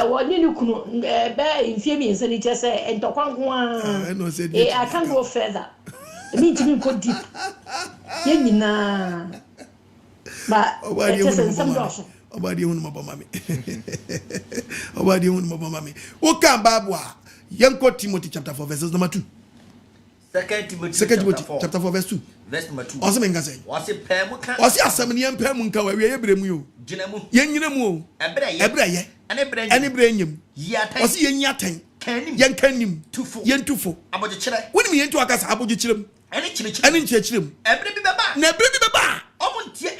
Woni ni kunu be mfie mi nse ni chese entokwa nko a. I can't go further. Me timi go deep. Ye nyina. Ba chese some dosh. Obadi hunu mabomami. Obadi hunu mabomami. Oka babwa. Yanko Timothy chapter 4 verses number 2. 2 Timothy chapter 4 verse 2. Verse number 2. Ose menga say. Wase pemuka. Wase asamni em pemuka wa wiye bremu yo. Ginemu. Yenyina mu o. Ebreye. Ane branyem. Yiatan. Wase yenyiatan. Kanim. Yenkanim. Tufo. Yentufo. Abojechire. Woni me yentu akasa abojechirem. Ane chirichire. Ane chirichirem. Ebre bi beba. Na ebre bi beba. Omo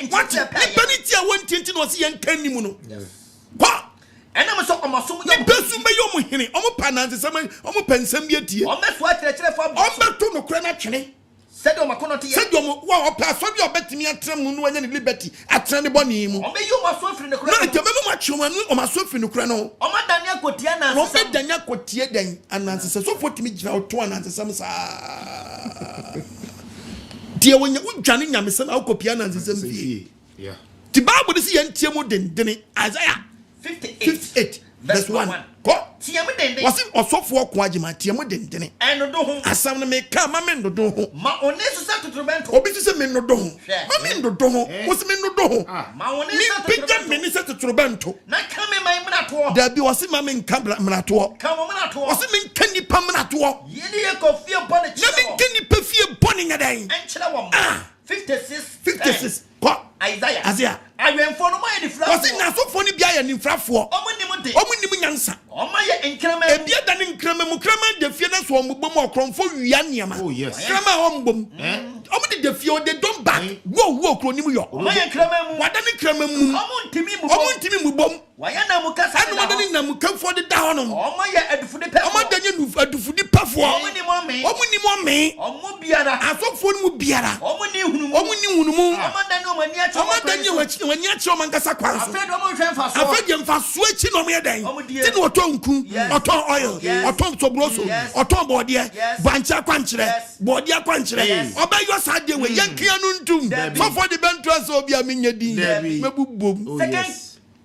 What penity I want to know see and can you know? What? And I'm so almost so many person by your money. I'm a panaz, some pensamiati. I'm not what I tell for no cranachine. Said on my connotation. Said wow, pass on your bet me at Tramun when liberty at Tranny Bonnie. You must suffer in the crowd. No, much woman or my sofa in the crano. Oh, my Daniel Cotiana, Robert Daniel Cotier, then, and answers so for me out to an answer some. Dear, when you're Johnny Yamison, I'll copy an answer some. Yeah. The Bible is here and Timo den Isaiah 58. That's one. Was it also for Quajima, Tiamo den and no as some may come, a man do. Ma onesa to Trumento. Obis a men no do. I mean, do. Was men no do. Ma onesa to Trumento. Minister to Trumento. Not coming my Manato. There be was a man in Cabra Manato. Come on, Manato. Was it mean Candy Pamanato? Yedia coffee upon it. Nothing can you perfume bonning a day. And Chilawam. 56. What? Isaiah. I went for my influence. Was it not so funny? Be I an infra for? Omunimyansa. Oh, my increment. A beer than increment, the fearless one will be more crom for Yanyama. Oh, yes. Crama ombum. Only the fear they don't back. Whoa, Cronimu. My increment. What an increment? Omun Mubom. Why am I not come for the down? Oh, my head for the pepper. Oh, for the puff. Omunimo me. Omubiara. I thought for Mubiara. Omuni. When you're Chomangasa Quas, I fed them for switching on me then. Didn't what tonku, or ton oil, or ton sobroso, or ton bodia, bancha quanchre, bodia quanchre, or by your side, where Yankee and so for the Bentras of Yamini, Mabu.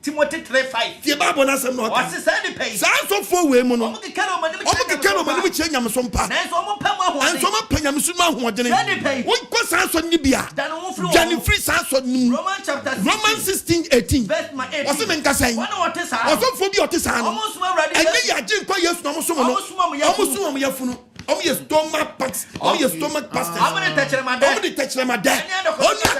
Timothy 3:5. The Bible has not. What's the sandy pay? Sounds of 4 women. I'm change them some part. And some Penyam Suma who are doing. What was answer Nibia? Johnny Free Sanson. Romans 16:18. What's the man saying? Also for the Otisan. And they are doing quite yes, no more. Your stomach packs. Your stomach pasta. I'm going to touch them. I'm going to touch them. Oh,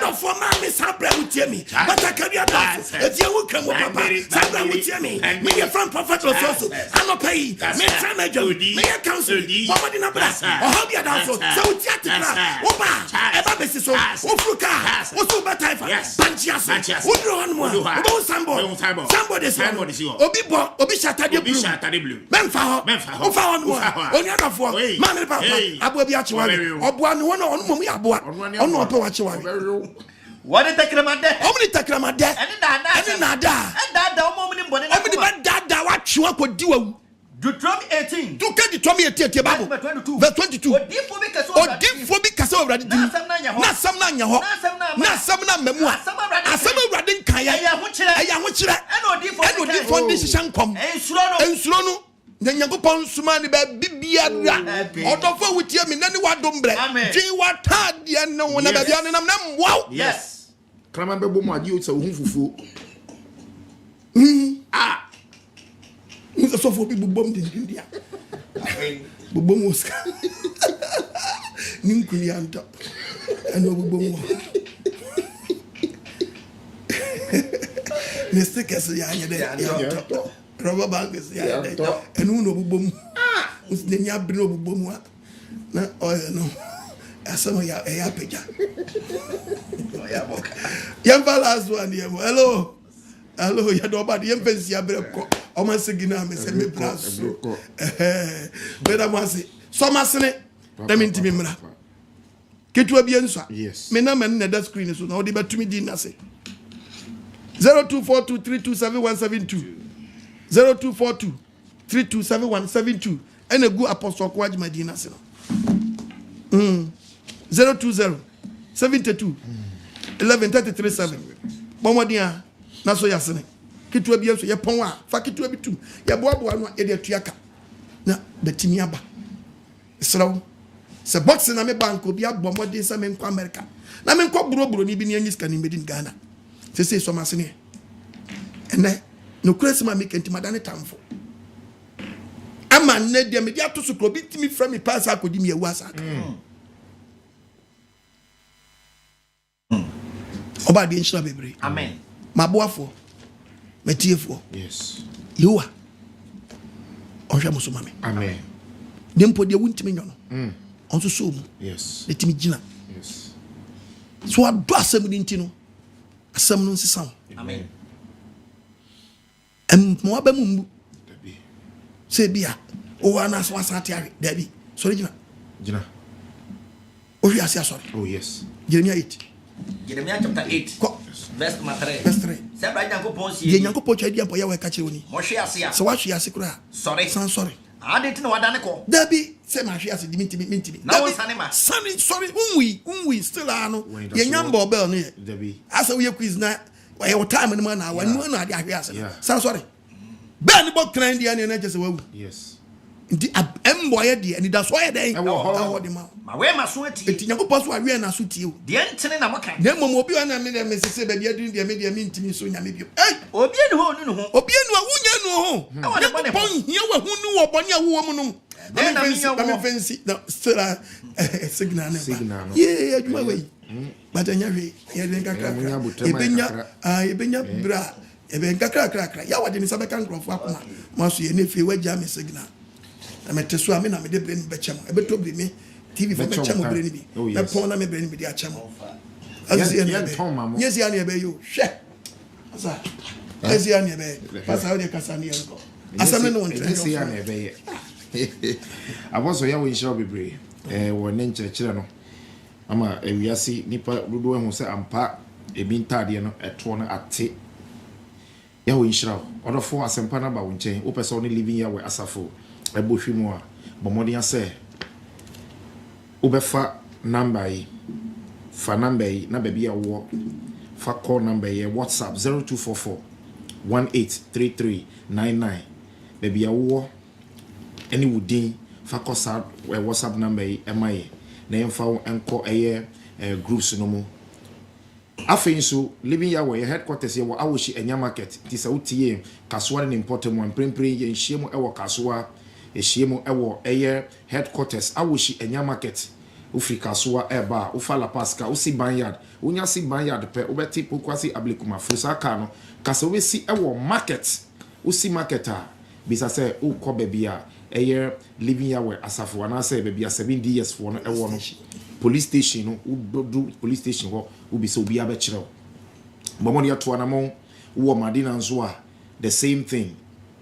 no, for my Miss Sabra with me. But I can get that. If you will come with Papa, Sabra with me. Me a friend prophet was also. I'm not pay. Me a manager. Me a council. Mama did not bless. Or how be a dance. So theater. Opa. Eba Bessis. Ofruka. Osu Bataifa. Panchias. Udro Sambo. Somebody. Obi Shatta Blue. Memfa. Ofa for. Man, Papa, Abu Biachi, Obuan, one on Mummy Abua, on no Apache. What is taking my death? How many take my death? And that moment, but that what you could do. Deuteronomy 18. To get the Tommy at the Bible, verse 22. Or deep for because of Radin, not some Nanya, not some Memoir, as some Radin Kaya, and deep for this Shankom, and Slono. Then you go upon Sumani by Bibia, or don't go with you, and anyone don't blame. Jay, what had you know when I'm young and I'm wow? Yes. Clamambe Boma, you so who ah, it's so for people bombed in India. Bubom was Ninkulianta and Obubom. Mr. Cassia, rubber bank is and who know boom. Then you have been over boom. Not oil, no. As some of your air picture. Young last one, hello. Hello, you don't bad. You fancy your break. Almost again, I'm a semi plus. Better was it. So, Massene, let me tell me. Get to a bien, sir. Yes. Men and that screen is no debate to me, dinner say 0242327172. 0242327172 and a good apostle Kwaj Medina Sino 020-72-11-33-7 Bomodia Naso Yasene Kitu Biaso Yaponwa Fakitu Bitum Yaboa Ediatuaka na Betimiaba Slow Se boxing na me banko bia bomode sa me nkwa America na me nkwa buroburo ni bi ni anyiska ni medi Ghana se so masene ene no crazy man make intimadane tamfo ama ne dia me dia to so krobi timi fra me pass akodi me ewu asaka oba de nshira bebre amen maboafo metiefo yes yewa onhwa musoma me amen dempo de wuntimi nyono onso so mu yes letimi gina yes so ado asem ni ntino asam no nsesa. Amen. Mo aba mu se bia o ana so asante are dabi sorry gina o wi asia sorry. Oh yes. Jeremiah 8 chapter 8 verse 3. Say bra Nyankopon sie ye Nyankopon twa dia boya we ka kire oni mo hwe ase a so wa hwe ase kura sorry san sorry ade tin wadane ko dabi se ma hwe ase dimintimi na won sane ma sane sorry unwi still ano ye nyamba bell no ye dabi asa we quiz na we time no na wa nu na ade ahwe ase san sorry ben bo kran dia ne na je se wawu yes ndi emboye de ani da so ye den ho de ma we ma so ati eti Nyankopon so awe na so tie o de ntene na moka na mom obi na me de me sese ba dia dun de me ntimi so nya me bio obi enu ho nu ho obi enu awunya nu ho Nyankopon hia wa hu nu wo bone awu mu no na me fancy na still signal na yeah aduma we but anya we ye den kakra ebenya bra ebe kakra ya wade ni sabe kan krofo akoma maso ye ne fe waja me signal na meteso a me na me de brain be cham ebe to bi me TV for me cham brain bi me pon na me brain bi de acham azia yes ya ne be yo hwe asa azia ne be pasa o de kasa ne yanko asa me no won yes ya ne be ye aboso ya wo insha bebre wo ne nkyerkyere no ama ewiase nipa dodo hu se ampa ebi ntade no eto no ate ya wo insha odofo asempa na ba wo nchen wo pese oni living ya we asafo ebohwimu a bomodi ase ubefa number yi fa number yi na baby awo fa call number yi WhatsApp 0244 183399 baby awo any wudin fa call sa WhatsApp number yi emaye na yemfa enko eye groups no mu afei so living ya we headquarters ye wo awoshi enya market ti sa utie kasoa ne important one prempre ye nhyiemu ewo kasoa ehyiemu ewo eye headquarters awoshi enya market ufrika soa eba ufala paska usi banyard unya si banyard pe ubeti pokwasi ablikuma frusa ka no kasa obesi ewo market usi marketer bisa se ukọ bebia eye living ya we asafo na se bebia 7 years for no ewo no police station no udodu police station ho ubisa obi abekire bomoni ato anamo wo madina nzo a the same thing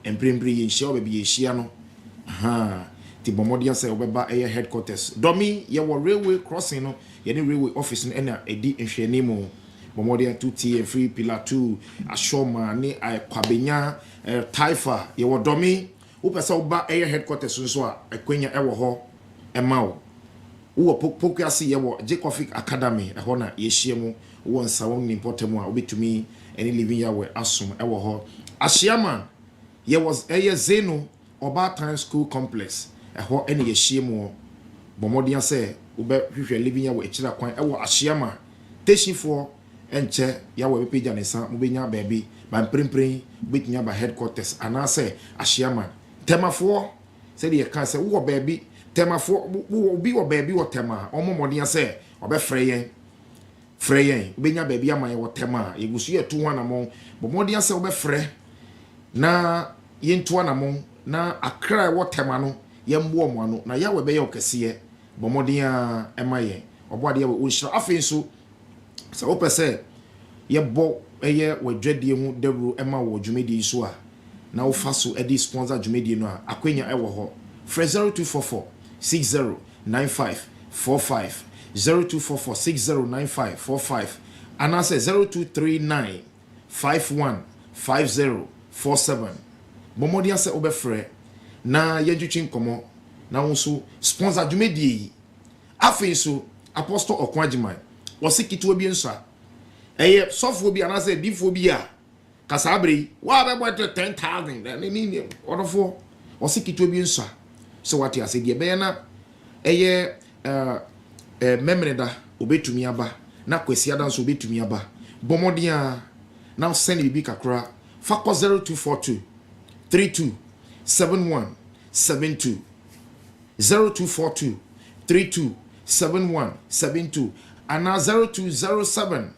emprempre ye hia obi ye hia no ti bomodi say obeba eye headquarters domi ye wo railway crossing no ye ni railway office no na edi nhwene mu bomodi 2T free pillar 2 ashoma ni kwabenya taifa ye wo domi upesa oba eye headquarters nso a ekwenya ewo ho emao wo pokuasi ye wo Jacoffic Academy eho na ye hyiemu wo nsawo ni important a obetumi any living ya we asum ewo ho ahyiaman ye was eye zeno Obatan School Complex eho ene ye hyiemu bomodi ase ube hwehwe living ya we echira kwan ewo ahyiaman teshinfo enche ya we peja ne san mubenya baabi ba mprempren betinya ba headquarters anase ahyiaman temafo se de kan se wo baabi temafo obi wo baabi wo tema omomodi ase obe freyen ubenya baabi amaye wo tema yegusu ye tu wana mo bomodi ase obe fre na yentu wana mo na akra wo tema no yembo mo ano na yawe be ye okese bomodi a emaye oboade ye wo hira afi so se opese ye bo eye wadwade hu debro ema wo dwumedi so a na wo faso edi sponsor dwumedi no a akwenya ewo ho 0244 609545 0244 609545 and I say 0239 515047 bomodi ase obefre na yedwitwin komo na wonso sponsor dwumedi afi so apostle OKOH wosikitu obi nsa eye sofo bi anase difo bi a kasabre wa be bote 10,000 ni odofo wosikitu obi nsa so what you say die be na eye memreda obetumi aba na kwesi ada nso obetumi aba bomodi a now send bibi kakra fakọ 0242 327172 0242 327172 and now 0207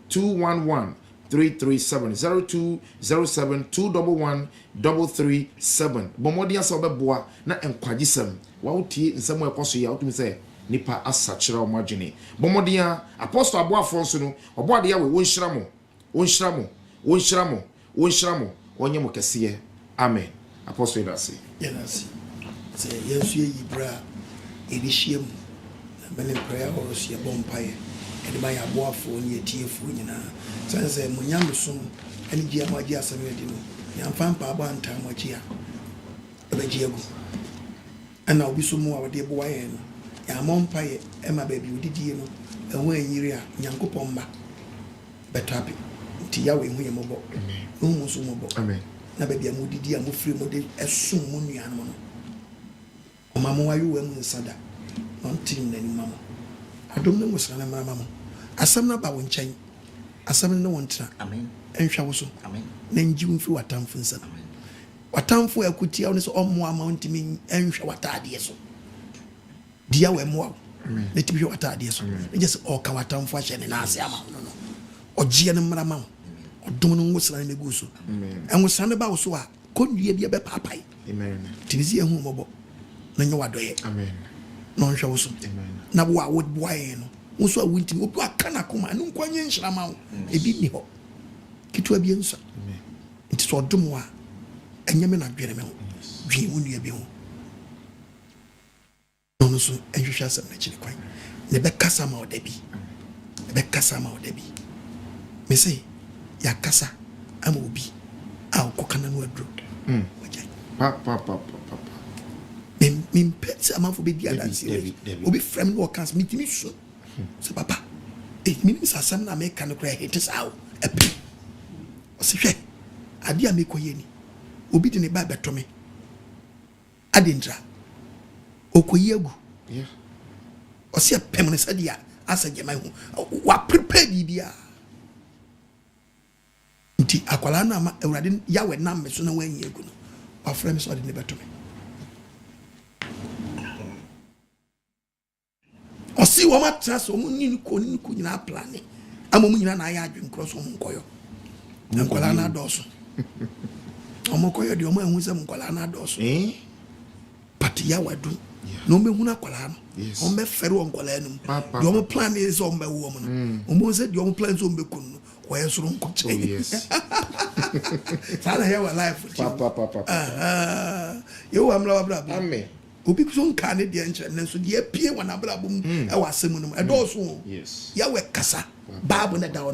211 337 0207 211 337 bomodi asa obeboa na enkwagisem wa utie nsemo ekoso ya utumi se nipa asachira o margine bomodi a apostle aboafo nso no oboade ya we wonhyira mo wonhyira mo onye mo kese amen apostle dasi yes say yes ye bra edihiem na mele prayer or so bompaye ede ma ya boafo ne etiefo nyina sense munyam so ene gia ma gia asem edi no yamfa mpa aba ntam agia ebe gia gu ana obi so mu a wode bo waye no ya mompaye e ma ba bi odidie no enwo anyiri a nyankopon ma betapi ti yawe hu ye mobo no so mobo amen na ba bia modidi a mo free mo de esum mo nuan mo no o ma mo wayo wa mu nsada non tin na ni mama adom na musra na mama mo asam na ba wo nchen asam na won tra amen enhwa wo so amen na nji wo fi watamfo nsa watamfo akutia wo ne so ommo amount mi enhwa watade so dia we mo amen na tibi watade so just o ka watamfo a hye na ase ama no no ogie ne mra ma odom no musra na megu so amen enwusra ne ba wo so a konwie bia be papai amen tibizi ehu mobo na nyo wadoye amen no nhwa wo so na wo a wo boaye no wo so a wunti obi aka na koma no nkwanye nhyira ma wo ebi ni ho kitu abi nso nti so odom a enyeme na dwere me ho dwi wo nua bi ho no so enhwehwa asem na chiri kwan ne be kasa ma odabi ne be kasa ma odabi me say ya kasa ama obi a okokana no adro pa min pets amafo be dia dance obi frame no cans mitimi so so papa means asem na make kan kra it is how epi o se hwe ade a mekoye ni obi de ne ba beto me adindra okoyi agu o se pem ne sadia asa jema hu wa prepare bibia nti akwala na ma awrade yawe na me so na wanyi agu no wa frame so de ne beto me osi wo matra so mu ni ko nyina plane amomu nyina na ya adwen cross wo nkoyo nkola na doso omokoyo de omo ehun se nkola na doso pati ya wadu no mehu na kola no o me fere wo nkola enum de omo plan is o mbe wo mo no omo se de omo plan so mbe kun no wo yesoro nkoche yes sala ya wa life yo amla wa bra amen obi so nka ne de nkyere ne so de pie wana brabum e wasem no e do so yes ya we kasa babu na da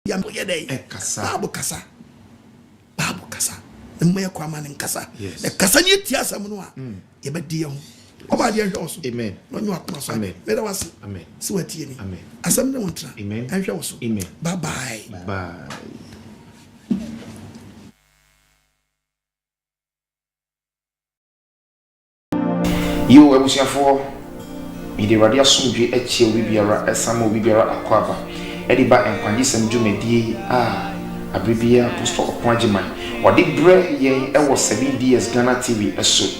ya moye dey kasa babu kasa mma kwa ma ne kasa e kasa ne ti asam no a ye be de ho oba de hwe so amen no nyu akoma so amen me da wase amen si watie ni amen asam ne wontra amen hwe so amen bye bye bye yo ebusiafo mide radio asomdwe eche obi biara esama obi biara akwaba edi ba enkwagisem dwumadie abribia apostle OKOH wade bre ye ewo 7 years Ghana TV eso